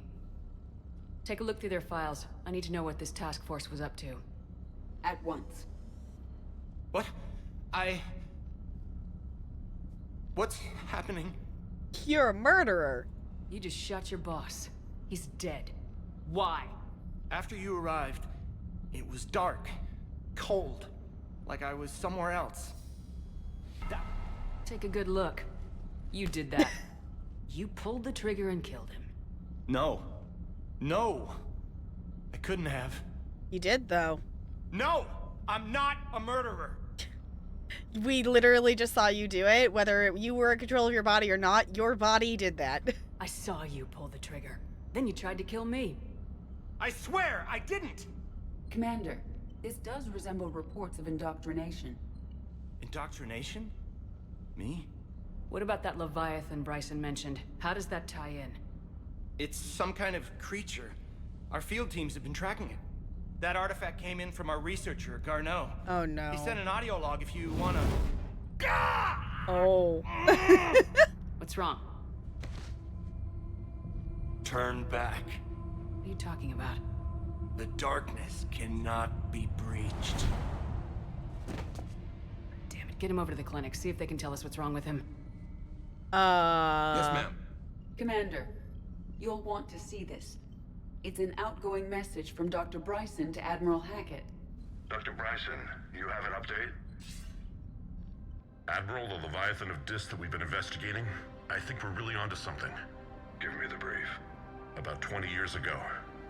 Take a look through their files. I need to know what this task force was up to.
At once.
What? What's happening?
You're a murderer.
You just shot your boss. He's dead. Why?
After you arrived, it was dark, cold, like I was somewhere else.
Take a good look. You did that. You pulled the trigger and killed him.
No. No. I couldn't have.
You did, though.
No! I'm not a murderer!
We literally just saw you do it. Whether you were in control of your body or not, your body did that.
I saw you pull the trigger. Then you tried to kill me.
I swear, I didn't!
Commander, this does resemble reports of indoctrination.
Indoctrination? Me?
What about that Leviathan Bryson mentioned? How does that tie in?
It's some kind of creature. Our field teams have been tracking it. That artifact came in from our researcher, Garneau.
Oh no.
He sent an audio log if you wanna...
Oh.
What's wrong?
Turn back.
What are you talking about?
The darkness cannot be breached.
Damn it, get him over to the clinic. See if they can tell us what's wrong with him.
Yes, ma'am.
Commander, you'll want to see this. It's an outgoing message from Dr. Bryson to Admiral Hackett.
Dr. Bryson, you have an update? Admiral, the Leviathan of Dis that we've been investigating, I think we're really onto something. Give me the brief. About 20 years ago,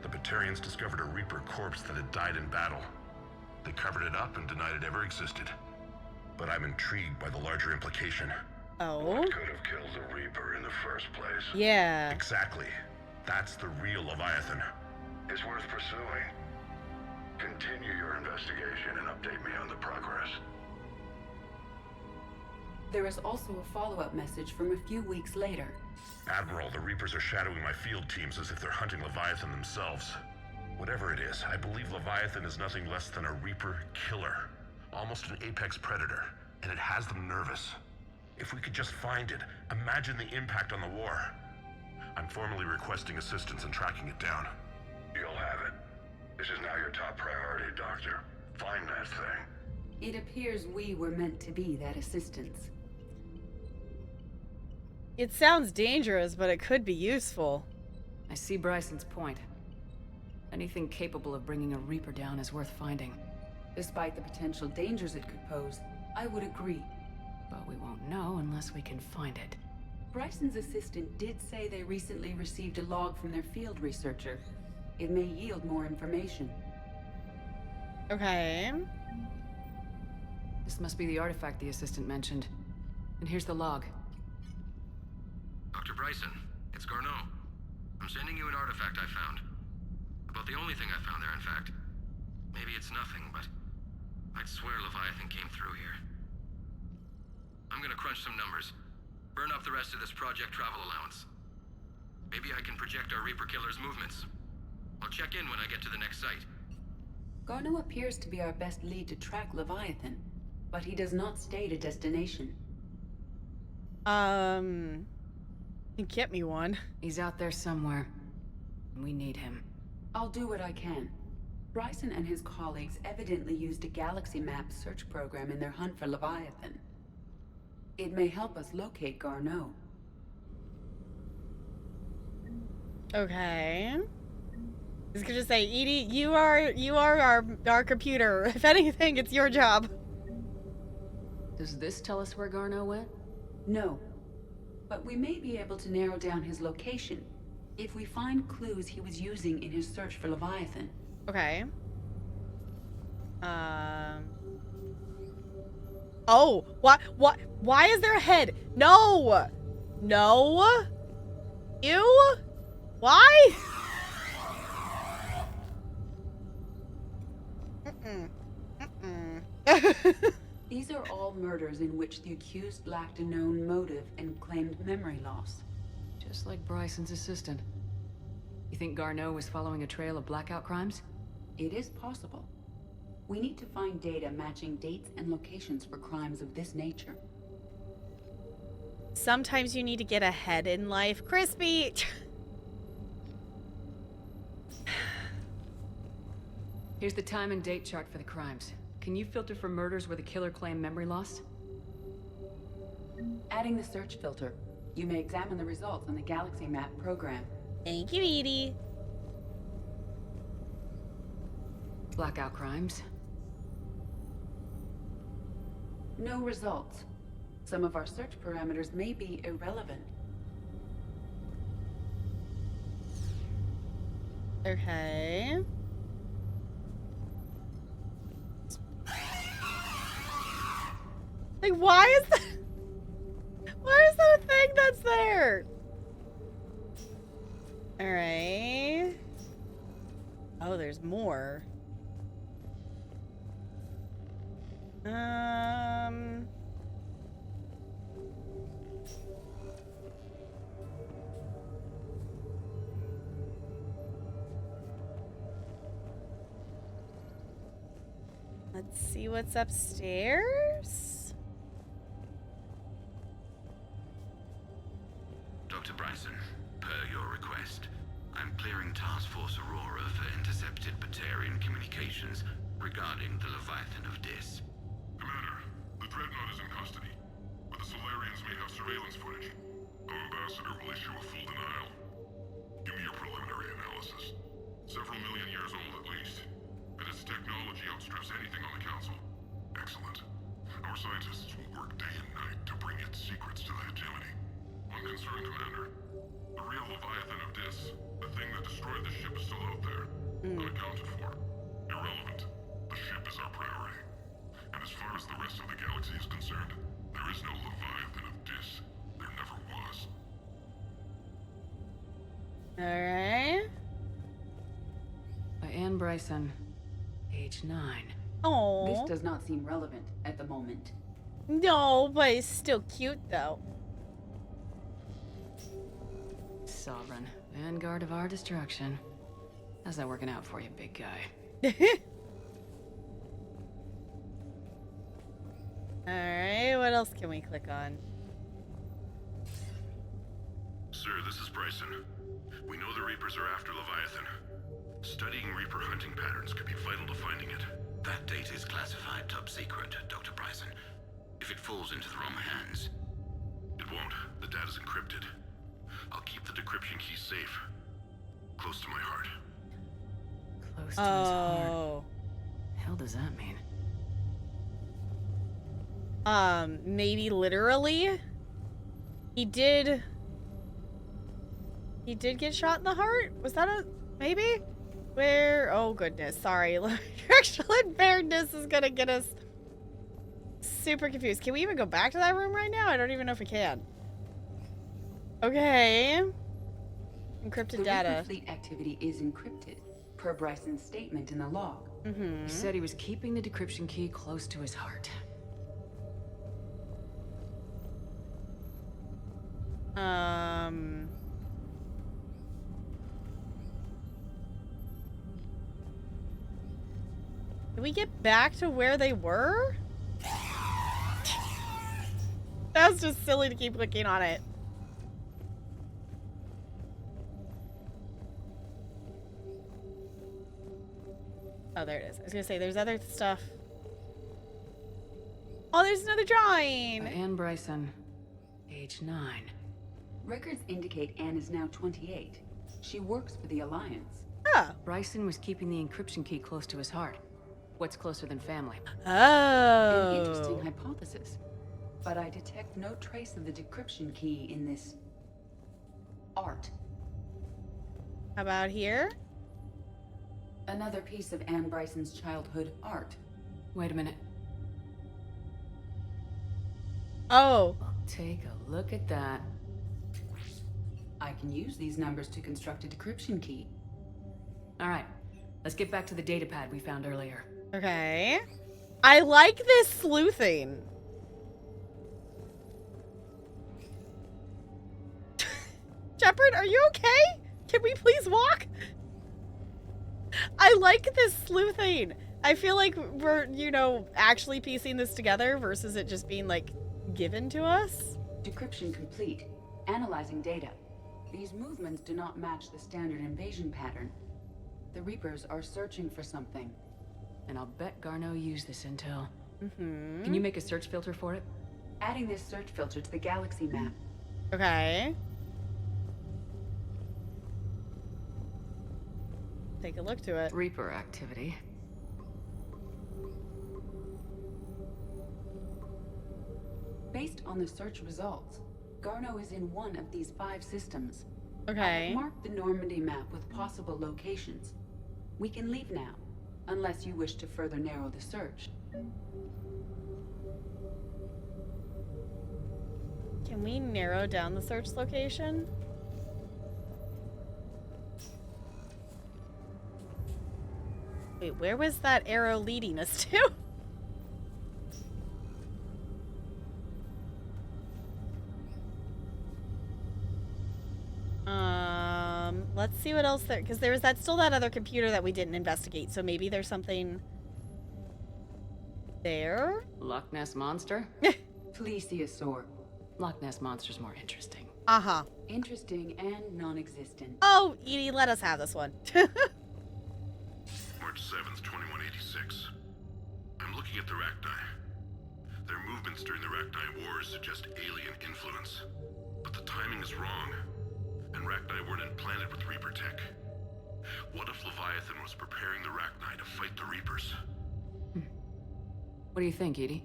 the Batarians discovered a Reaper corpse that had died in battle. They covered it up and denied it ever existed. But I'm intrigued by the larger implication.
Oh?
What could have killed the Reaper in the first place?
Yeah.
Exactly. That's the real Leviathan. It's worth pursuing. Continue your investigation and update me on the progress.
There is also a follow-up message from a few weeks later.
Admiral, the Reapers are shadowing my field teams as if they're hunting Leviathan themselves. Whatever it is, I believe Leviathan is nothing less than a Reaper killer. Almost an apex predator, and it has them nervous. If we could just find it, imagine the impact on the war. I'm formally requesting assistance in tracking it down. You'll have it. This is now your top priority, Doctor. Find that thing.
It appears we were meant to be that assistance.
It sounds dangerous, but it could be useful.
I see Bryson's point. Anything capable of bringing a Reaper down is worth finding.
Despite the potential dangers it could pose, I would agree.
But we won't know unless we can find it.
Bryson's assistant did say they recently received a log from their field researcher. It may yield more information.
Okay.
This must be the artifact the assistant mentioned. And here's the log.
Dr. Bryson, it's Garneau. I'm sending you an artifact I found. About the only thing I found there, in fact. Maybe it's nothing, but I'd swear Leviathan came through here. I'm gonna crunch some numbers. Burn up the rest of this project travel allowance. Maybe I can project our Reaper killer's movements. I'll check in when I get to the next site.
Garneau appears to be our best lead to track Leviathan, but he does not state a destination.
Get me one.
He's out there somewhere. We need him.
I'll do what I can. Bryson and his colleagues evidently used a galaxy map search program in their hunt for Leviathan. It may help us locate Garneau.
Okay. I was gonna say, Edie, you are our computer. If anything, it's your job.
Does this tell us where Garneau went?
No. But we may be able to narrow down his location if we find clues he was using in his search for Leviathan.
Okay. Oh, what? Why is there a head? No! No! Ew! Why?
These are all murders in which the accused lacked a known motive and claimed memory loss.
Just like Bryson's assistant. You think Garneau was following a trail of blackout crimes?
It is possible. We need to find data matching dates and locations for crimes of this nature.
Sometimes you need to get ahead in life. Crispy!
Here's the time and date chart for the crimes. Can you filter for murders where the killer claimed memory loss?
Adding the search filter. You may examine the results on the Galaxy Map program.
Thank you, Edie.
Blackout crimes.
No results. Some of our search parameters may be irrelevant.
Okay. Like, why is that a thing that's there? Alright. Oh, there's more. Let's see what's upstairs.
Dr. Bryson, per your request, I'm clearing Task Force Aurora for intercepted Batarian communications regarding the Leviathan of Dis.
Commander, the Dreadnought is in custody, but the Solarians may have surveillance footage. Our ambassador will issue a full denial. Give me your preliminary analysis. Several million years old at least, and its technology outstrips anything on the Council. Excellent. Our scientists will work day and night to bring its secrets to the hegemony. One concern, Commander. The real Leviathan of Dis, the thing that destroyed the ship, is still out there. Unaccounted for. Irrelevant. The ship is our priority. And as far as the rest of the galaxy is concerned, there is no Leviathan of Dis. There never was.
Alright.
By Anne Bryson, age 9.
Oh.
This does not seem relevant at the moment.
No, but it's still cute though.
Sovereign, vanguard of our destruction. How's that working out for you, big guy?
Alright, what else can we click on?
Sir, this is Bryson. We know the Reapers are after Leviathan. Studying Reaper hunting patterns could be vital to finding it.
That data is classified top secret, Dr. Bryson. If it falls into the wrong hands...
It won't. The data's encrypted. I'll keep the decryption key safe. Close to my heart.
Close to his heart. Hell does that mean?
Maybe literally? He did get shot in the heart? Was that a... maybe? Where... oh goodness, sorry. Directional impairedness is gonna get us super confused. Can we even go back to that room right now? I don't even know if we can. Okay. Encrypted data.
Reaper fleet activity is encrypted, per Bryson's statement in the log.
He said he was keeping the decryption key close to his heart.
Can we get back to where they were? That was just silly to keep clicking on it. Oh, there it is. I was gonna say, there's other stuff. Oh, there's another drawing!
Anne Bryson, age 9.
Records indicate Anne is now 28. She works for the Alliance.
Oh.
Bryson was keeping the encryption key close to his heart. What's closer than family?
Oh.
An interesting hypothesis. But I detect no trace of the decryption key in this... art.
How about here?
Another piece of Anne Bryson's childhood art.
Wait a minute.
Oh.
Take a look at that.
I can use these numbers to construct a decryption key.
Alright, let's get back to the datapad we found earlier.
Okay. I like this sleuthing. Shepard, are you okay? Can we please walk? I like this sleuthing. I feel like we're, you know, actually piecing this together versus it just being, like, given to us.
Decryption complete. Analyzing data. These movements do not match the standard invasion pattern. The Reapers are searching for something.
And I'll bet Garneau used this intel. Can you make a search filter for it?
Adding this search filter to the galaxy map.
Okay. Take a look to it.
Reaper activity.
Based on the search results, Garneau is in one of these 5 systems.
Okay.
I've marked the Normandy map with possible locations. We can leave now, unless you wish to further narrow the search.
Can we narrow down the search location? Wait, where was that arrow leading us to? Let's see what else there, because there was still that other computer that we didn't investigate, so maybe there's something there?
Loch Ness Monster? Plesiosaur. Loch Ness Monster's more interesting.
Uh-huh.
Interesting and non-existent.
Oh, Edie, let us have this one.
March 7th, 2186. I'm looking at the Rachni. Their movements during the Rachni Wars suggest alien influence. But the timing is wrong. And Rachni weren't implanted with Reaper tech. What if Leviathan was preparing the Rachni to fight the Reapers?
What do you think, Edie?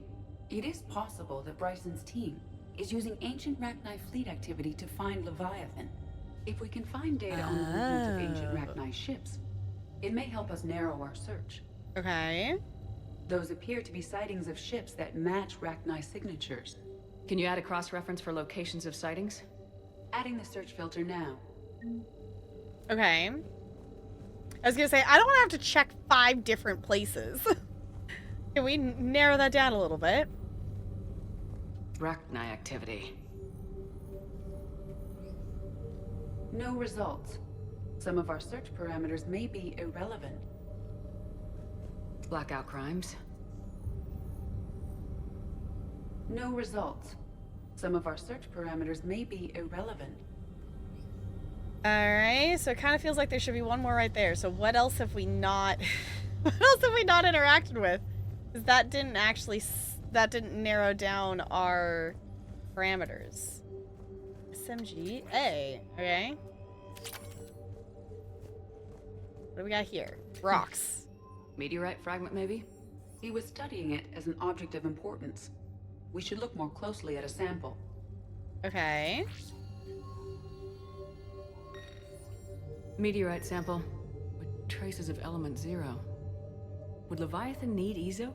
It is possible that Bryson's team is using ancient Rachni fleet activity to find Leviathan. If we can find data on the movements of ancient Rachni ships, it may help us narrow our search.
Okay.
Those appear to be sightings of ships that match Rachni signatures.
Can you add a cross-reference for locations of sightings?
Adding the search filter now.
Okay. I was gonna say, I don't want to have to check 5 different places. Can we narrow that down a little bit?
Rachni activity.
No results. Some of our search parameters may be irrelevant.
Blackout crimes.
No results. Some of our search parameters may be irrelevant.
Alright, so it kind of feels like there should be one more right there. So what else have we not... what else have we not interacted with? Because that didn't actually... that didn't narrow down our parameters. SMG A. Okay. What do we got here? Rocks.
Meteorite fragment, maybe?
He was studying it as an object of importance. We should look more closely at a sample.
Okay.
Meteorite sample with traces of element 0. Would Leviathan need Ezo?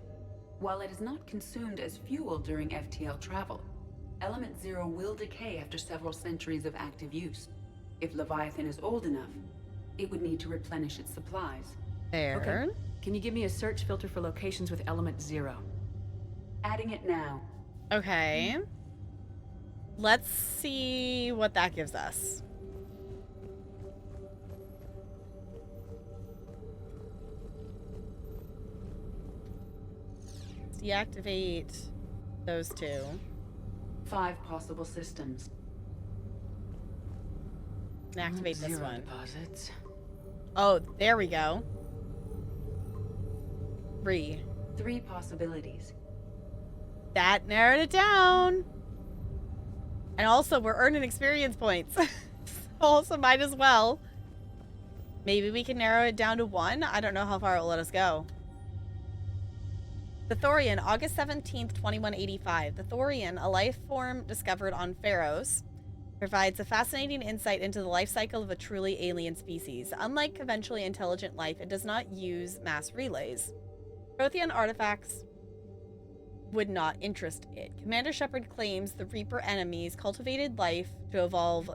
While it is not consumed as fuel during FTL travel, element 0 will decay after several centuries of active use. If Leviathan is old enough, it would need to replenish its supplies.
There.
Okay. Can you give me a search filter for locations with element 0?
Adding it now.
Okay. Let's see what that gives us. Deactivate those 2.
5 possible systems.
And activate this
Zero
one.
Deposits.
Oh, there we go. 3.
3 possibilities.
That narrowed it down. And also, we're earning experience points. Also, might as well. Maybe we can narrow it down to 1. I don't know how far it will let us go. The Thorian, August 17th, 2185. The Thorian, a life form discovered on Pharos, provides a fascinating insight into the life cycle of a truly alien species. Unlike conventionally intelligent life, it does not use mass relays. Prothean artifacts would not interest it. Commander Shepard claims the Reaper enemies cultivated life to evolve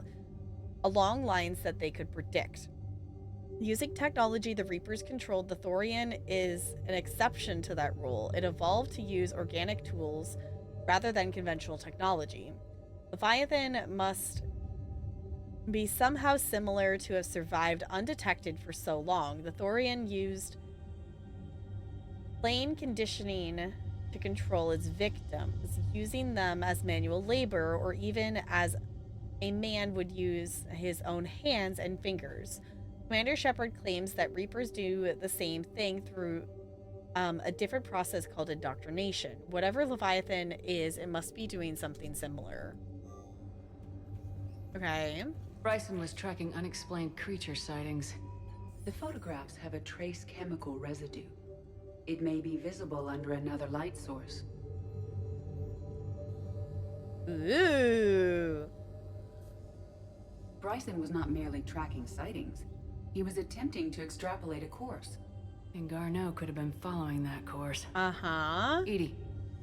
along lines that they could predict. Using technology the Reapers controlled, the Thorian is an exception to that rule. It evolved to use organic tools rather than conventional technology. Leviathan must be somehow similar to have survived undetected for so long. The Thorian used plain conditioning to control its victims, using them as manual labor or even as a man would use his own hands and fingers. Commander Shepard claims that Reapers do the same thing through a different process called indoctrination. Whatever Leviathan is, it must be doing something similar. Okay.
Bryson was tracking unexplained creature sightings.
The photographs have a trace chemical residue. It may be visible under another light source.
Ooh.
Bryson was not merely tracking sightings. He was attempting to extrapolate a course.
And Garneau could have been following that course.
Uh-huh.
Edie,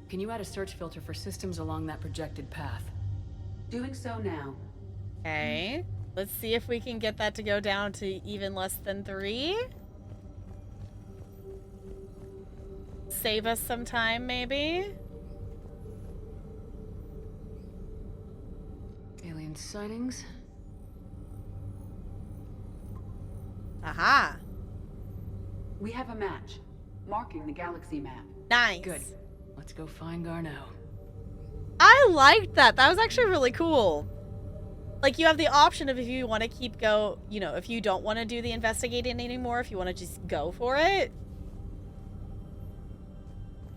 can you add a search filter for systems along that projected path?
Doing so now.
Okay. Let's see if we can get that to go down to even less than 3. save us some time, maybe.
Alien sightings?
Aha.
We have a match, marking the galaxy map.
Nice.
Good. Let's go find Garneau.
I liked that. That was actually really cool. Like, you have the option of if you want to if you don't want to do the investigating anymore, if you want to just go for it.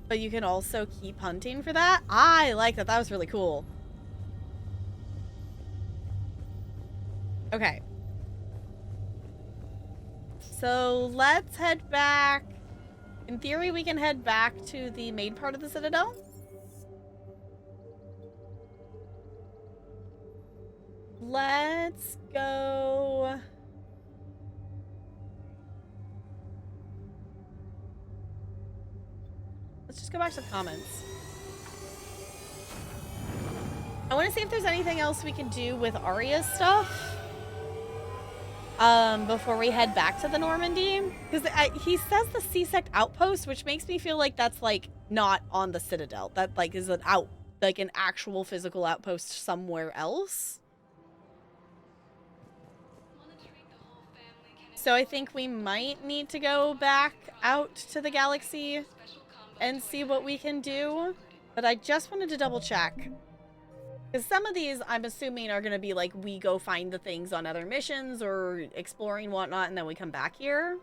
But you can also keep hunting for that. I like that. That was really cool. Okay. So let's head back. In theory, we can head back to the main part of the Citadel. Let's go. Let's just go back to the comments. I want to see if there's anything else we can do with Arya's stuff. Before we head back to the Normandy. Because he says the C-Sect outpost, which makes me feel like that's, like, not on the Citadel. That, like, is an actual physical outpost somewhere else. So I think we might need to go back out to the galaxy and see what we can do. But I just wanted to double check. Because some of these, I'm assuming, are going to be like, we go find the things on other missions or exploring whatnot, and then we come back here.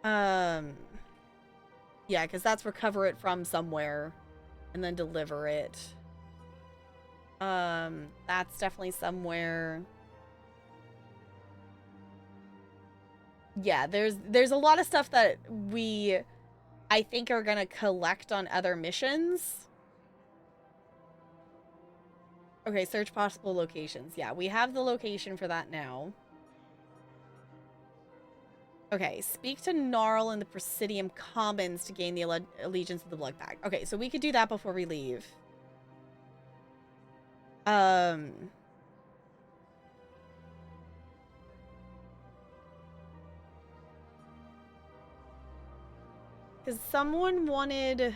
Yeah, because that's recover it from somewhere and then deliver it. That's definitely somewhere. Yeah, there's a lot of stuff that I think are going to collect on other missions. Okay, search possible locations. Yeah, we have the location for that now. Okay, speak to Gnarl in the Presidium Commons to gain the allegiance of the Blood Pact. Okay, so we could do that before we leave. Because someone wanted...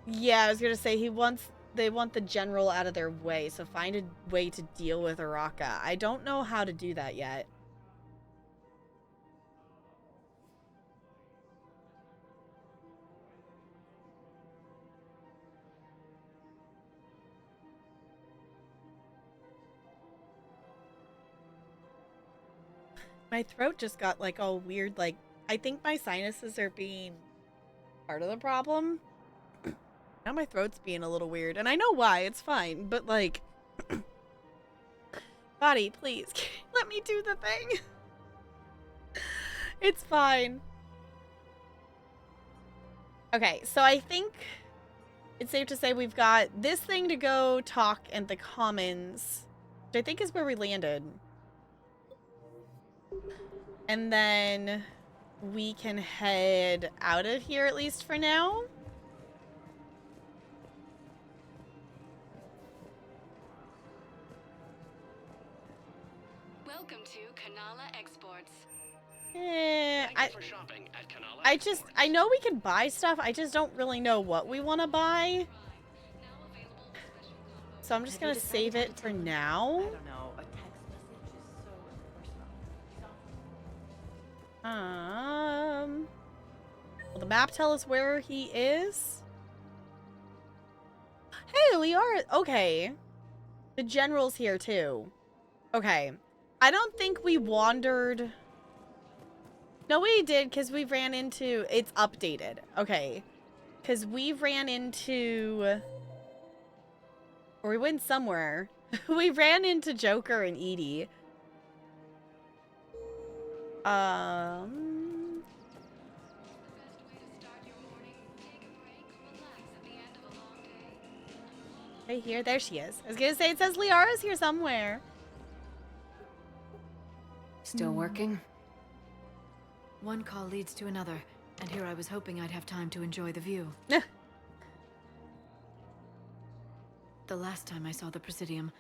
Yeah, I was gonna say they want the general out of their way, so find a way to deal with Araka. I don't know how to do that yet. My throat just got like all weird, like I think my sinuses are being part of the problem. Now my throat's being a little weird, and I know why, it's fine, but like... Body, please, let me do the thing. It's fine. Okay, so I think it's safe to say we've got this thing to go talk in the Commons, which I think is where we landed. And then we can head out of here, at least for now.
Welcome to Kanala Exports.
I know we can buy stuff. I just don't really know what we want to buy. So I'm just going to save it for now.
I don't know. A text message is so personal.
Will the map tell us where he is? Hey, we are... Okay. The general's here, too. Okay. I don't think we wandered... No, we did, because we ran into... It's updated. Okay. Because we ran into... Or we went somewhere. We ran into Joker and Edie. Right here. There she is. I was gonna say, it says Liara's here somewhere.
Still working?
One call leads to another, and here I was hoping I'd have time to enjoy the view. The last time I saw the Presidium,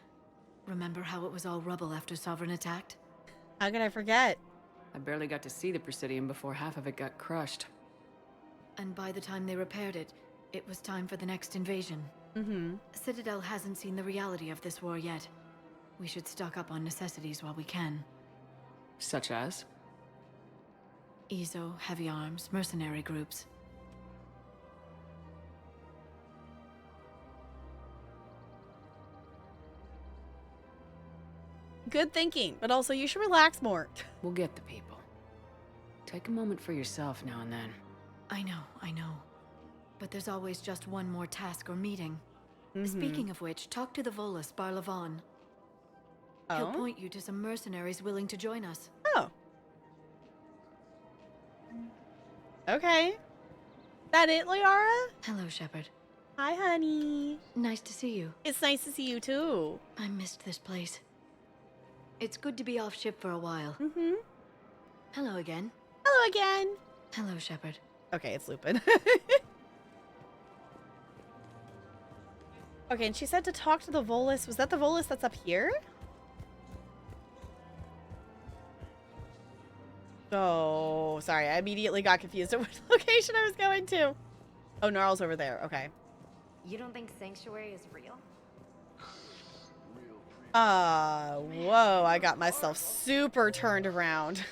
remember how it was all rubble after Sovereign attacked?
How could I forget?
I barely got to see the Presidium before half of it got crushed.
And by the time they repaired it, it was time for the next invasion.
Mm-hmm.
Citadel hasn't seen the reality of this war yet. We should stock up on necessities while we can.
Such as?
EZO, heavy arms, mercenary groups.
Good thinking, but also you should relax more.
We'll get the people. Take a moment for yourself now and then.
I know. But there's always just one more task or meeting.
Mm-hmm.
Speaking of which, talk to the Volus, Barlavon. He'll point you to some mercenaries willing to join us.
Oh. Okay. That it, Liara?
Hello, Shepard.
Hi, honey.
Nice to see you.
It's nice to see you, too.
I missed this place. It's good to be off ship for a while.
Mm-hmm.
Hello again.
Hello again.
Hello, Shepard.
Okay, it's Lupin. Okay, and she said to talk to the Volus. Was that the Volus that's up here? Oh, sorry. I immediately got confused at which location I was going to. Oh, Gnarl's over there. Okay.
You don't think Sanctuary is real?
Whoa. I got myself super turned around.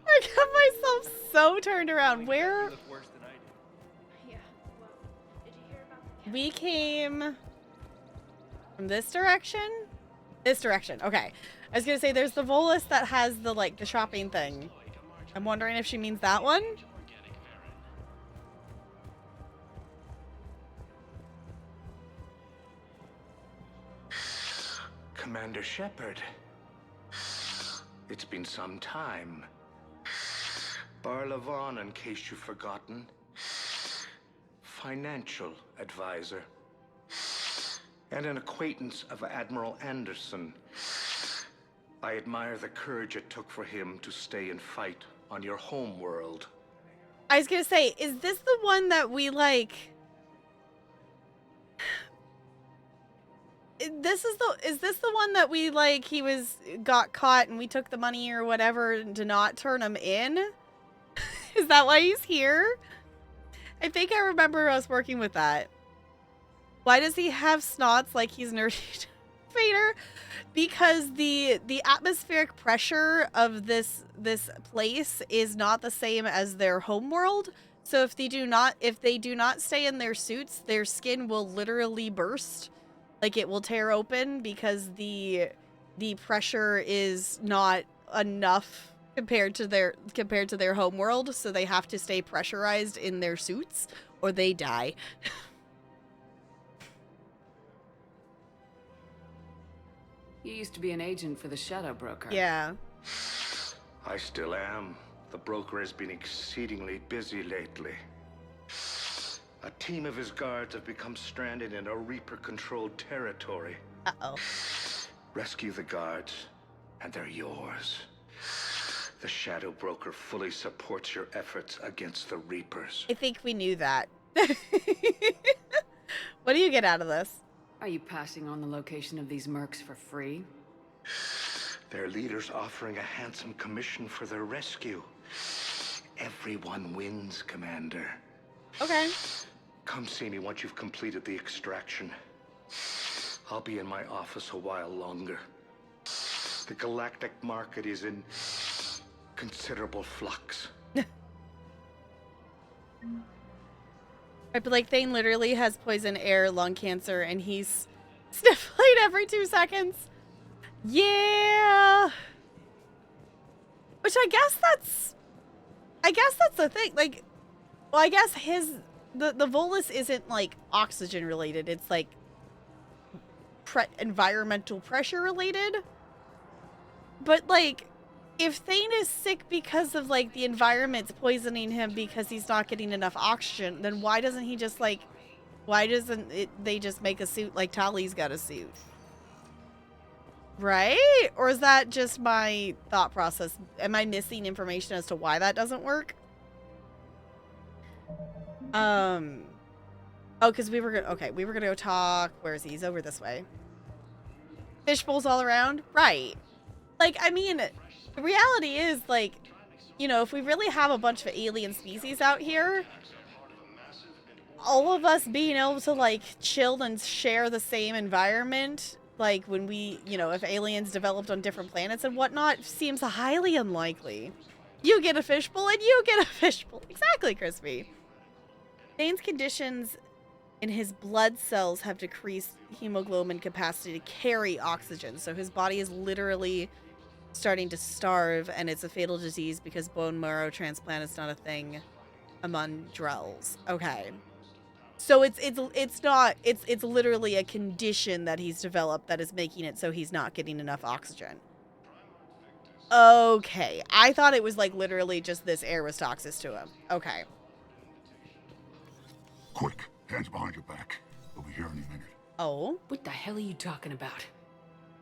I got myself so turned around. Where? We came from this direction? This direction. Okay. I was going to say there's the Volus that has the, like, the shopping thing. I'm wondering if she means that one?
Commander Shepard. It's been some time. Barlavon, in case you've forgotten. Financial advisor. And an acquaintance of Admiral Anderson. I admire the courage it took for him to stay and fight on your home world.
I was gonna say, is this the one that we, like... Is this the one that we, like, got caught and we took the money or whatever to not turn him in? Is that why he's here? I think I remember us working with that. Why does he have snots like he's nerdy Vader? Because the atmospheric pressure of this place is not the same as their homeworld. So if they do not stay in their suits, their skin will literally burst. Like, it will tear open because the pressure is not enough compared to their homeworld, so they have to stay pressurized in their suits or they die.
You used to be an agent for the Shadow Broker.
Yeah.
I still am. The broker has been exceedingly busy lately. A team of his guards have become stranded in a Reaper-controlled territory.
Uh-oh.
Rescue the guards, and they're yours. The Shadow Broker fully supports your efforts against the Reapers.
I think we knew that. What do you get out of this?
Are you passing on the location of these mercs for free?
Their leader's offering a handsome commission for their rescue. Everyone wins, Commander.
Okay.
Come see me once you've completed the extraction. I'll be in my office a while longer. The galactic market is in considerable flux.
Right, but like Thane literally has poison air, lung cancer, and he's sniffling every 2 seconds. Yeah. Which I guess that's the thing. Like, well, I guess the Volus isn't like oxygen related. It's like environmental pressure related. But like, if Thane is sick because of like the environment's poisoning him because he's not getting enough oxygen, then why doesn't he just like, why doesn't they just make a suit like Tali's got a suit? Right? Or is that just my thought process? Am I missing information as to why that doesn't work? Oh, because we were gonna go talk. Where is he? He's over this way. Fish bowls all around? Right. Like, I mean, The reality is, like, you know, if we really have a bunch of alien species out here, all of us being able to, like, chill and share the same environment, like, when we, you know, if aliens developed on different planets and whatnot, seems highly unlikely. You get a fishbowl and you get a fishbowl. Exactly, Crispy. Dane's conditions in his blood cells have decreased hemoglobin capacity to carry oxygen, so his body is literally starting to starve, and it's a fatal disease because bone marrow transplant is not a thing among Drells. Okay. So it's literally a condition that he's developed that is making it so he's not getting enough oxygen. Okay. I thought it was like literally just this air was toxic to him. Okay.
Quick, hands behind your back. We'll be here any minute.
Oh?
What the hell are you talking about?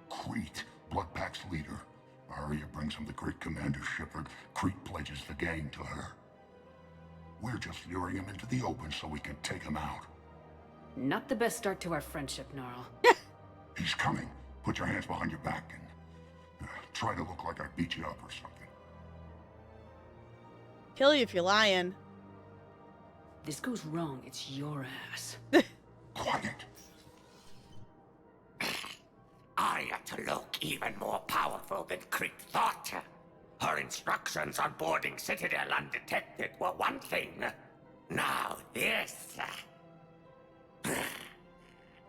Crete, Blood Pack's leader. Arya brings him to Great Commander Shepard. Crete pledges the gang to her. We're just luring him into the open so we can take him out.
Not the best start to our friendship, Gnarl.
He's coming. Put your hands behind your back and try to look like I beat you up or something.
Kill you if you're lying.
This goes wrong, it's your ass.
Quiet.
Arya to look even more powerful than Crete thought. Her instructions on boarding Citadel undetected were one thing. Now this.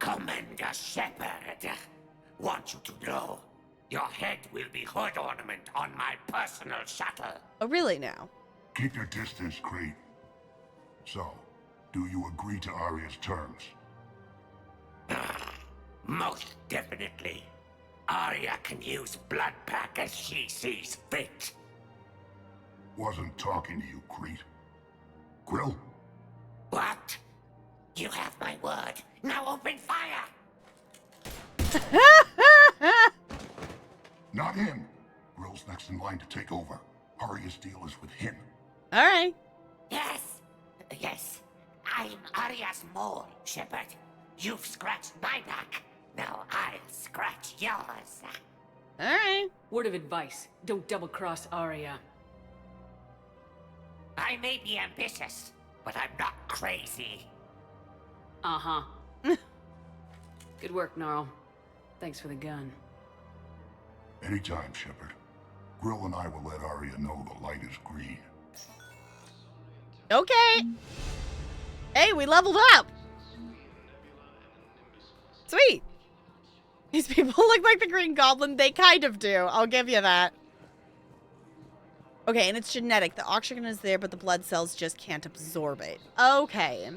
Commander Shepard, want you to know, your head will be hood ornament on my personal shuttle.
Oh, really now?
Keep your distance, Crete. So, do you agree to Arya's terms?
Most definitely. Arya can use Blood Pack as she sees fit.
Wasn't talking to you, Crete. Grill?
What? You have my word. Now open fire!
Not him. Grill's next in line to take over. Arya's deal is with him.
All right.
Yes. I'm Arya's mole, Shepard. You've scratched my back. Now I'll scratch yours.
All right.
Word of advice, don't double-cross Arya.
I may be ambitious, but I'm not crazy.
Uh-huh. Good work, Gnarl. Thanks for the gun.
Anytime, Shepard. Grill and I will let Arya know the light is green.
Okay. Hey, we leveled up. Sweet. These people look like the Green Goblin. They kind of do. I'll give you that. Okay, and it's genetic. The oxygen is there, but the blood cells just can't absorb it. Okay.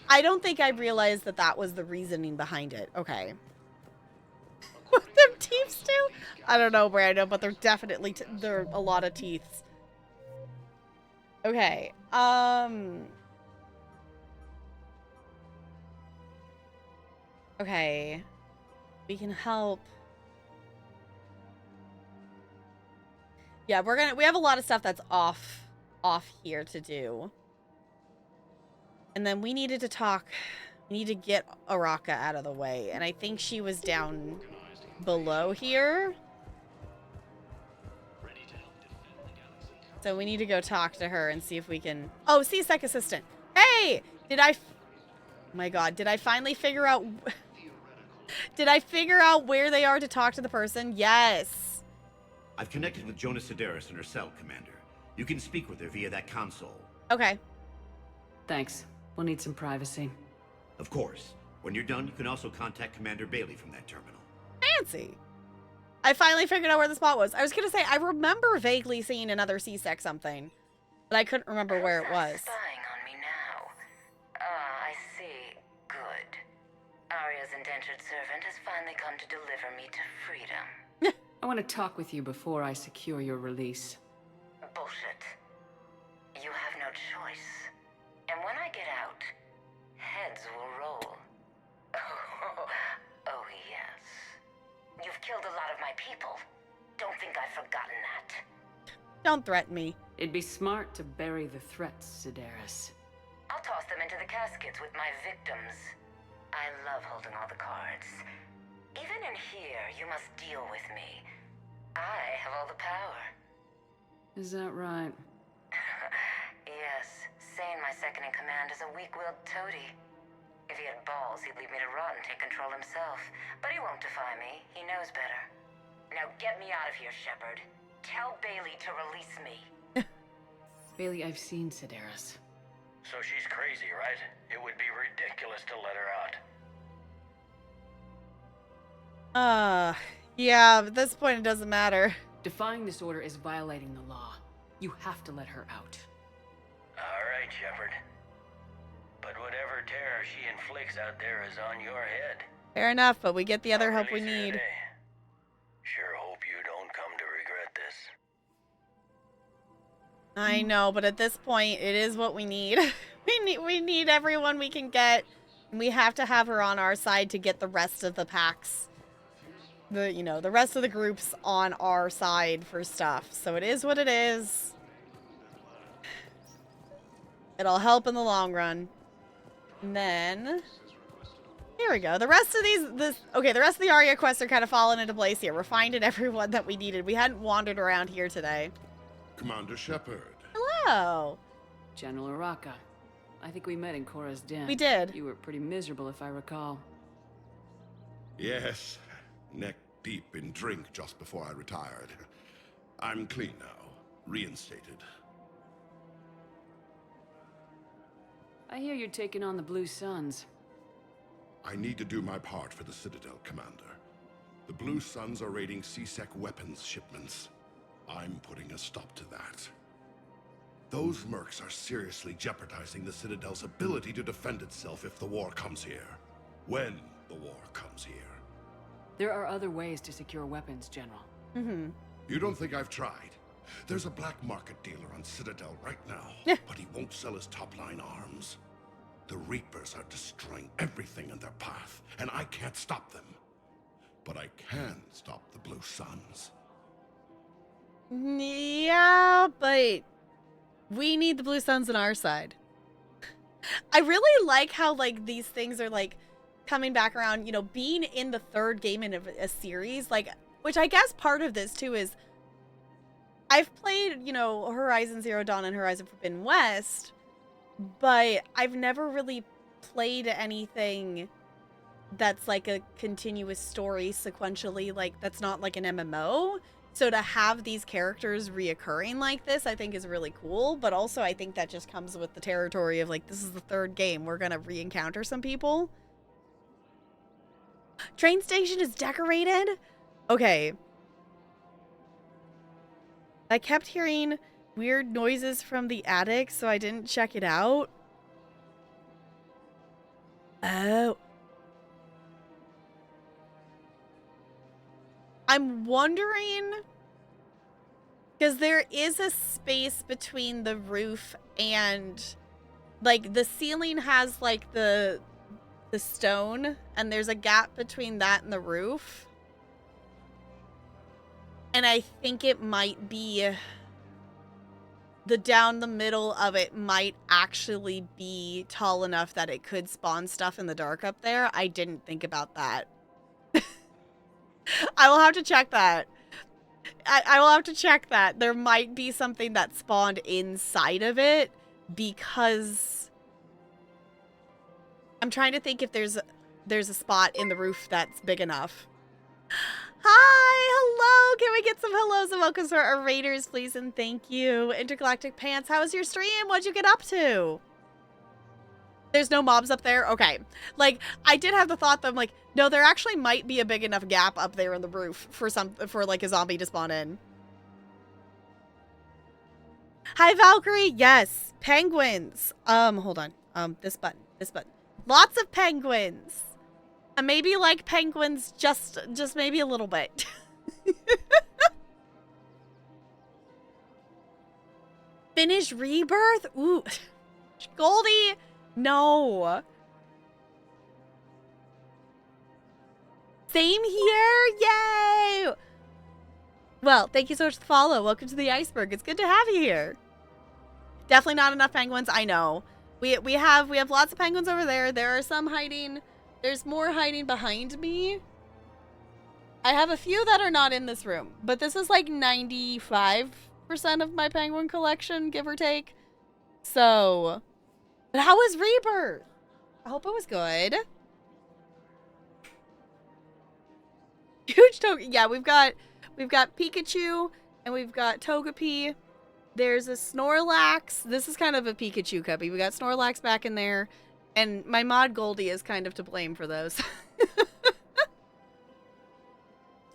I don't think I realized that that was the reasoning behind it. Okay. What them teeth do? I don't know, Brando, but they're definitely they're a lot of teeth. Okay. Okay. We can help. Yeah, we have a lot of stuff that's off here to do. And then we needed to talk. We need to get Araka out of the way. And I think she was down below here. So we need to go talk to her and see if we can... Oh, CSEC assistant. Hey! Oh my god, did I finally figure out... Did I figure out where they are to talk to the person? Yes.
I've connected with Jonas Sedaris in her cell, Commander. You can speak with her via that console.
Okay.
Thanks. We'll need some privacy.
Of course. When you're done, you can also contact Commander Bailey from that terminal.
Fancy. I finally figured out where the spot was. I was going to say, I remember vaguely seeing another CSEC something, but I couldn't remember where it was.
Spying on me now. Ah, I see. Good. Arya's indentured servant has finally come to deliver me to freedom.
I want to talk with you before I secure your release.
Bullshit. You have no choice. And when I get out, heads will roll. Oh, yes. You've killed a lot of my people. Don't think I've forgotten that.
Don't threaten me.
It'd be smart to bury the threats, Sedaris.
I'll toss them into the caskets with my victims. I love holding all the cards. Even in here, you must deal with me. I have all the power.
Is that right?
Yes. Sane, my second-in-command, is a weak-willed toady. If he had balls, he'd leave me to rot and take control himself. But he won't defy me. He knows better. Now get me out of here, Shepard. Tell Bailey to release me.
Bailey, I've seen Sedaris.
So she's crazy, right? It would be ridiculous to let her out.
Yeah, at this point it doesn't matter.
Defying this order is violating the law. You have to let her out.
All right, Shepard. But whatever terror she inflicts out there is on your head.
Fair enough, but we get the other help we
Release her
need.
today. Sure hope you don't come to regret this.
I know, but at this point, it is what we need. we need everyone we can get. We have to have her on our side to get the rest of the packs. The rest of the groups on our side for stuff. So it is what it is. It'll help in the long run. And then here we go. The rest of the rest of the Aria quests are kind of falling into place here. We're finding everyone that we needed. We hadn't wandered around here today.
Commander Shepard.
Hello.
General Araka. I think we met in Korra's den.
We did.
You were pretty miserable, if I recall.
Yes. Neck deep in drink just before I retired. I'm clean now. Reinstated.
I hear you're taking on the Blue Suns.
I need to do my part for the Citadel, Commander. The Blue Suns are raiding C-Sec weapons shipments. I'm putting a stop to that. Those mercs are seriously jeopardizing the Citadel's ability to defend itself if the war comes here. When the war comes here.
There are other ways to secure weapons, General.
You don't think I've tried? There's a black market dealer on Citadel right now, but he won't sell his top-line arms. The Reapers are destroying everything in their path, and I can't stop them. But I can stop the Blue Suns.
Yeah, but we need the Blue Suns on our side. I really like how, like, these things are, like, coming back around, being in the third game in a series, like, which I guess part of this, too, is I've played, Horizon Zero Dawn and Horizon Forbidden West, but I've never really played anything that's, like, a continuous story sequentially, like, that's not, like, an MMO. So to have these characters reoccurring like this, I think is really cool. But also I think that just comes with the territory of, like, this is the third game. We're going to re-encounter some people. Train station is decorated? Okay. I kept hearing weird noises from the attic, so I didn't check it out. Oh. I'm wondering, because there is a space between the roof and, like, the ceiling has, like, the stone, and there's a gap between that and the roof. And I think it might be, down the middle of it might actually be tall enough that it could spawn stuff in the dark up there. I didn't think about that. I will have to check that. I will have to check that. There might be something that spawned inside of it, because I'm trying to think if there's a spot in the roof that's big enough. Hi, hello. Can we get some hellos and welcomes for our raiders, please, and thank you. Intergalactic Pants, how was your stream? What'd you get up to? There's no mobs up there? Okay. Like, I did have the thought that I'm like, no, there actually might be a big enough gap up there in the roof for like a zombie to spawn in. Hi, Valkyrie. Yes. Penguins. Hold on. This button. Lots of penguins. And maybe like penguins just maybe a little bit. Finish Rebirth? Ooh. Goldie. No. Same here. Yay. Well, thank you so much for the follow. Welcome to the iceberg. It's good to have you here. Definitely not enough penguins. I know. We have lots of penguins over there. There are some hiding. There's more hiding behind me. I have a few that are not in this room, but this is like 95% of my penguin collection, give or take. So, but how was Rebirth? I hope it was good. Huge Togepi. Yeah, we've got Pikachu and we've got Togepi. There's a Snorlax. This is kind of a Pikachu cubby. We got Snorlax back in there, and my mod Goldie is kind of to blame for those.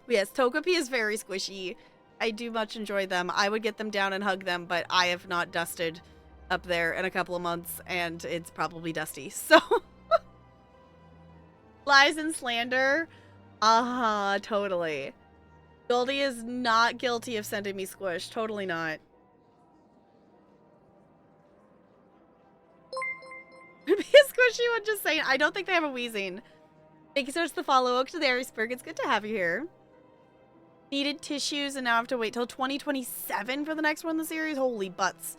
Yes, Togepi is very squishy. I do much enjoy them. I would get them down and hug them, but I have not dusted up there in a couple of months, and it's probably dusty. So, lies and slander. Totally. Goldie is not guilty of sending me squish. Totally not. Be a squishy one, just saying. I don't think they have a wheezing. Thank you so much for the follow. Welcome to the Aries-burg. It's good to have you here. Needed tissues and now I have to wait till 2027 for the next one in the series. Holy butts.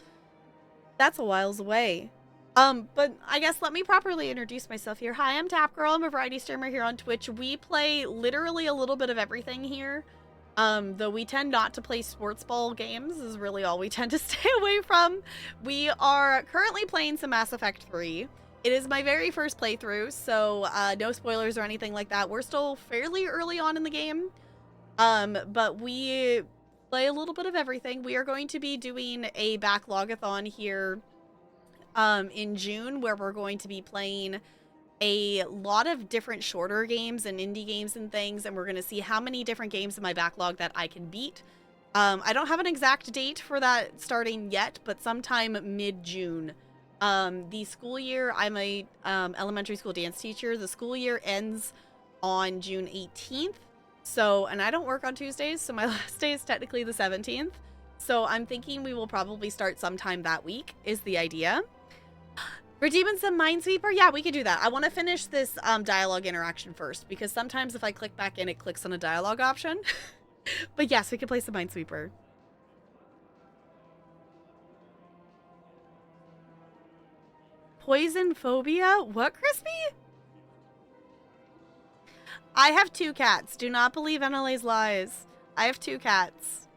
That's a whiles away. But I guess let me properly introduce myself here. Hi, I'm Tap Girl. I'm a variety streamer here on Twitch. We play literally a little bit of everything here. Though we tend not to play sports ball games is really all we tend to stay away from. We are currently playing some Mass Effect 3. It is my very first playthrough, so no spoilers or anything like that. We're still fairly early on in the game. But we play a little bit of everything. We are going to be doing a backlog-a-thon here in June where we're going to be playing a lot of different shorter games and indie games and things, and we're going to see how many different games in my backlog that I can beat. I don't have an exact date for that starting yet, but sometime mid-June. The school year, I'm a elementary school dance teacher. The school year ends on June 18th. So, and I don't work on Tuesdays, so my last day is technically the 17th. So I'm thinking we will probably start sometime that week, is the idea. Redeeming some Minesweeper? Yeah, we could do that. I want to finish this dialogue interaction first, because sometimes if I click back in, it clicks on a dialogue option. But yes, we could play some Minesweeper. Poison phobia? What, Crispy? I have 2 cats. Do not believe NLA's lies. I have 2 cats.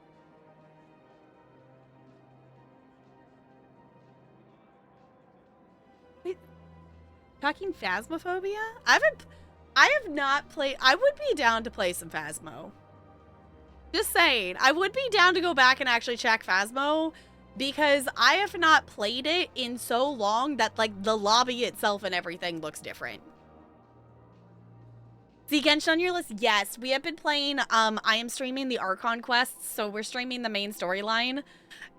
Wait. Talking Phasmophobia? I have not played. I would be down to play some Phasmo. Just saying. I would be down to go back and actually check Phasmo because I have not played it in so long that like the lobby itself and everything looks different. See Genshin on your list? Yes, we have been playing, I am streaming the Archon quests, so we're streaming the main storyline,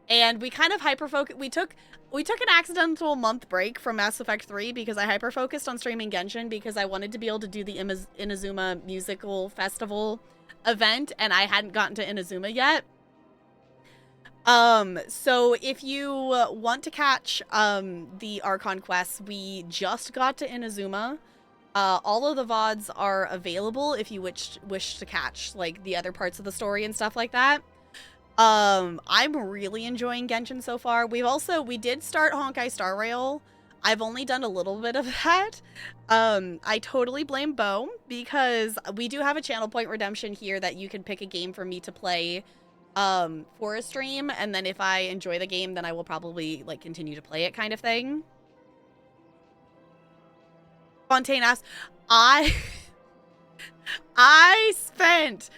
and we kind of hyper-focused, we took an accidental month break from Mass Effect 3 because I hyper-focused on streaming Genshin because I wanted to be able to do the Inazuma musical festival event, and I hadn't gotten to Inazuma yet. So if you want to catch, the Archon quests, we just got to Inazuma. All of the VODs are available if you wish to catch, like, the other parts of the story and stuff like that. I'm really enjoying Genshin so far. We did start Honkai Star Rail. I've only done a little bit of that. I totally blame Bo, because we do have a channel point redemption here that you can pick a game for me to play, for a stream, and then if I enjoy the game, then I will probably, like, continue to play it kind of thing. Fontaine asks, I spent,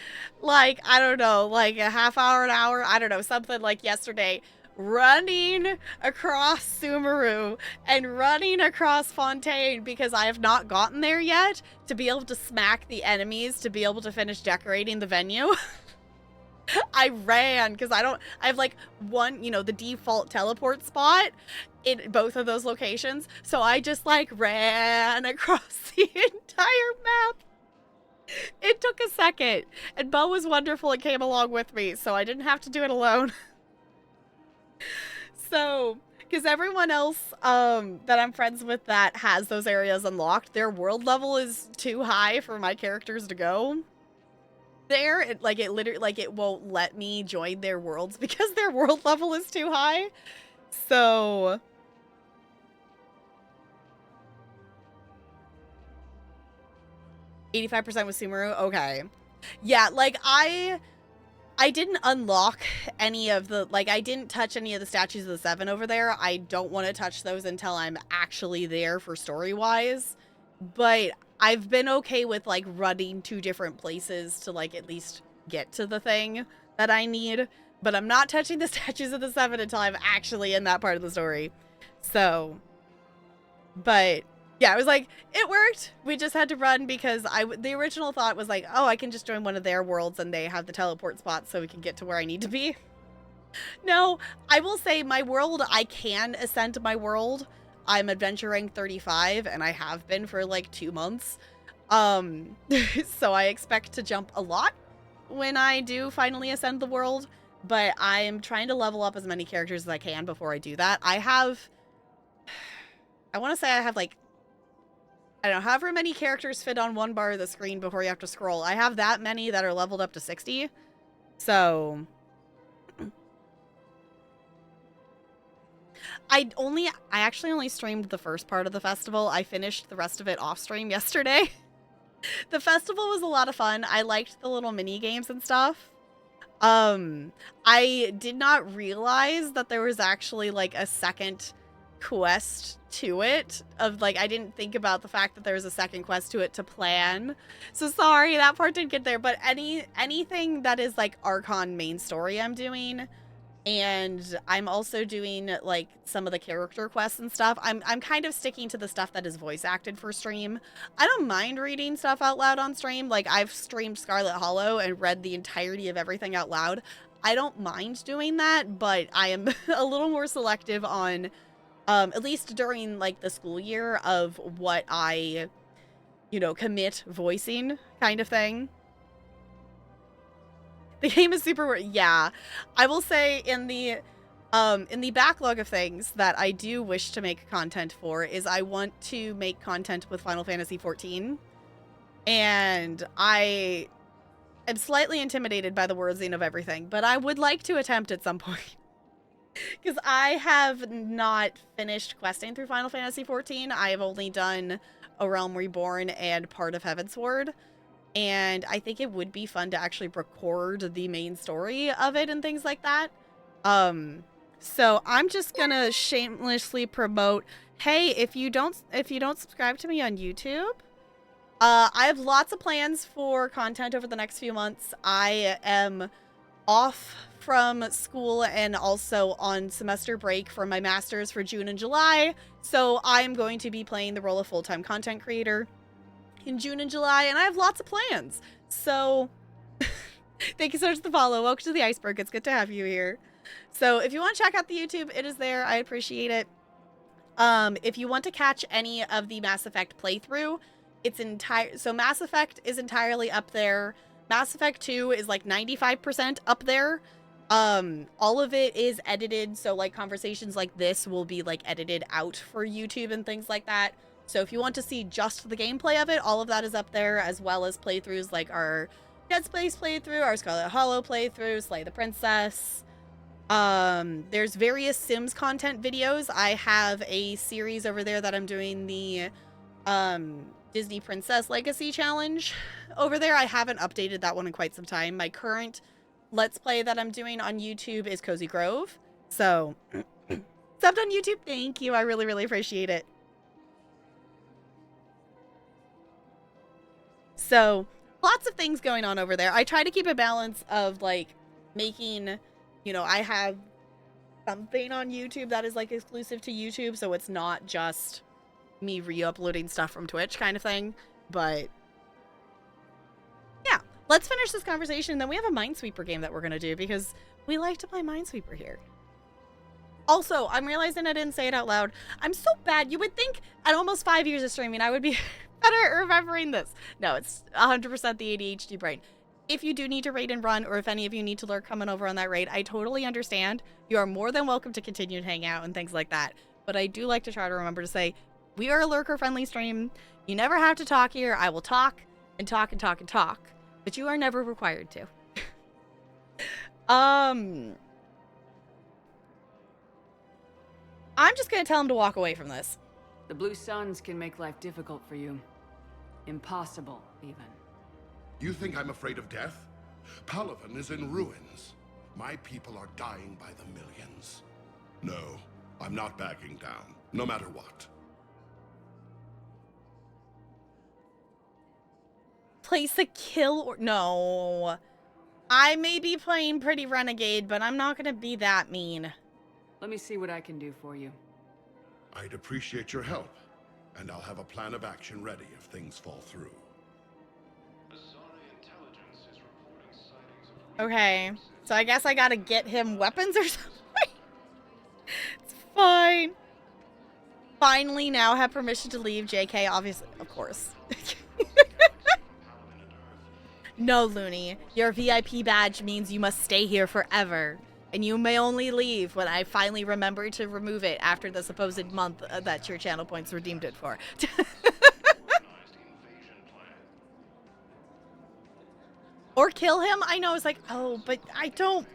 like, I don't know, like a half hour, an hour, I don't know, something like yesterday, running across Sumeru and running across Fontaine because I have not gotten there yet to be able to smack the enemies to be able to finish decorating the venue. I ran because I have like one, you know, the default teleport spot in both of those locations. So I just like ran across the entire map. It took a second and Bo was wonderful and came along with me. So I didn't have to do it alone. So, because everyone else that I'm friends with that has those areas unlocked, their world level is too high for my characters to go there. It literally, like, it won't let me join their worlds because their world level is too high. So 85% with Sumeru. Okay. Yeah, like I didn't unlock any of the, like, I didn't touch any of the statues of the Seven over there. I don't want to touch those until I'm actually there for story-wise. But I've been okay with, like, running to different places to, like, at least get to the thing that I need. But I'm not touching the statues of the Seven until I'm actually in that part of the story. So, but yeah, I was like, it worked. We just had to run because the original thought was like, oh, I can just join one of their worlds and they have the teleport spots so we can get to where I need to be. No, I will say my world, I can ascend to my world. I'm adventuring 35 and I have been for like 2 months. So I expect to jump a lot when I do finally ascend the world, but I am trying to level up as many characters as I can before I do that. I want to say I have like, I don't know, however many characters fit on one bar of the screen before you have to scroll. I have that many that are leveled up to 60. So I actually only streamed the first part of the festival. I finished the rest of it off stream yesterday. The festival was a lot of fun. I liked the little mini games and stuff. I did not realize that there was actually like a second quest to it, of like, I didn't think about the fact that there was a second quest to it to plan. So sorry, that part didn't get there, but anything that is like Archon main story I'm doing, and I'm also doing like some of the character quests and stuff. I'm kind of sticking to the stuff that is voice acted for stream. I don't mind reading stuff out loud on stream. Like, I've streamed Scarlet Hollow and read the entirety of everything out loud. I don't mind doing that, but I am a little more selective on, at least during like the school year, of what I, you know, commit voicing kind of thing. The game is super, yeah. I will say in the backlog of things that I do wish to make content for is I want to make content with Final Fantasy XIV. And I am slightly intimidated by the wording of everything, but I would like to attempt at some point. Because I have not finished questing through Final Fantasy XIV. I have only done A Realm Reborn and part of Heavensward. And I think it would be fun to actually record the main story of it and things like that. So I'm just gonna shamelessly promote, hey, if you don't subscribe to me on YouTube, I have lots of plans for content over the next few months. I am off from school and also on semester break for my master's for June and July. So I'm going to be playing the role of full-time content creator in June and July, and I have lots of plans. So thank you so much for the follow. Welcome to the Iceberg. It's good to have you here. So if you want to check out the YouTube, it is there. I appreciate it. If you want to catch any of the Mass Effect playthrough, so Mass Effect is entirely up there. Mass Effect 2 is like 95% up there. All of it is edited, so like conversations like this will be like edited out for YouTube and things like that. So if you want to see just the gameplay of it, all of that is up there, as well as playthroughs like our Dead Space playthrough, our Scarlet Hollow playthrough, Slay the Princess. There's various Sims content videos. I have a series over there that I'm doing, the Disney Princess Legacy Challenge over there. I haven't updated that one in quite some time. My current Let's Play that I'm doing on YouTube is Cozy Grove. So, subbed on YouTube, thank you. I really, really appreciate it. So, lots of things going on over there. I try to keep a balance of, like, making, you know, I have something on YouTube that is, like, exclusive to YouTube, so it's not just me re-uploading stuff from Twitch kind of thing. But, yeah. Let's finish this conversation, then we have a Minesweeper game that we're going to do, because we like to play Minesweeper here. Also, I'm realizing I didn't say it out loud. I'm so bad. You would think at almost 5 years of streaming, I would be better at remembering this. No, it's 100% the ADHD brain. If you do need to raid and run, or if any of you need to lurk coming over on that raid, I totally understand. You are more than welcome to continue to hang out and things like that. But I do like to try to remember to say, we are a lurker-friendly stream. You never have to talk here. I will talk and talk and talk and talk, but you are never required to. I'm just gonna tell him to walk away from this.
The Blue Suns can make life difficult for you. Impossible, even.
You think I'm afraid of death?
Palaven is in ruins. My people are dying by the millions. No, I'm not backing down, no matter what.
Place a kill or... No. I may be playing pretty renegade, but I'm not gonna be that mean.
Let me see what I can do for you.
I'd appreciate your help, and I'll have a plan of action ready if things fall through.
Okay, so I guess I gotta get him weapons or something? It's fine. Finally now have permission to leave, JK, obviously, of course. No, Looney, your VIP badge means you must stay here forever. And you may only leave when I finally remember to remove it after the supposed month that your channel points redeemed it for. Or kill him? I know, it's like, oh, but I don't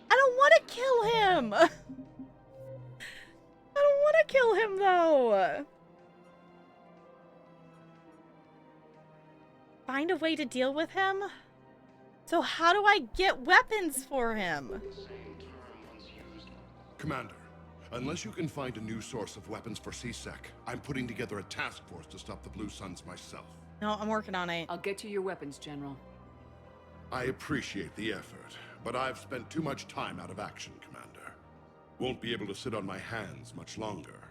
want to kill him. I don't want to kill him, though. Find a way to deal with him? So how do I get weapons for him?
Commander, unless you can find a new source of weapons for CSEC, I'm putting together a task force to stop the Blue Suns myself.
No, I'm working on it.
I'll get you your weapons, General.
I appreciate the effort, but I've spent too much time out of action, Commander. Won't be able to sit on my hands much longer.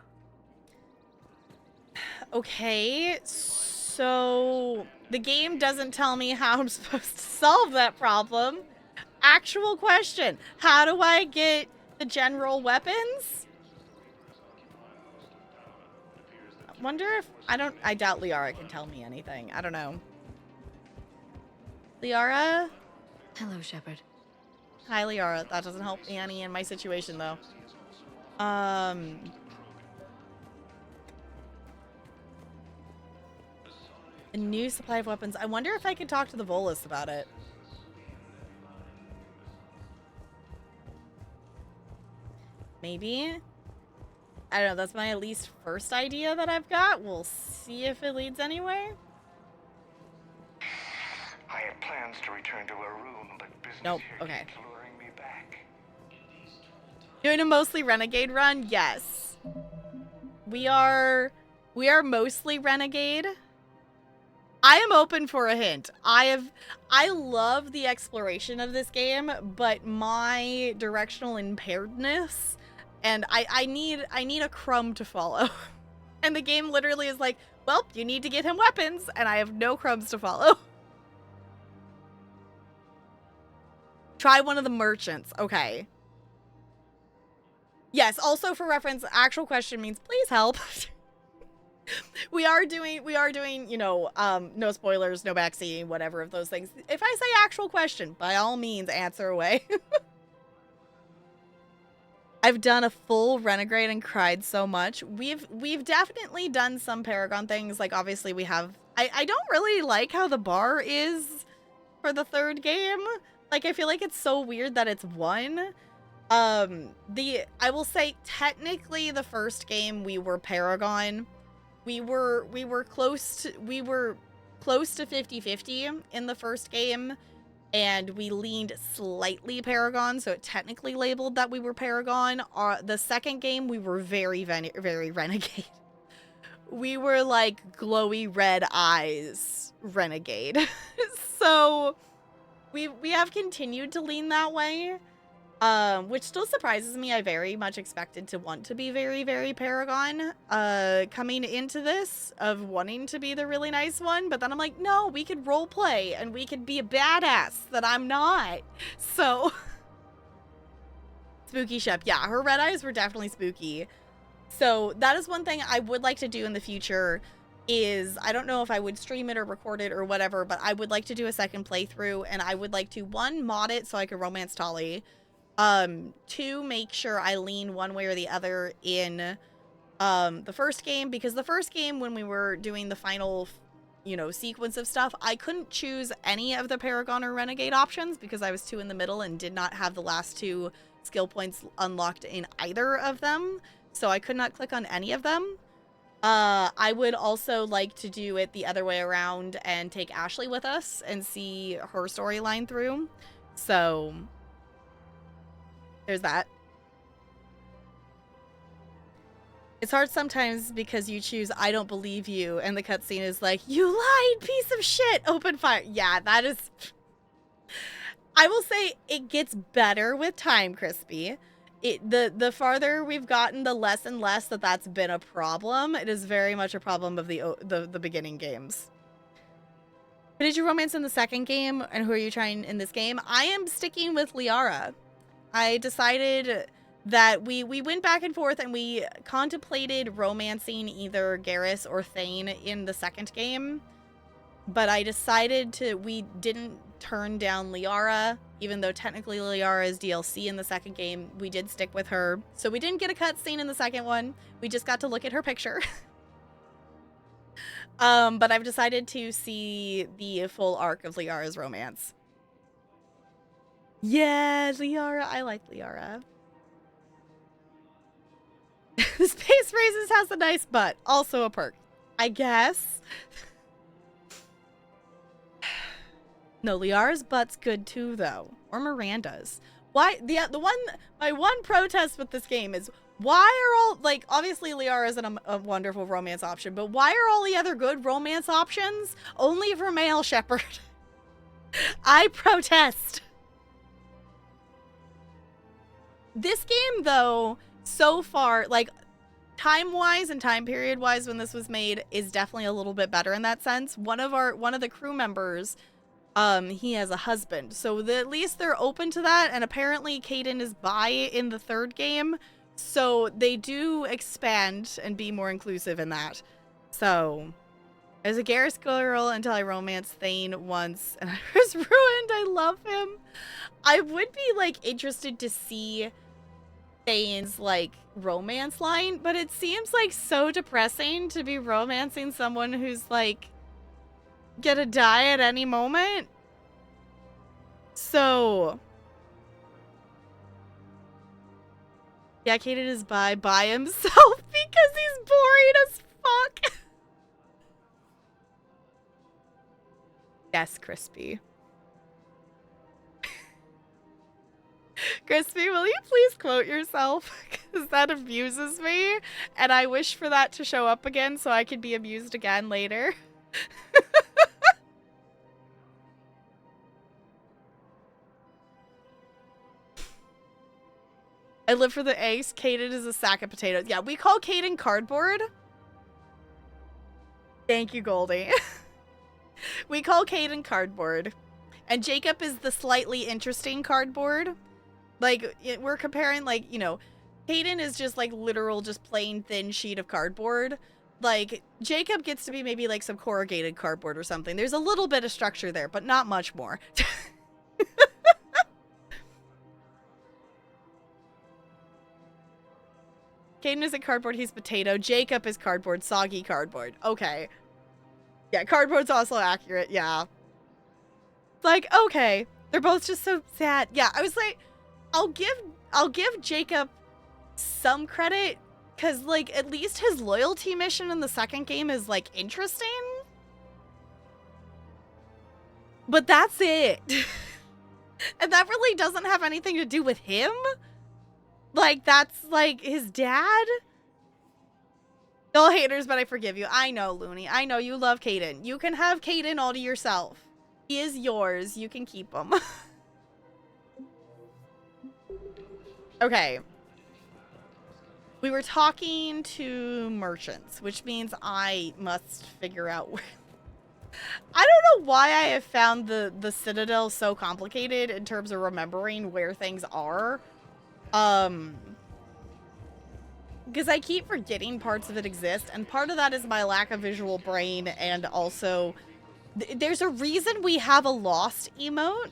Okay, so the game doesn't tell me how I'm supposed to solve that problem. Actual question, how do I get the general weapons? I wonder if, I doubt Liara can tell me anything. I don't know. Liara?
Hello, Shepard.
Hi, Liara. That doesn't help me any in my situation, though. A new supply of weapons. I wonder if I could talk to the Volus about it. Maybe? I don't know. That's my at least first idea that I've got. We'll see if it leads anywhere.
I had plans to return to our room, but business
Nope.
here
Okay.
keeps luring me back.
Doing a mostly renegade run? Yes. We are mostly renegade. I am open for a hint. I love the exploration of this game, but my directional impairedness, and I need a crumb to follow. And the game literally is like, well, you need to get him weapons, and I have no crumbs to follow. Try one of the merchants. Okay. Yes, also for reference, actual question means please help. We are doing, you know, no spoilers, no backseating, whatever of those things. If I say actual question, by all means, answer away. I've done a full renegade and cried so much. We've definitely done some Paragon things. Like, obviously, we have... I don't really like how the bar is for the third game. Like, I feel like it's so weird that it's one. I will say, technically, the first game, we were Paragon. We were close to 50-50 in the first game, and we leaned slightly Paragon, so it technically labeled that we were Paragon. The second game, we were very, very renegade. We were like glowy red eyes renegade. So we have continued to lean that way. Which still surprises me. I very much expected to want to be very, very Paragon, coming into this, of wanting to be the really nice one, but then I'm like, no, we could roleplay, and we could be a badass that I'm not. So, spooky Shep. Yeah, her red eyes were definitely spooky. So, that is one thing I would like to do in the future, is, I don't know if I would stream it or record it or whatever, but I would like to do a second playthrough, and I would like to, one, mod it so I could romance Tali. Two, make sure I lean one way or the other in, the first game, because the first game, when we were doing the final, you know, sequence of stuff, I couldn't choose any of the Paragon or Renegade options because I was two in the middle and did not have the last two skill points unlocked in either of them, so I could not click on any of them. I would also like to do it the other way around and take Ashley with us and see her storyline through. So there's that. It's hard sometimes because you choose I don't believe you and the cutscene is like, you lied, piece of shit, open fire. Yeah, that is... I will say it gets better with time, Crispy. The farther we've gotten, the less and less that's been a problem. It is very much a problem of the beginning games. Who did you romance in the second game, and who are you trying in this game? I am sticking with Liara. I decided that we went back and forth and we contemplated romancing either Garrus or Thane in the second game. But I decided we didn't turn down Liara, even though technically Liara is DLC in the second game. We did stick with her. So we didn't get a cutscene in the second one. We just got to look at her picture. But I've decided to see the full arc of Liara's romance. Yeah, Liara. I like Liara. The Space Races has a nice butt. Also a perk. I guess. No, Liara's butt's good too, though. Or Miranda's. Why? My one protest with this game is, why are all, like, obviously Liara isn't a wonderful romance option, but why are all the other good romance options only for male Shepard? I protest. This game, though, so far, like, time-wise and time period-wise when this was made, is definitely a little bit better in that sense. One of the crew members, he has a husband, so at least they're open to that, and apparently Kaidan is bi in the third game, so they do expand and be more inclusive in that. So, I was a Garrus girl until I romanced Thane once, and I was ruined. I love him. I would be, like, interested to see Thane's, like, romance line, but it seems, like, so depressing to be romancing someone who's, like, gonna die at any moment. So, yeah, Kaidan is by himself because he's boring as fuck. Yes, Crispy. Crispy, will you please quote yourself? Because that amuses me, and I wish for that to show up again so I could be amused again later. I live for the eggs. Kaidan is a sack of potatoes. Yeah, we call Kaidan cardboard. Thank you, Goldie. We call Kaidan cardboard. And Jacob is the slightly interesting cardboard. Like, we're comparing, like, you know, Kaidan is just, like, literal, just plain thin sheet of cardboard. Like, Jacob gets to be maybe, like, some corrugated cardboard or something. There's a little bit of structure there, but not much more. Kaidan isn't cardboard, he's potato. Jacob is cardboard, soggy cardboard. Okay. Yeah, cardboard's also accurate, yeah. Like, okay. They're both just so sad. Yeah, I was like, I'll give Jacob some credit, because, like, at least his loyalty mission in the second game is, like, interesting. But that's it. And that really doesn't have anything to do with him. Like, that's, like, his dad? No haters, but I forgive you. I know, Looney. I know you love Kaidan. You can have Kaidan all to yourself. He is yours. You can keep him. Okay. We were talking to merchants, which means I must figure out where... I don't know why I have found the Citadel so complicated in terms of remembering where things are. Because I keep forgetting parts of it exist, and part of that is my lack of visual brain, and also there's a reason we have a lost emote.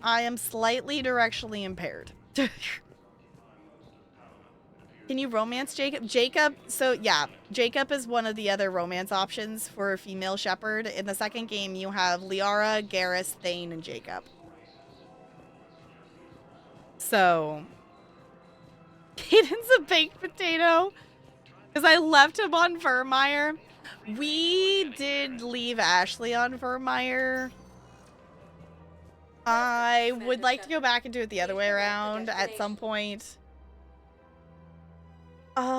I am slightly directionally impaired. Can you romance Jacob? Jacob, so yeah, Jacob is one of the other romance options for a female shepherd. In the second game, you have Liara, Garrus, Thane, and Jacob. So, Kaidan's a baked potato. Because I left him on Vermeer. We did leave Ashley on Vermeer. I would like to go back and do it the other way around at some point.
Areas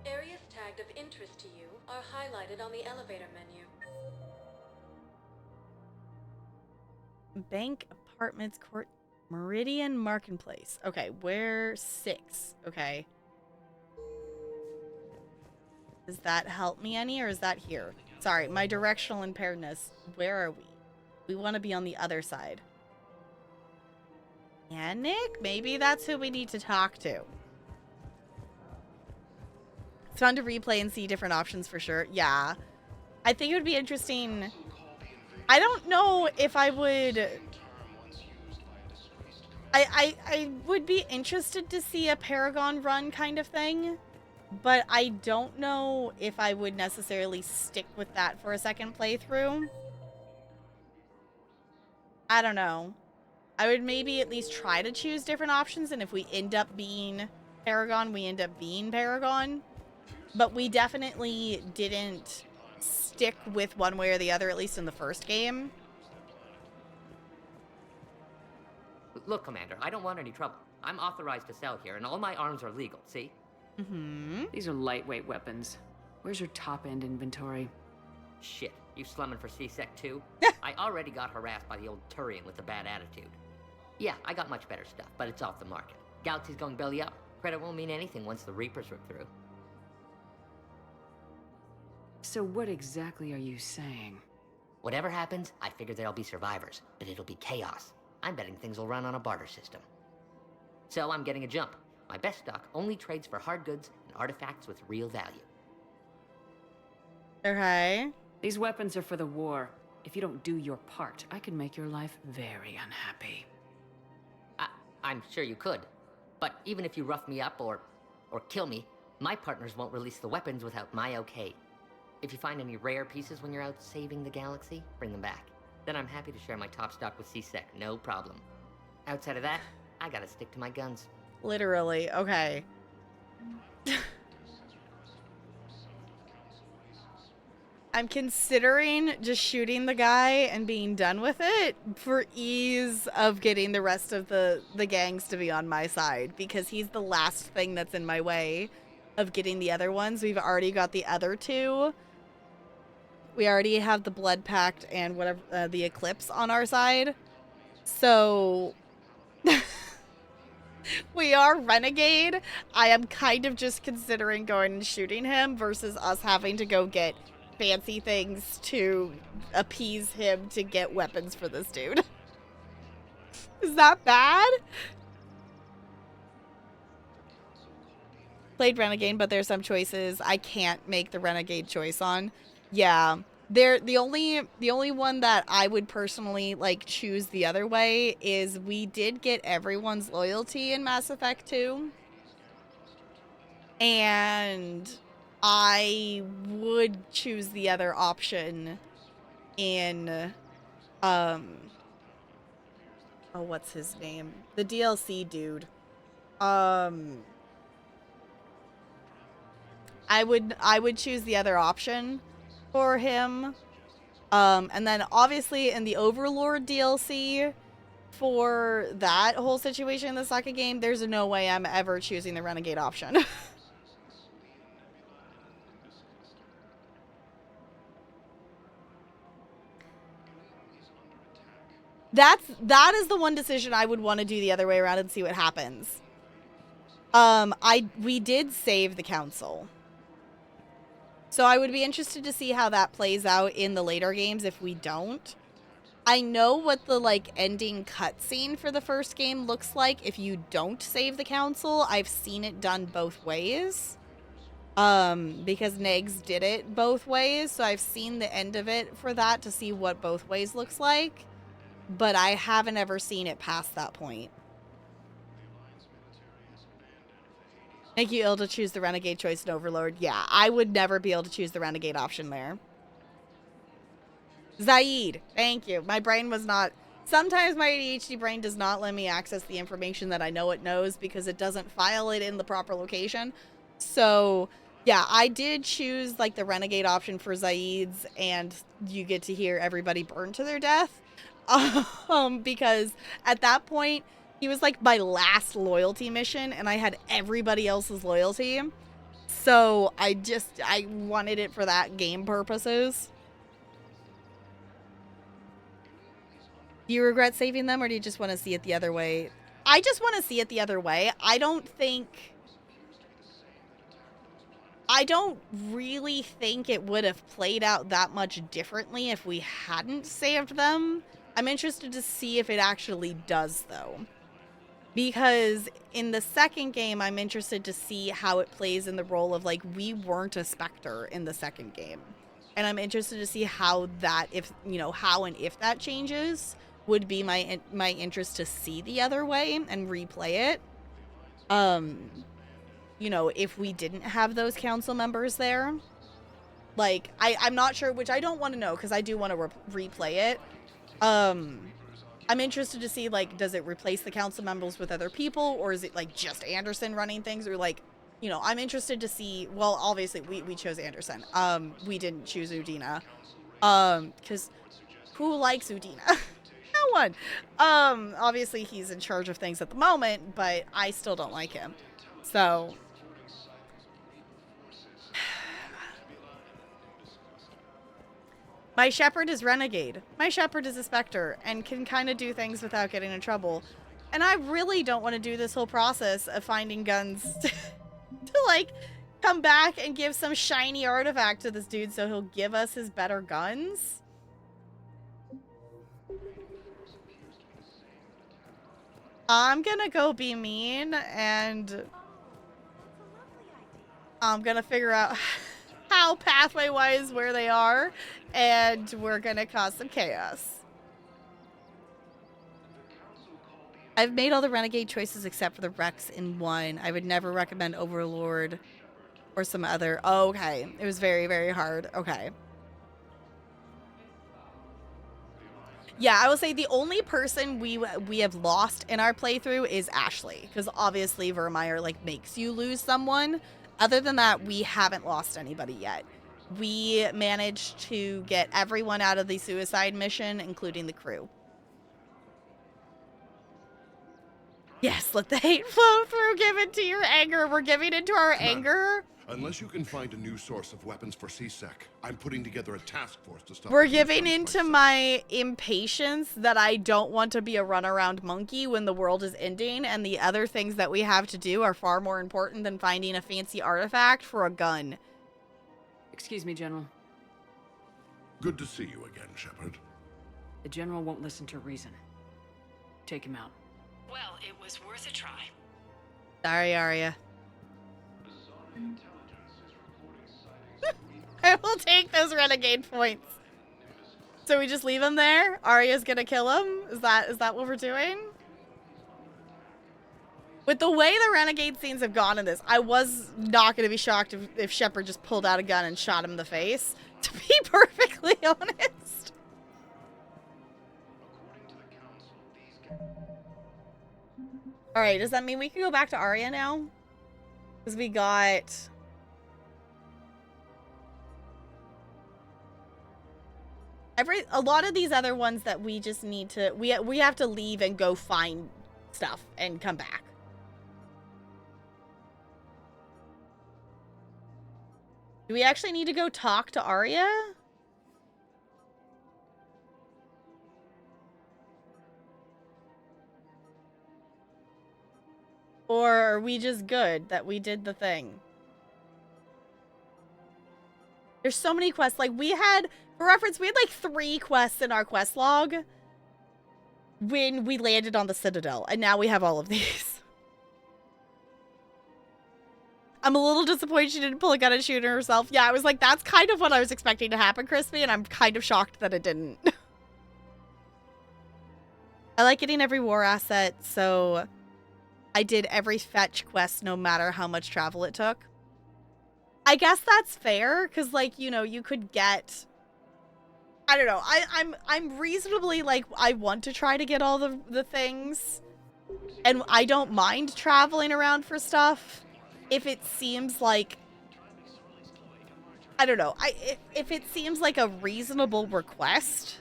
tagged of interest to you are highlighted on the elevator menu.
Bank, apartments, court, Meridian, Marketplace. Okay, where 6? Okay. Does that help me any, or is that here? Sorry, my directional impairedness. Where are we? We want to be on the other side. Yeah, Nick? Maybe that's who we need to talk to. It's fun to replay and see different options for sure. Yeah. I think it would be interesting. I don't know if I would... I would be interested to see a Paragon run kind of thing. But I don't know if I would necessarily stick with that for a second playthrough. I don't know. I would maybe at least try to choose different options, and if we end up being Paragon, we end up being Paragon. But we definitely didn't stick with one way or the other, at least in the first game.
Look, Commander, I don't want any trouble. I'm authorized to sell here, and all my arms are legal, see?
Mm-hmm. These are lightweight weapons. Where's your top-end inventory?
Shit, you slumming for CSEC too? I already got harassed by the old Turian with a bad attitude. Yeah, I got much better stuff, but it's off the market. Galaxy's going belly up. Credit won't mean anything once the Reapers rip through.
So what exactly are you saying?
Whatever happens, I figure there'll be survivors, but it'll be chaos. I'm betting things will run on a barter system. So I'm getting a jump. My best stock only trades for hard goods and artifacts with real value.
Okay.
These weapons are for the war. If you don't do your part, I could make your life very unhappy.
I'm sure you could. But even if you rough me up or kill me, my partners won't release the weapons without my okay. If you find any rare pieces when you're out saving the galaxy, bring them back. Then I'm happy to share my top stock with CSEC, no problem. Outside of that, I gotta stick to my guns.
Literally, okay. I'm considering just shooting the guy and being done with it for ease of getting the rest of the gangs to be on my side, because he's the last thing that's in my way of getting the other ones. We've already got the other two. We already have the Blood Pact and whatever the Eclipse on our side. So we are Renegade. I am kind of just considering going and shooting him versus us having to go get fancy things to appease him to get weapons for this dude. Is that bad? Played Renegade, but there's some choices I can't make the Renegade choice on. Yeah. The only one that I would personally like choose the other way is we did get everyone's loyalty in Mass Effect 2. And I would choose the other option in oh, what's his name? The DLC dude. I would choose the other option for him. And then obviously in the Overlord DLC for that whole situation in the second game, there's no way I'm ever choosing the Renegade option. That is the one decision I would want to do the other way around and see what happens. We did save the council. So I would be interested to see how that plays out in the later games if we don't. I know what the like ending cutscene for the first game looks like if you don't save the council. I've seen it done both ways. Because Negs did it both ways, so I've seen the end of it for that to see what both ways looks like. But I haven't ever seen it past that point. Make you ill to choose the Renegade choice in Overlord. Yeah, I would never be able to choose the Renegade option there. Zaid, thank you. My brain was not Sometimes my ADHD brain does not let me access the information that I know it knows because it doesn't file it in the proper location. So, yeah, I did choose, like, the Renegade option for Zaid's, and you get to hear everybody burn to their death. Because at that point, he was, like, my last loyalty mission, and I had everybody else's loyalty. So, I wanted it for that game purposes. Do you regret saving them, or do you just want to see it the other way? I just want to see it the other way. I don't really think it would have played out that much differently if we hadn't saved them. I'm interested to see if it actually does, though. Because in the second game, I'm interested to see how it plays in the role of, like, we weren't a Spectre in the second game. And I'm interested to see how that, how and if that changes, would be my interest to see the other way and replay it. If we didn't have those council members there. Like, I'm not sure, which I don't want to know, because I do want to replay it. I'm interested to see, like, does it replace the council members with other people, or is it, like, just Anderson running things, or, like, I'm interested to see, well, obviously, we chose Anderson. We didn't choose Udina. Because who likes Udina? No one. Obviously, he's in charge of things at the moment, but I still don't like him. So... My Shepherd is Renegade. My Shepherd is a Spectre and can kind of do things without getting in trouble. And I really don't want to do this whole process of finding guns to like, come back and give some shiny artifact to this dude so he'll give us his better guns. I'm gonna go be mean, and I'm gonna figure out how pathway-wise where they are, and we're gonna cause some chaos. I've made all the Renegade choices except for the Rex in 1. I would never recommend Overlord or some other. Oh, okay. It was very, very hard. Okay. Yeah, I will say the only person we have lost in our playthrough is Ashley, because obviously Vermeer, like, makes you lose someone. Other than that, we haven't lost anybody yet. We managed to get everyone out of the suicide mission, including the crew. Yes, let the hate flow through. Give it to your anger. We're giving into our anger.
Unless you can find a new source of weapons for CSEC, I'm putting together a task force to stop...
We're giving into my impatience that I don't want to be a runaround monkey when the world is ending, and the other things that we have to do are far more important than finding a fancy artifact for a gun.
Excuse me, General.
Good to see you again, Shepard.
The General won't listen to reason. Take him out.
Well, it was worth a try.
Sorry, Arya. I will take those renegade points. So we just leave him there? Arya's gonna kill him? Is that what we're doing? With the way the renegade scenes have gone in this, I was not gonna be shocked if Shepard just pulled out a gun and shot him in the face, to be perfectly honest. Alright, does that mean we can go back to Arya now? Because we got... a lot of these other ones that we just need to... We have to leave and go find stuff and come back. Do we actually need to go talk to Arya? Or are we just good that we did the thing? There's so many quests. Like, we had, for reference, we had like 3 quests in our quest log when we landed on the Citadel, and now we have all of these. I'm a little disappointed she didn't pull a gun and shoot herself. Yeah, I was like, that's kind of what I was expecting to happen, Crispy, and I'm kind of shocked that it didn't. I like getting every war asset, so I did every fetch quest no matter how much travel it took. I guess that's fair, because, like, you know, you could get... I don't know. I'm reasonably, like, I want to try to get all the things. And I don't mind traveling around for stuff if it seems like, I don't know. If it seems like a reasonable request.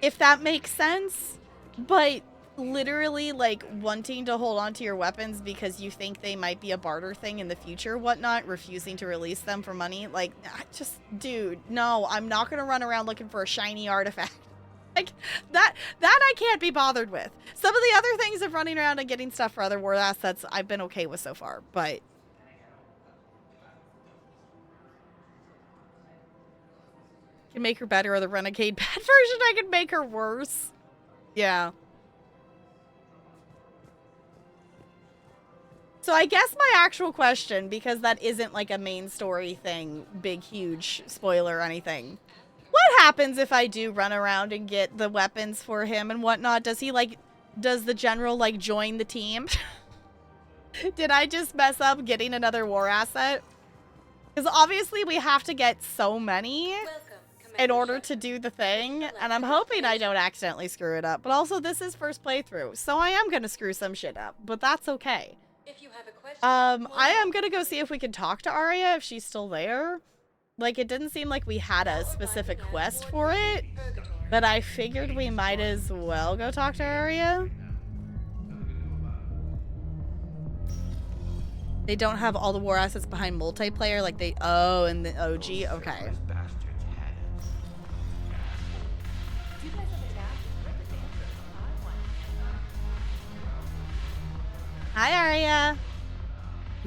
If that makes sense. But literally, like, wanting to hold on to your weapons because you think they might be a barter thing in the future, whatnot, refusing to release them for money, like, just, dude, no, I'm not gonna run around looking for a shiny artifact. Like, that I can't be bothered with. Some of the other things of running around and getting stuff for other war assets, I've been okay with so far, but... Can make her better, or the Renegade bad version, I can make her worse. Yeah. So I guess my actual question, because that isn't like a main story thing, big, huge spoiler or anything. What happens if I do run around and get the weapons for him and whatnot? Does he, like, does the general, like, join the team? Did I just mess up getting another war asset? Because obviously we have to get so many in order to do the thing. And I'm hoping I don't accidentally screw it up. But also, this is first playthrough, so I am going to screw some shit up. But that's okay.
If you have a question,
I am going to go see if we can talk to Arya if she's still there. Like, it didn't seem like we had a specific quest for it, but I figured we might as well go talk to Arya. They don't have all the war assets behind multiplayer like they... Oh, in the OG? Okay. Hi, Arya.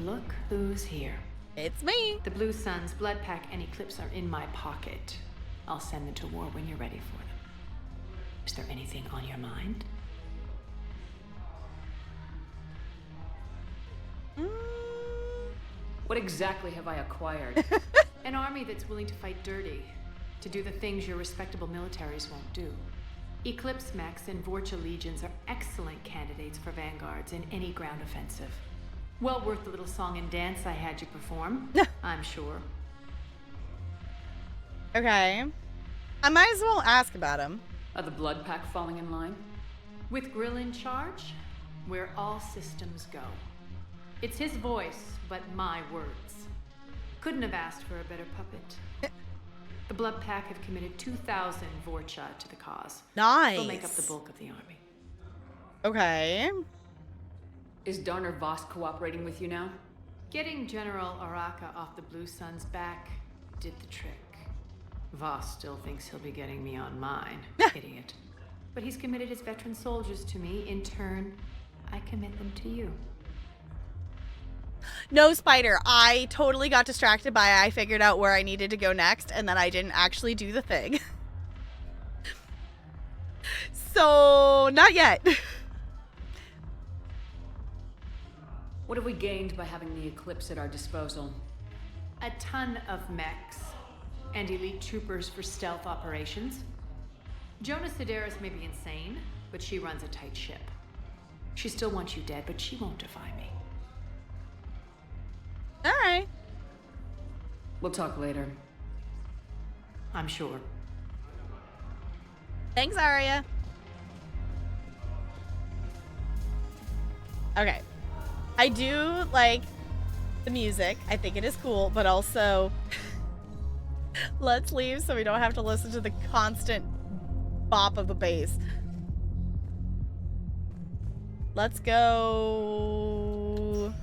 Look who's here.
It's me.
The Blue Suns, Blood Pack, and Eclipse are in my pocket. I'll send them to war when you're ready for them. Is there anything on your mind? What exactly have I acquired? An army that's willing to fight dirty, to do the things your respectable militaries won't do. Eclipse Mechs and Vorcha Legions are excellent candidates for vanguards in any ground offensive. Well worth the little song and dance I had you perform, I'm sure.
Okay. I might as well ask about him.
Are the Blood Pack falling in line? With Grill in charge, where all systems go. It's his voice, but my words. Couldn't have asked for a better puppet. The Blood Pack have committed 2,000 Vorcha to the cause.
Nice.
They'll make up the bulk of the army.
Okay.
Is Darner Voss cooperating with you now? Getting General Araka off the Blue Sun's back did the trick. Voss still thinks he'll be getting me on mine. Idiot. But he's committed his veteran soldiers to me. In turn, I commit them to you.
No, Spider. I totally got distracted by I figured out where I needed to go next, and then I didn't actually do the thing. So, not yet.
What have we gained by having the Eclipse at our disposal? A ton of mechs and elite troopers for stealth operations. Jonah Sedaris may be insane, but she runs a tight ship. She still wants you dead, but she won't defy me.
All right.
We'll talk later. I'm sure.
Thanks, Arya. Okay. I do like the music. I think it is cool, but also let's leave so we don't have to listen to the constant bop of the bass. Let's go.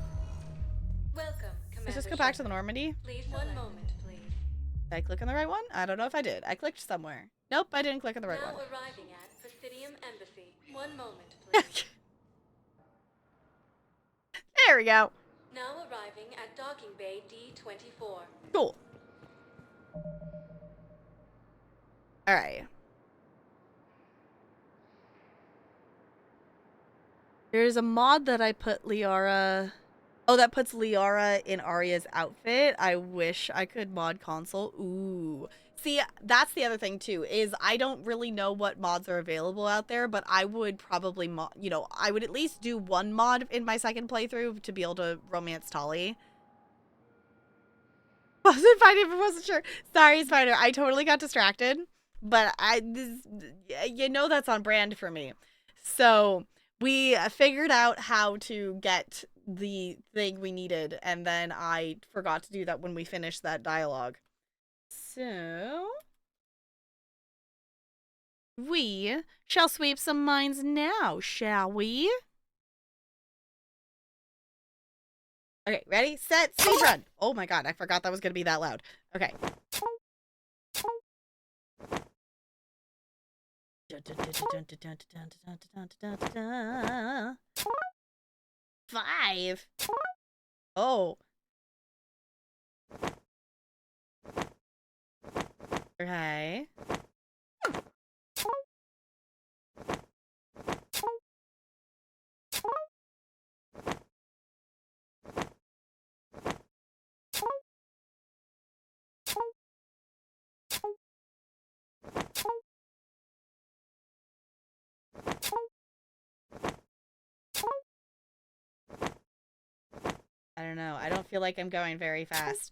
Welcome,
Let's just go back to the Normandy.
Please, one moment, please.
Did I click on the right one? I don't know if I did. I clicked somewhere. Nope, I didn't click on the right
Now
one.
arriving at Presidium Embassy. One moment, please.
There we go.
Now arriving at Docking Bay D-24.
Cool. All right. There's a mod that I put Liara... Oh, that puts Liara in Arya's outfit. I wish I could mod console. Ooh. See, that's the other thing, too, is I don't really know what mods are available out there, but I would probably, I would at least do one mod in my second playthrough to be able to romance Tali. Wasn't fine if I wasn't sure. Sorry, Spider. I totally got distracted, but you know that's on brand for me. So we figured out how to get the thing we needed, and then I forgot to do that when we finished that dialogue. So we shall sweep some minds now, shall we? Okay, ready, set, speed run. Oh my god, I forgot that was gonna be that loud. Okay. Five. Oh. Okay. I don't know. I don't feel like I'm going very fast.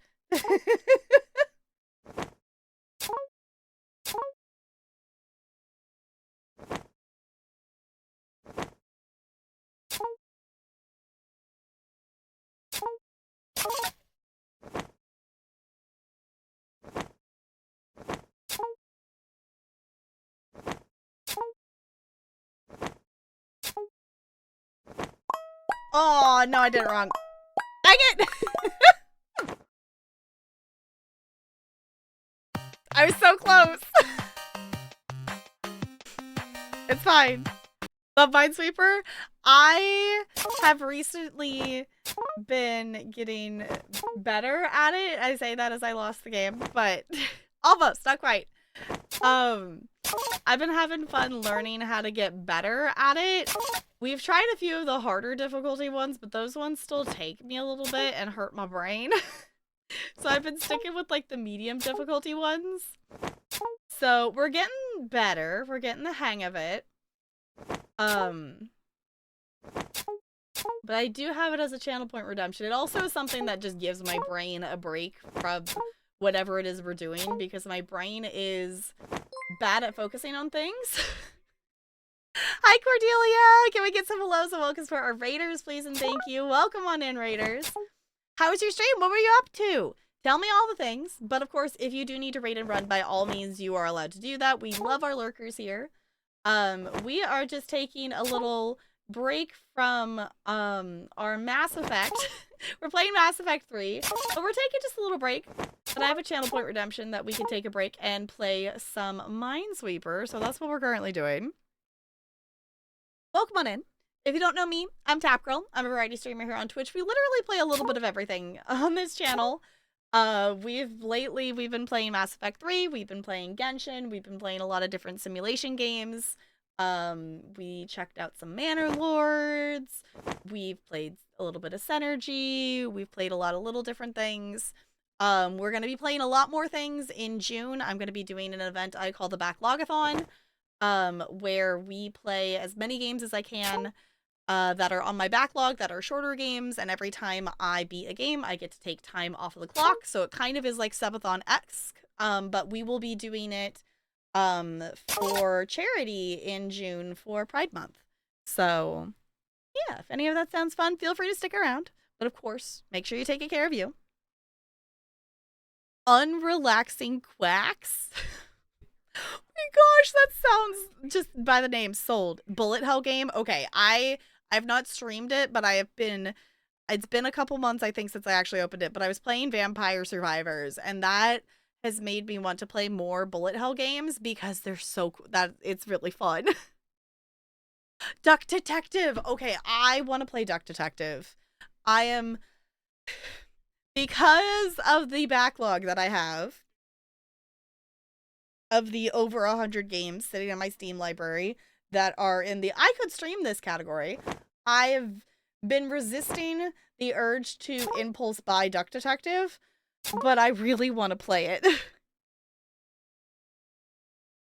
Oh, no, I did it wrong. Dang it! I was so close. It's fine. Love Minesweeper. I have recently been getting better at it. I say that as I lost the game, but almost, not quite. I've been having fun learning how to get better at it. We've tried a few of the harder difficulty ones, but those ones still take me a little bit and hurt my brain. So I've been sticking with like the medium difficulty ones. So we're getting better. We're getting the hang of it. But I do have it as a channel point redemption. It also is something that just gives my brain a break from whatever it is we're doing, because my brain is bad at focusing on things. Hi, Cordelia! Can we get some hellos and welcomes for our raiders, please, and thank you. Welcome on in, raiders. How was your stream? What were you up to? Tell me all the things. But of course, if you do need to raid and run, by all means, you are allowed to do that. We love our lurkers here. We are just taking a little break from our Mass Effect. We're playing Mass Effect 3, but we're taking just a little break. But I have a channel point redemption that we can take a break and play some Minesweeper, so that's what we're currently doing. Welcome on in. If you don't know me, I'm Tapgirl. I'm a variety streamer here on Twitch. We literally play a little bit of everything on this channel. We've been playing Mass Effect 3, we've been playing Genshin, we've been playing a lot of different simulation games. We checked out some Manor Lords, we've played a little bit of Synergy, we've played a lot of little different things. We're going to be playing a lot more things in June. I'm going to be doing an event I call the Backlogathon, where we play as many games as I can that are on my backlog, that are shorter games, and every time I beat a game, I get to take time off of the clock, so it kind of is like Subathon-esque, but we will be doing it for charity in June for Pride Month. So, yeah, if any of that sounds fun, feel free to stick around, but of course, make sure you take care of you. Unrelaxing Quacks? Oh my gosh, that sounds, just by the name, sold. Bullet hell game? Okay, I've not streamed it, but it's been a couple months, I think, since I actually opened it, but I was playing Vampire Survivors, and that has made me want to play more bullet hell games because they're so cool, that it's really fun. Duck Detective! Okay, I want to play Duck Detective. Because of the backlog that I have, of the over 100 games sitting in my Steam library that are in the I could stream this category, I've been resisting the urge to impulse buy Duck Detective, but I really want to play it.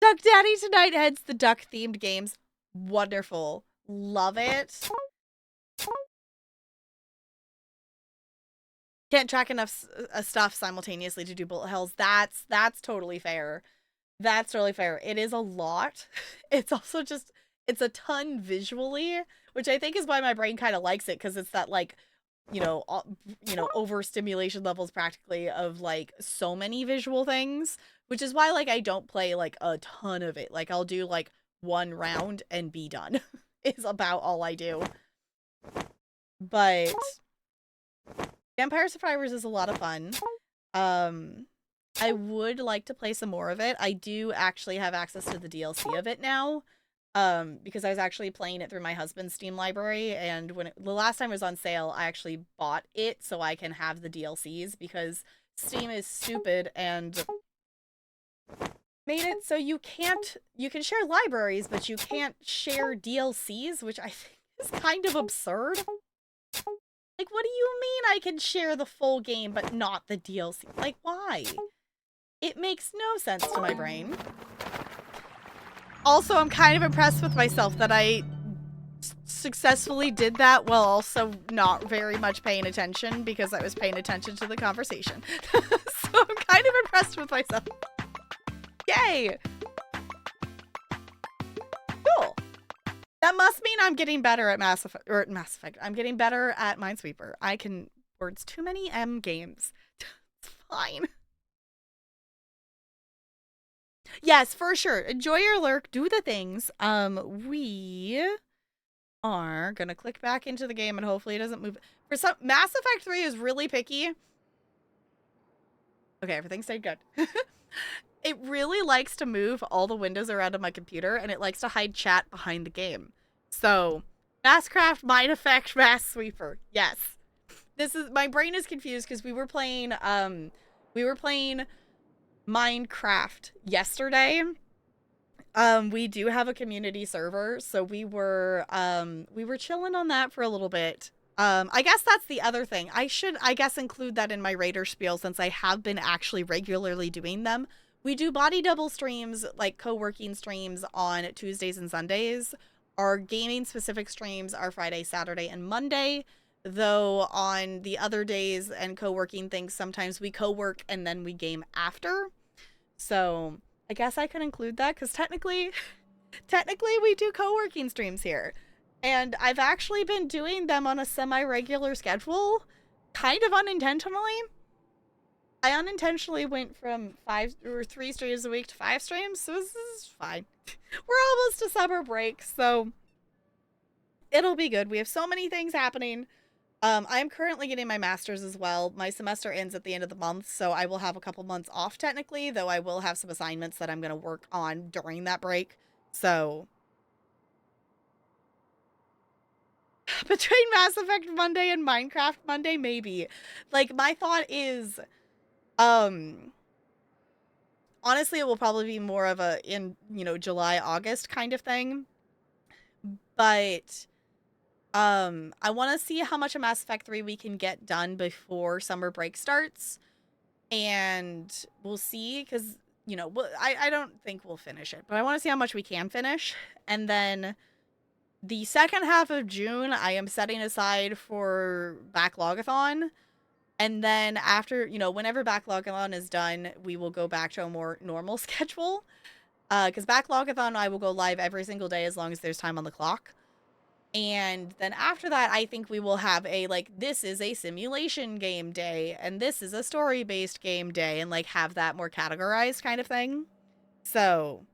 Duck Daddy tonight heads the duck themed games. Wonderful. Love it. can't track enough stuff simultaneously to do bullet hells. That's totally fair. That's totally fair. It is a lot. It's also just, it's a ton visually, which I think is why my brain kind of likes it, because it's that like, overstimulation levels practically of like so many visual things, which is why like I don't play like a ton of it. Like I'll do like one round and be done is about all I do. But Vampire Survivors is a lot of fun. I would like to play some more of it. I do actually have access to the DLC of it now. Because I was actually playing it through my husband's Steam library, and the last time it was on sale, I actually bought it so I can have the DLCs, because Steam is stupid and made it so you can share libraries, but you can't share DLCs, which I think is kind of absurd. Like, what do you mean I can share the full game but not the DLC? Like, why? It makes no sense to my brain. Also, I'm kind of impressed with myself that I successfully did that while also not very much paying attention, because I was paying attention to the conversation. So I'm kind of impressed with myself. Yay! Cool. That must mean I'm getting better at Mass Effect. I'm getting better at Minesweeper. I can words too many M games. It's fine. Yes, for sure. Enjoy your lurk. Do the things. We are gonna click back into the game and hopefully it doesn't move. For some, Mass Effect 3 is really picky. Okay, everything stayed good. It really likes to move all the windows around on my computer, and it likes to hide chat behind the game. So, Masscraft, Mind Effect, Mass Sweeper. Yes. This is, my brain is confused because we were playing Minecraft yesterday. We do have a community server, so we were chilling on that for a little bit. I guess that's the other thing. I should, I guess, include that in my Raider spiel, since I have been actually regularly doing them. We do body double streams, like co-working streams, on Tuesdays and Sundays. Our gaming specific streams are Friday, Saturday, and Monday. Though on the other days and co-working things, sometimes we co-work and then we game after. So I guess I could include that, because technically we do co-working streams here. And I've actually been doing them on a semi-regular schedule, kind of unintentionally. I unintentionally went from 3 streams a week to 5 streams, so this is fine. We're almost to summer break, so it'll be good. We have so many things happening. I'm currently getting my master's as well. My semester ends at the end of the month, so I will have a couple months off technically, though I will have some assignments that I'm going to work on during that break. So between Mass Effect Monday and Minecraft Monday, maybe. Like, my thought is, honestly, it will probably be more of a in, July, August kind of thing. But I want to see how much of Mass Effect 3 we can get done before summer break starts. And we'll see, because, I don't think we'll finish it, but I want to see how much we can finish. And then the second half of June, I am setting aside for Backlogathon. And then after, whenever Backlogathon is done, we will go back to a more normal schedule. Because Backlogathon, I will go live every single day as long as there's time on the clock. And then after that, I think we will have a, this is a simulation game day, and this is a story-based game day, and, have that more categorized kind of thing. So,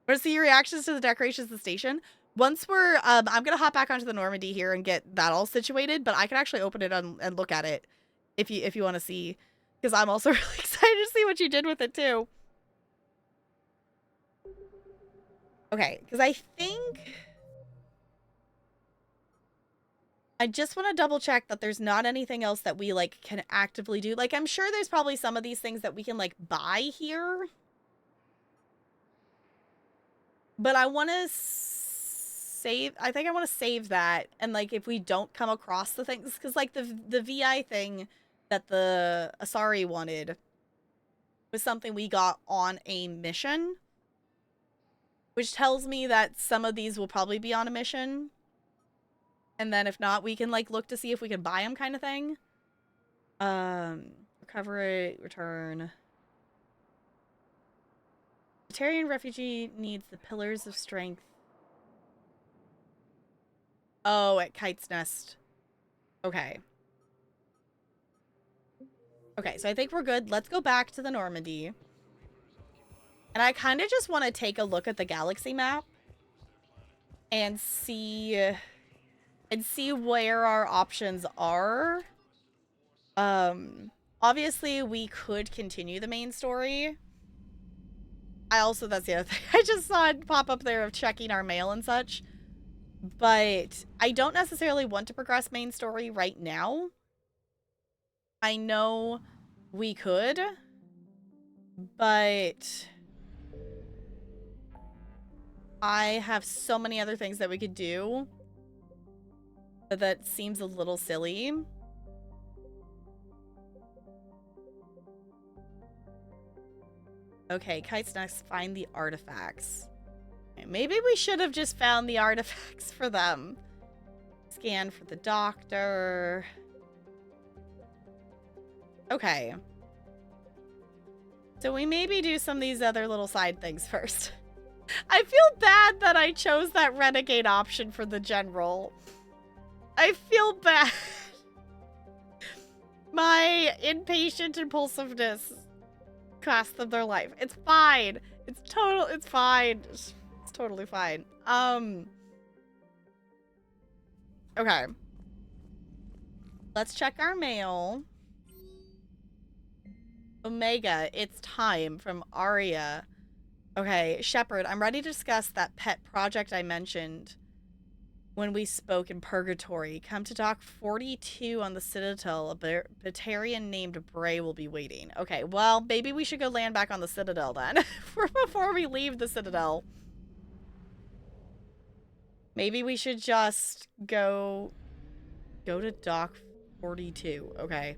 want to see your reactions to the decorations of the station? Once we're, I'm going to hop back onto the Normandy here and get that all situated, but I can actually open it and look at it if you want to see, because I'm also really excited to see what you did with it, too. Okay, because I think I just want to double check that there's not anything else that we, can actively do. I'm sure there's probably some of these things that we can, buy here. But I want to save, I think I want to save that. And, if we don't come across the things, because, the VI thing that the Asari wanted was something we got on a mission. Which tells me that some of these will probably be on a mission. And then if not, we can, look to see if we can buy them kind of thing. Recovery, return. Batarian refugee needs the pillars of strength. Oh, at Kite's Nest. Okay. Okay, so I think we're good. Let's go back to the Normandy. And I kind of just want to take a look at the galaxy map and see where our options are. Obviously we could continue the main story. That's the other thing. I just saw it pop up there of checking our mail and such. But I don't necessarily want to progress main story right now. I know we could, but I have so many other things that we could do that seems a little silly. Okay, Kite's Nest, find the artifacts. Maybe we should have just found the artifacts for them. Scan for the doctor. Okay. So we maybe do some of these other little side things first. I feel bad that I chose that renegade option for the general. I feel bad. My impatient impulsiveness cost them their life. It's fine. It's fine. It's totally fine. Okay. Let's check our mail. Omega, it's time, from Aria. Okay, Shepard, I'm ready to discuss that pet project I mentioned when we spoke in Purgatory. Come to Dock 42 on the Citadel. A Batarian named Bray will be waiting. Okay, well, maybe we should go land back on the Citadel then. Before we leave the Citadel. Maybe we should just go to Dock 42. Okay.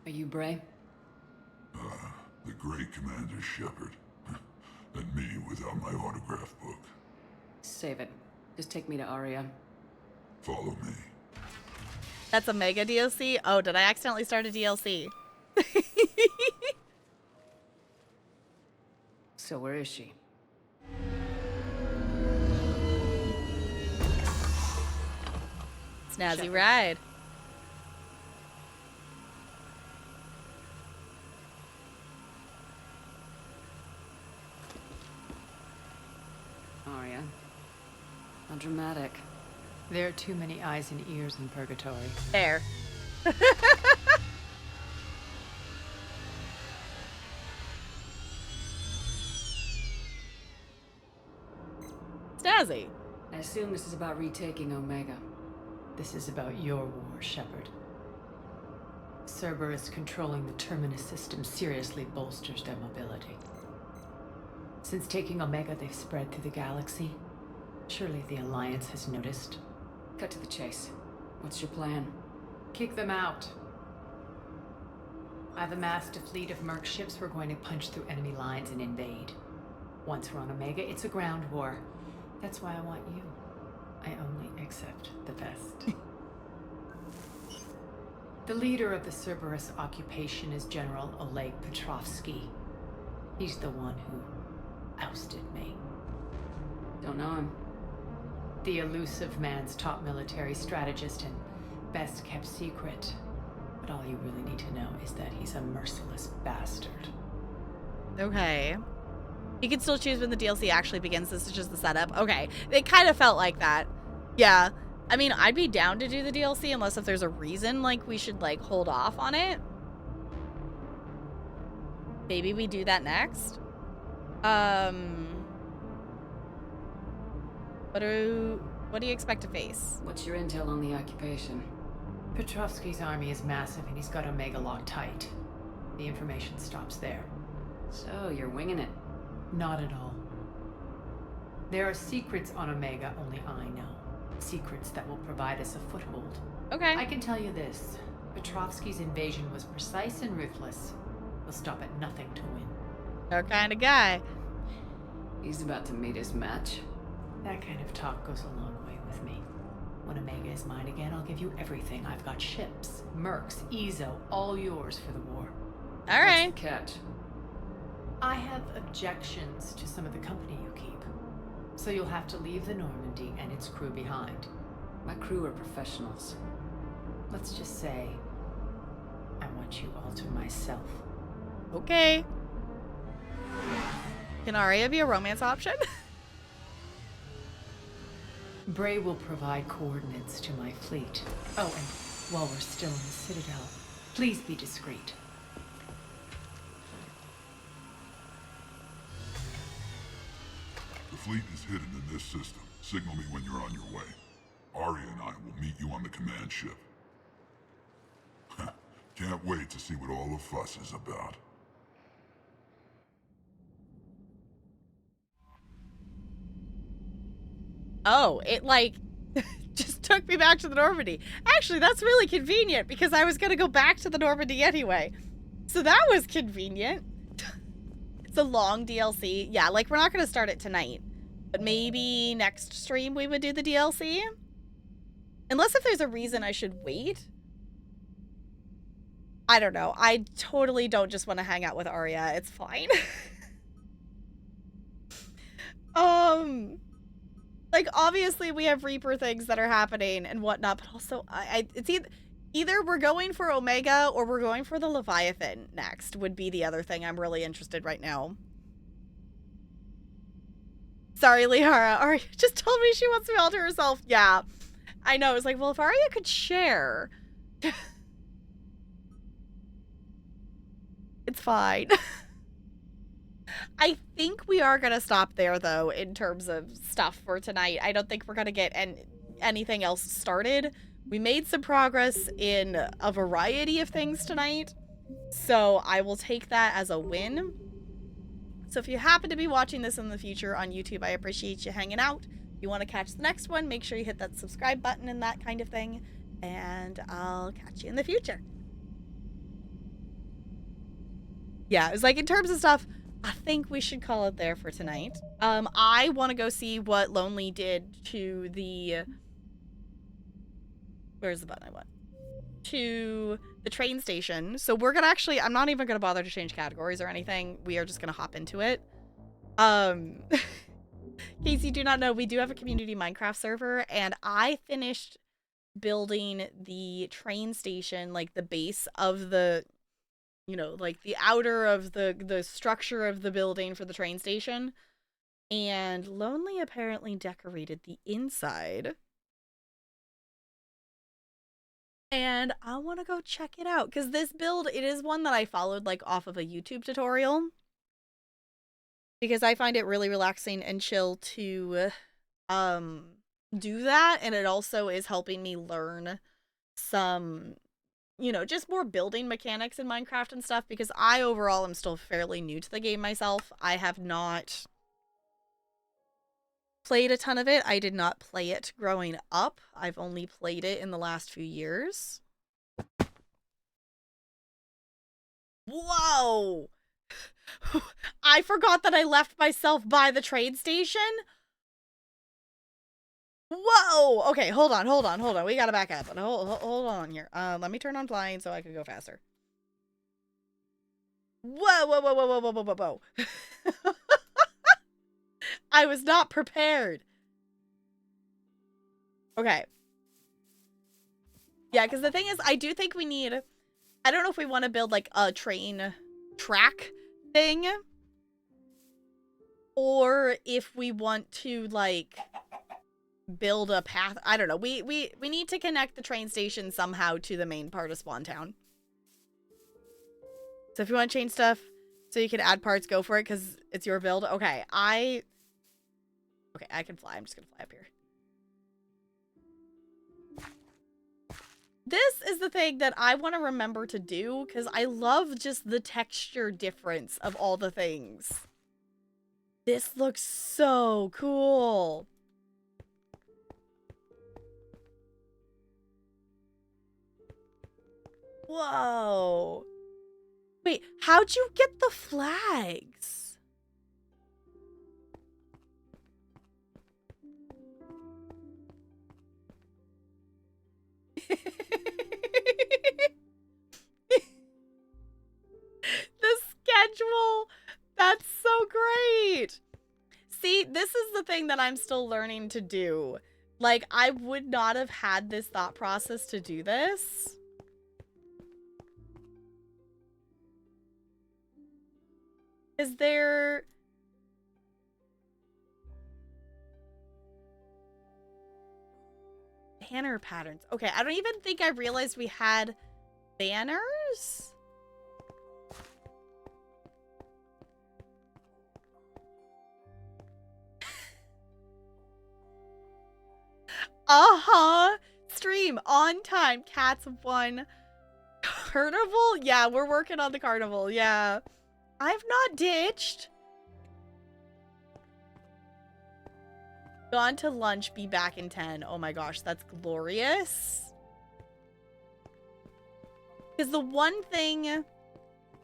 Are you Bray?
The great Commander Shepard. And me without my autograph book.
Save it. Just take me to Aria.
Follow me.
That's a mega DLC? Oh, did I accidentally start a DLC?
So where is she?
Snazzy
Shepard.
ride.
Aria. How dramatic.
There are too many eyes and ears in Purgatory.
There. Snazzy.
I assume this is about retaking Omega.
This is about your war, Shepard. Cerberus controlling the Terminus system seriously bolsters their mobility. Since taking Omega, they've spread through the galaxy. Surely the Alliance has noticed.
Cut to the chase. What's your plan?
Kick them out. I've amassed a fleet of merc ships. We're going to punch through enemy lines and invade. Once we're on Omega, it's a ground war. That's why I want you. I only accept the best. The leader of the Cerberus occupation is General Oleg Petrovsky. He's the one who ousted me.
Don't know him.
The elusive man's top military strategist and best kept secret. But all you really need to know is that he's a merciless bastard.
Okay. You can still choose when the DLC actually begins. This is just the setup. Okay. It kind of felt like that. Yeah. I mean, I'd be down to do the DLC unless if there's a reason, like, we should, like, hold off on it. Maybe we do that next. What do you expect to face?
What's your intel on the occupation?
Petrovsky's army is massive and he's got Omega locked tight. The information stops there.
So, you're winging it?
Not at all. There are secrets on Omega only I know. Secrets that will provide us a foothold.
Okay.
I can tell you this. Petrovsky's invasion was precise and ruthless. will stop at nothing to win.
Our kind of guy.
He's about to meet his match.
That kind of talk goes a long way with me. When Omega is mine again, I'll give you everything. I've got ships, mercs, Ezo, all yours for the war.
All right.
What's the catch?
I have objections to some of the company you keep. So you'll have to leave the Normandy and its crew behind.
My crew are professionals.
Let's just say, I want you all to myself.
Okay. Can Arya be a romance option?
Bray will provide coordinates to my fleet. Oh, and while we're still in the Citadel, please be discreet.
The fleet is hidden in this system. Signal me when you're on your way. Arya and I will meet you on the command ship. Can't wait to see what all the fuss is about.
Oh, it like just took me back to the Normandy. Actually, that's really convenient because I was going to go back to the Normandy anyway. So that was convenient. It's a long DLC. Yeah, like we're not going to start it tonight. But maybe next stream we would do the DLC. Unless if there's a reason I should wait. I don't know. I totally don't just want to hang out with Arya. It's fine. Like, obviously we have Reaper things that are happening and whatnot, but also, it's either we're going for Omega or we're going for the Leviathan next would be the other thing I'm really interested right now. Sorry, Liara. Arya just told me she wants me all to herself. Yeah, I know. It's like, well, if Arya could share, it's fine. I think we are going to stop there, though, in terms of stuff for tonight. I don't think we're going to get anything else started. We made some progress in a variety of things tonight, so I will take that as a win. So if you happen to be watching this in the future on YouTube, I appreciate you hanging out. If you want to catch the next one, make sure you hit that subscribe button and that kind of thing, and I'll catch you in the future. Yeah, it was like, in terms of stuff, I think we should call it there for tonight. I want to go see what Lonely did to the... Where's the button I want? To the train station. So we're gonna actually... I'm not even gonna bother to change categories or anything. We are just gonna hop into it. In case you do not know, we do have a community Minecraft server, and I finished building the train station, like the base of the... You know, like the outer of the structure of the building for the train station. And Lonely apparently decorated the inside. And I want to go check it out. Because this build, it is one that I followed like off of a YouTube tutorial. Because I find it really relaxing and chill to do that. And it also is helping me learn some... you know, just more building mechanics in Minecraft and stuff, because I overall am still fairly new to the game myself. I have not played a ton of it. I did not play it growing up. I've only played it in the last few years. Whoa! I forgot that I left myself by the train station. Whoa! Okay, hold on. We gotta back up. Hold on here. Let me turn on flying so I can go faster. Whoa. I was not prepared. Okay. Yeah, because the thing is, I do think we need... I don't know if we want to build, like, a train track thing. Or if we want to, like... build a path. I don't know. We need to connect the train station somehow to the main part of Spawn Town. So if you want to change stuff so you can add parts, go for it, because it's your build. Okay, I can fly. I'm just gonna fly up here. This is the thing that I want to remember to do, because I love just the texture difference of all the things. This looks so cool. Whoa. Wait, how'd you get the flags? The schedule. That's so great. See, this is the thing that I'm still learning to do. Like, I would not have had this thought process to do this. Is there... banner patterns. Okay, I don't even think I realized we had banners. Stream on time. Cats won. Carnival? Yeah, we're working on the carnival. Yeah. I've not ditched. Gone to lunch, be back in 10. Oh my gosh, that's glorious. Because the one thing,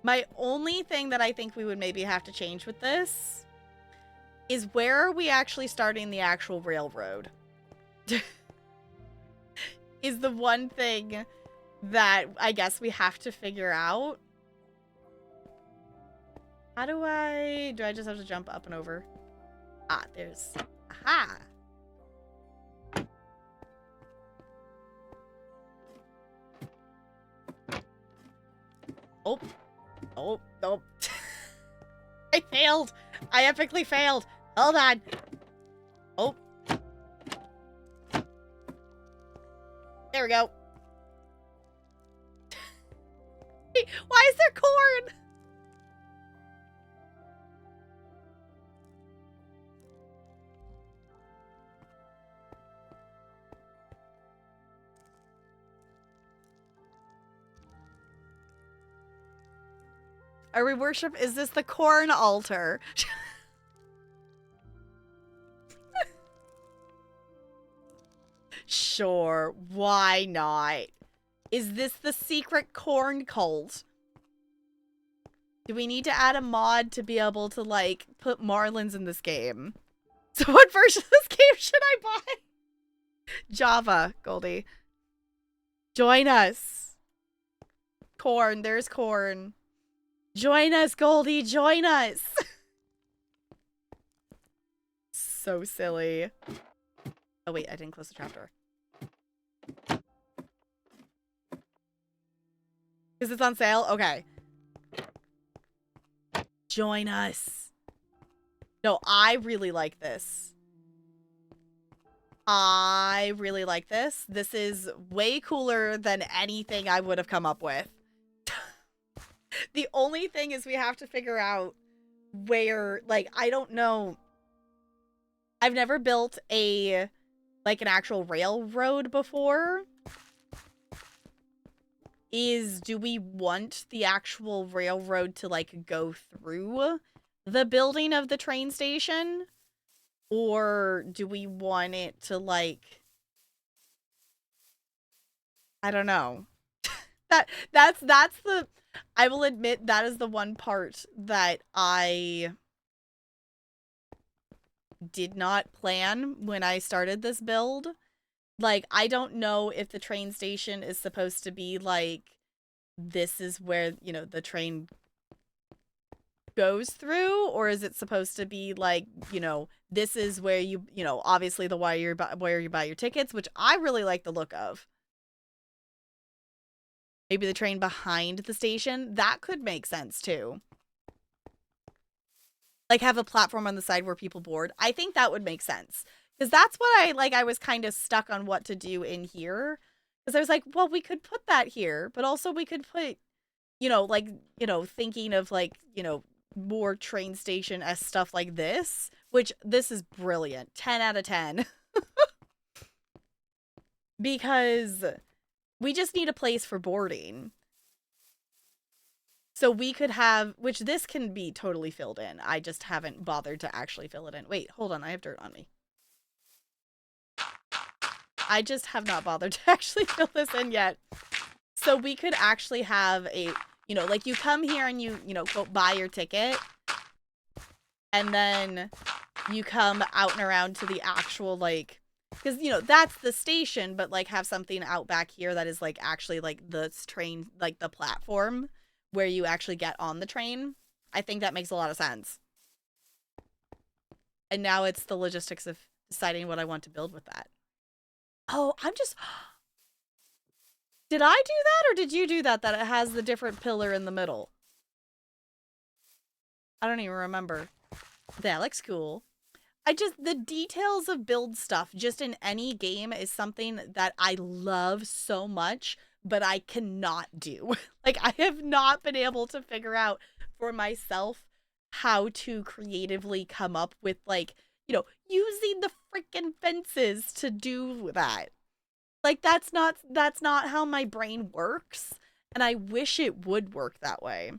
my only thing that I think we would maybe have to change with this is where are we actually starting the actual railroad? Is the one thing that I guess we have to figure out. How do I just have to jump up and over? Ah, there's, aha. Oh, oh, nope. I failed. I epically failed. Hold on. Oh. There we go. Why is there corn? Are we worship? Is this the corn altar? Sure, why not? Is this the secret corn cult? Do we need to add a mod to be able to, like, put Marlins in this game? So what version of this game should I buy? Java, Goldie. Join us. Corn, there's corn. Join us, Goldie, join us. So silly. Oh wait, I didn't close the trapdoor. Is this on sale? Okay. Join us. No, I really like this. I really like this. This is way cooler than anything I would have come up with. The only thing is we have to figure out where, like, I don't know. I've never built a, like, an actual railroad before. Do we want the actual railroad to, like, go through the building of the train station? Or do we want it to, like, I don't know. That's the, I will admit that is the one part that I did not plan when I started this build. Like, I don't know if the train station is supposed to be, like, this is where, you know, the train goes through, or is it supposed to be, like, you know, this is where you know, obviously where you buy your tickets, which I really like the look of. Maybe the train behind the station, that could make sense too. Like, have a platform on the side where people board. I think that would make sense. Because that's what I was kind of stuck on what to do in here. Because I was like, well, we could put that here, but also we could put, you know, like, you know, thinking of, like, you know, more train station-esque stuff like this, which this is brilliant. 10 out of 10. Because we just need a place for boarding. So we could have, which this can be totally filled in. I just haven't bothered to actually fill it in. Wait, hold on. I have dirt on me. I just have not bothered to actually fill this in yet. So we could actually have a, You know, like you come here and you know, go buy your ticket. And then you come out and around to the actual, like, because, you know, that's the station, but, like, have something out back here that is, like, actually, like, the train, like, the platform where you actually get on the train. I think that makes a lot of sense. And now it's the logistics of deciding what I want to build with that. Oh, I'm just... Did I do that, or did you do that, that it has the different pillar in the middle? I don't even remember. That looks cool. The details of build stuff just in any game is something that I love so much, but I cannot do. Like, I have not been able to figure out for myself how to creatively come up with, like, you know, using the freaking fences to do that. Like, that's not how my brain works, and I wish it would work that way.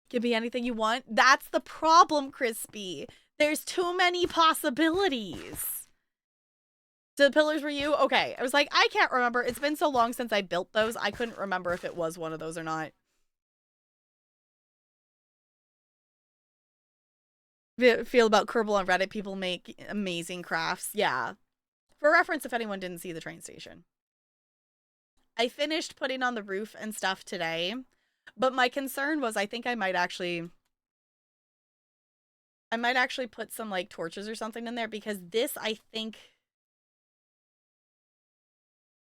Give me anything you want. That's the problem, Crispy. There's too many possibilities. So the pillars were you? Okay. I was like, I can't remember. It's been so long since I built those. I couldn't remember if it was one of those or not. Feel about Kerbal on Reddit. People make amazing crafts. Yeah. For reference, if anyone didn't see the train station. I finished putting on the roof and stuff today. But my concern was I think I might actually put some, like, torches or something in there, because this, I think...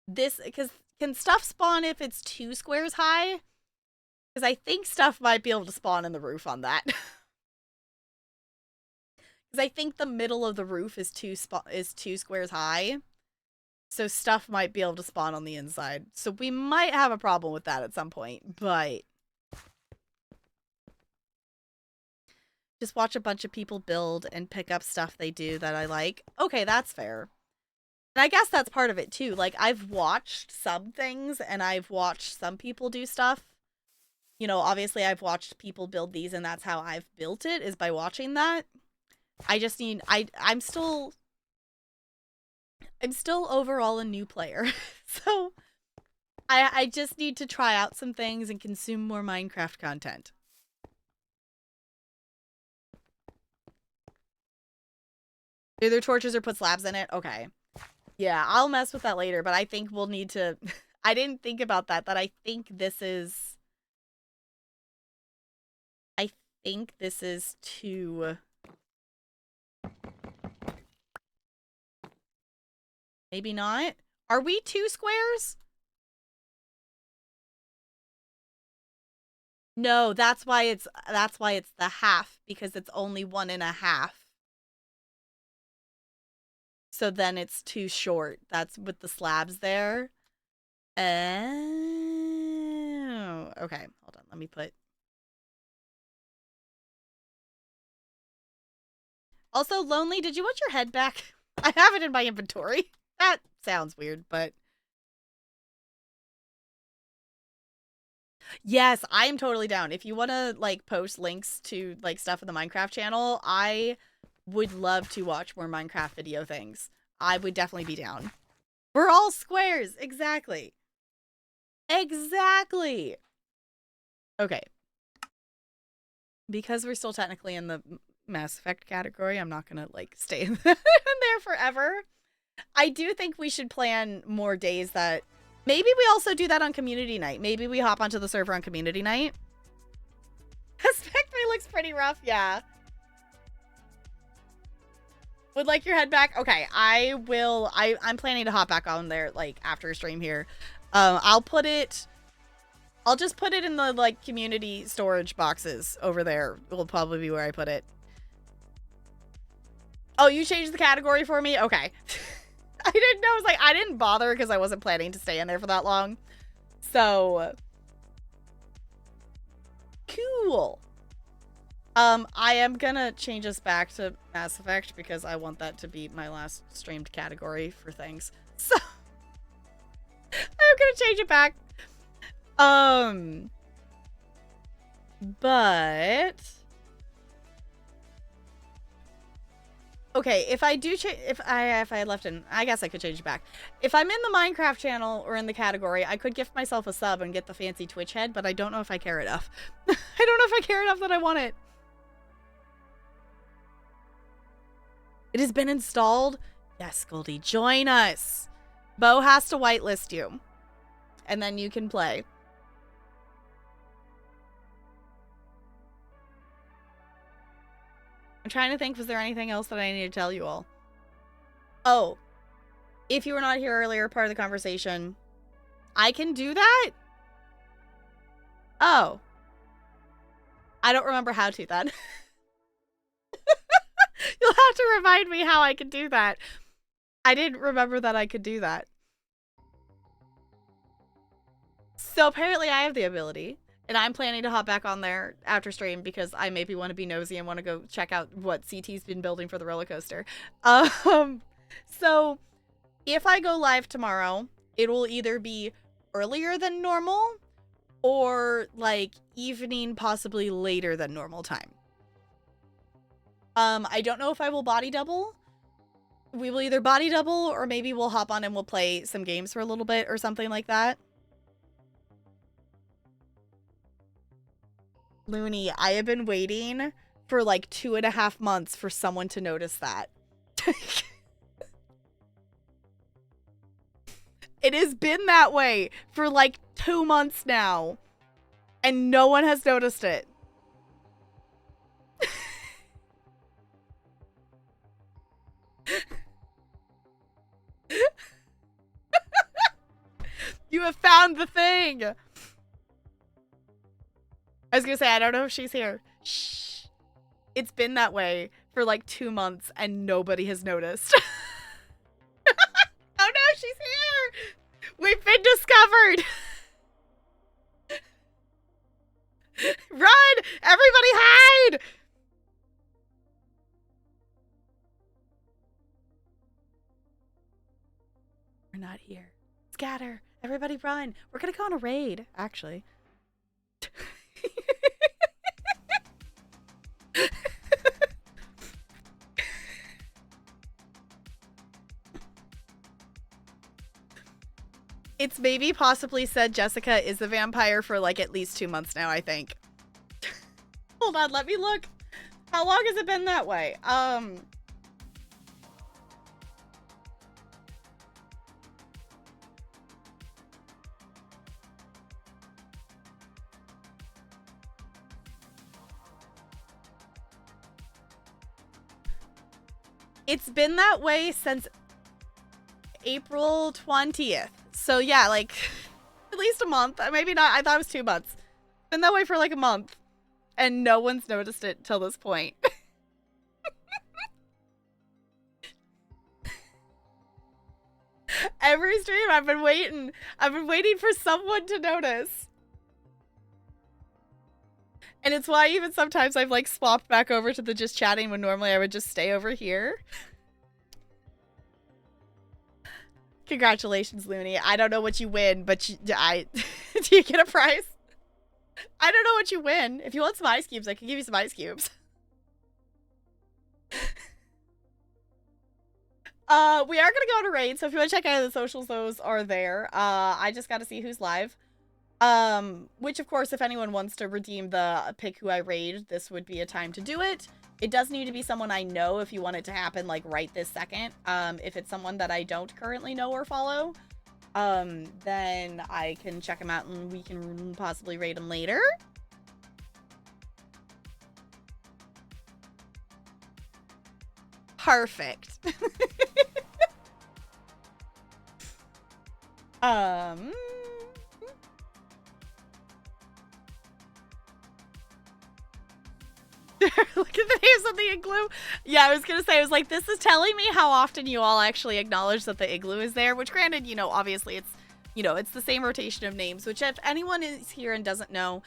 Because can stuff spawn if it's 2 squares high? Because I think stuff might be able to spawn in the roof on that. Because I think the middle of the roof is 2 squares high. So stuff might be able to spawn on the inside. So we might have a problem with that at some point, but... Just watch a bunch of people build and pick up stuff they do that I like. Okay, that's fair. And I guess that's part of it too. Like, I've watched some things and I've watched some people do stuff. You know, obviously I've watched people build these and that's how I've built it, is by watching that. I just need, I'm still overall a new player. So I just need to try out some things and consume more Minecraft content. Either torches or put slabs in it? Okay. Yeah, I'll mess with that later, but I think we'll need to... I didn't think about that I think this is... too... Maybe not? Are we 2 squares? No, that's why it's the half, because it's only 1.5. So then it's too short. That's with the slabs there. Oh, okay. Hold on. Let me put... Also, Lonely, did you want your head back? I have it in my inventory. That sounds weird, but... Yes, I'm totally down. If you want to, like, post links to, like, stuff in the Minecraft channel, I would love to watch more Minecraft video things. I would definitely be down. We're all squares. Exactly. Exactly. Okay. Because we're still technically in the Mass Effect category, I'm not going to, like, stay in there forever. I do think we should plan more days that... Maybe we also do that on community night. Maybe we hop onto the server on community night. Spectre looks pretty rough, yeah. Would like your head back? Okay, I will. I'm planning to hop back on there, like, after stream here. I'll just put it in the, like, community storage boxes over there. Will probably be where I put it. Oh, you changed the category for me? Okay. I didn't know. I was like, I didn't bother because I wasn't planning to stay in there for that long. So, cool. I am gonna change us back to Mass Effect because I want that to be my last streamed category for things. So, I'm gonna change it back. But Okay, if I do if I had left in, I guess I could change it back. If I'm in the Minecraft channel or in the category, I could gift myself a sub and get the fancy Twitch head, but I don't know if I care enough. I don't know if I care enough that I want it. It has been installed. Yes, Goldie, join us. Bo has to whitelist you, and then you can play. I'm trying to think, was there anything else that I need to tell you all? Oh, if you were not here earlier, part of the conversation, I can do that? Oh. I don't remember how to then. You'll have to remind me how I can do that. I didn't remember that I could do that. So apparently I have the ability. And I'm planning to hop back on there after stream because I maybe want to be nosy and want to go check out what CT's been building for the roller coaster. So if I go live tomorrow, it will either be earlier than normal or like evening, possibly later than normal time. I don't know if I will body double. We will either body double or maybe we'll hop on and we'll play some games for a little bit or something like that. Looney, I have been waiting for like 2.5 months for someone to notice that. It has been that way for like 2 months now, and no one has noticed it. You have found the thing. I was gonna say, I don't know if she's here. Shh. It's been that way for like 2 months and nobody has noticed. Oh no, she's here! We've been discovered! Run! Everybody hide! We're not here. Scatter. Everybody run. We're gonna go on a raid, actually. It's maybe possibly said Jessica is the vampire for like at least 2 months now, I think. Hold on, let me look. How long has it been that way? It's been that way since April 20th. So yeah, like at least a month. Maybe not. I thought it was 2 months. Been that way for like a month. And no one's noticed it till this point. Every stream I've been waiting. I've been waiting for someone to notice. And it's why even sometimes I've like swapped back over to the just chatting when normally I would just stay over here. Congratulations, Looney. I don't know what you win, but do you get a prize? I don't know what you win. If you want some ice cubes, I can give you some ice cubes. We are gonna go on a raid, so if you want to check out the socials, those are there. I just gotta see who's live. Which of course, if anyone wants to redeem the pick who I raid, this would be a time to do it. It does need to be someone I know if you want it to happen like right this second. If it's someone that I don't currently know or follow, then I can check them out and we can possibly raid them later. Perfect. Look at the names on the igloo. Yeah, I was gonna say, I was like, this is telling me how often you all actually acknowledge that the igloo is there, which granted, you know, obviously it's, you know, it's the same rotation of names, which if anyone is here and doesn't know,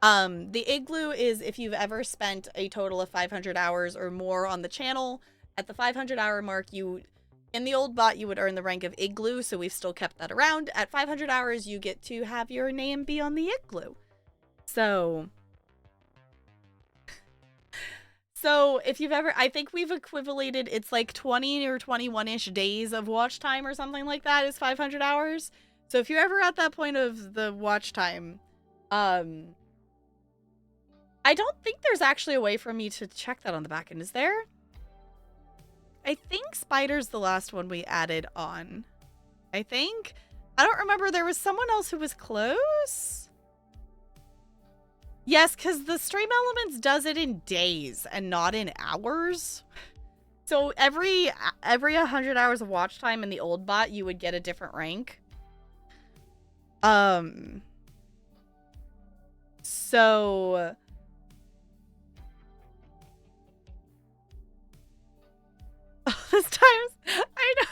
the igloo is if you've ever spent a total of 500 hours or more on the channel. At the 500 hour mark, you, in the old bot, you would earn the rank of igloo, so we've still kept that around. At 500 hours, you get to have your name be on the igloo. So So if you've ever, I think we've equivalated, it's like 20 or 21-ish days of watch time or something like that is 500 hours. So if you're ever at that point of the watch time, I don't think there's actually a way for me to check that on the back end, is there? I think Spider's the last one we added on. I think. I don't remember. There was someone else who was close. Yes, because the Stream Elements does it in days and not in hours. So every 100 hours of watch time in the old bot, you would get a different rank. So this times I know.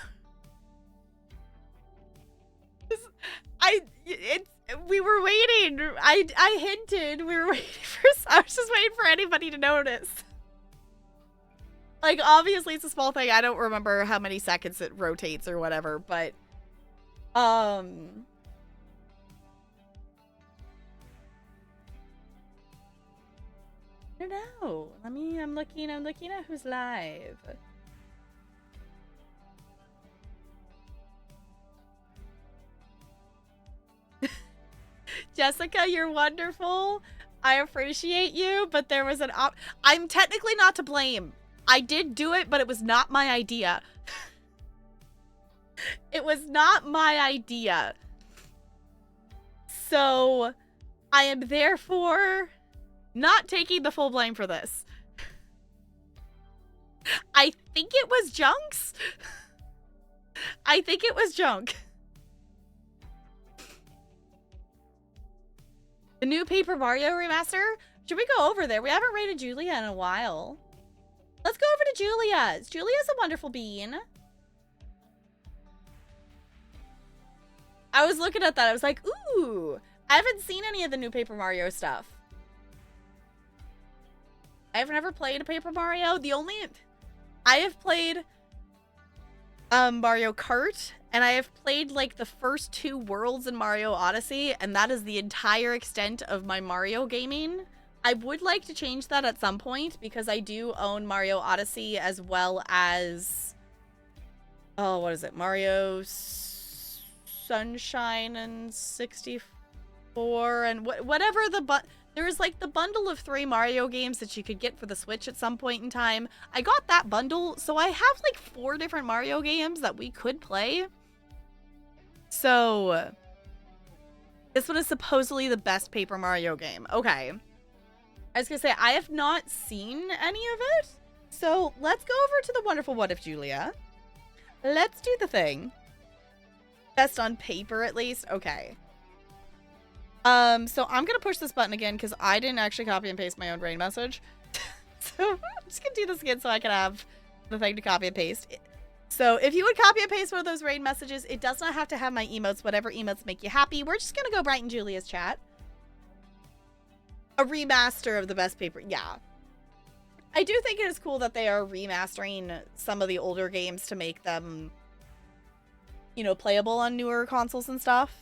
We were waiting. I hinted we were waiting for. I was just waiting for anybody to notice. Like, obviously it's a small thing. I don't remember how many seconds it rotates or whatever, but I don't know. I'm looking at who's live. Jessica, you're wonderful. I appreciate you, but there was I'm technically not to blame. I did do it, but it was not my idea. It was not my idea. So, I am therefore not taking the full blame for this. I think it was Junk's. I think it was Junk. The new Paper Mario remaster? Should we go over there? We haven't rated Julia in a while. Let's go over to Julia's. Julia's a wonderful bean. I was looking at that. I was like, ooh. I haven't seen any of the new Paper Mario stuff. I've never played a Paper Mario. I have played Mario Kart, and I have played like the first 2 worlds in Mario Odyssey, and that is the entire extent of my Mario gaming. I would like to change that at some point because I do own Mario Odyssey as well as what is it? Mario Sunshine and 64 and whatever there is like the bundle of 3 Mario games that you could get for the Switch at some point in time. I got that bundle, so I have like 4 different Mario games that we could play. So, this one is supposedly the best Paper Mario game. Okay. I was gonna say, I have not seen any of it. So, let's go over to the wonderful What If Julia. Let's do the thing. Best on paper, at least. Okay. So I'm gonna push this button again because I didn't actually copy and paste my own brain message. So I'm just gonna do this again so I can have the thing to copy and paste. So if you would copy and paste one of those raid messages, it does not have to have my emotes, whatever emotes make you happy. We're just gonna go right in Julia's chat. A remaster of the best paper. Yeah. I do think it is cool that they are remastering some of the older games to make them, you know, playable on newer consoles and stuff.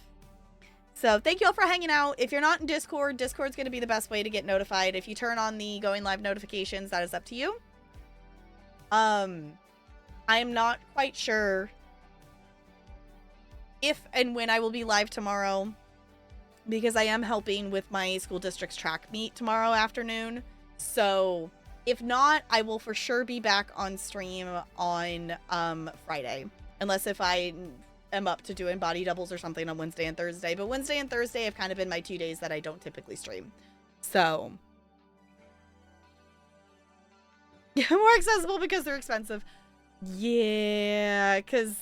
So thank you all for hanging out. If you're not in Discord, Discord's going to be the best way to get notified. If you turn on the going live notifications, that is up to you. I am not quite sure if and when I will be live tomorrow because I am helping with my school district's track meet tomorrow afternoon. So if not, I will for sure be back on stream on Friday. Unless if I am up to doing body doubles or something on Wednesday and Thursday. But Wednesday and Thursday have kind of been my 2 days that I don't typically stream. So. Yeah, more accessible because they're expensive. Yeah, because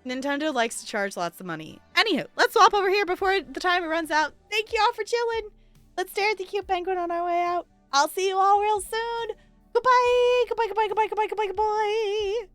Nintendo likes to charge lots of money. Anywho, let's swap over here before the timer runs out. Thank you all for chilling. Let's stare at the cute penguin on our way out. I'll see you all real soon. Goodbye. Goodbye, goodbye, goodbye, goodbye, goodbye, goodbye.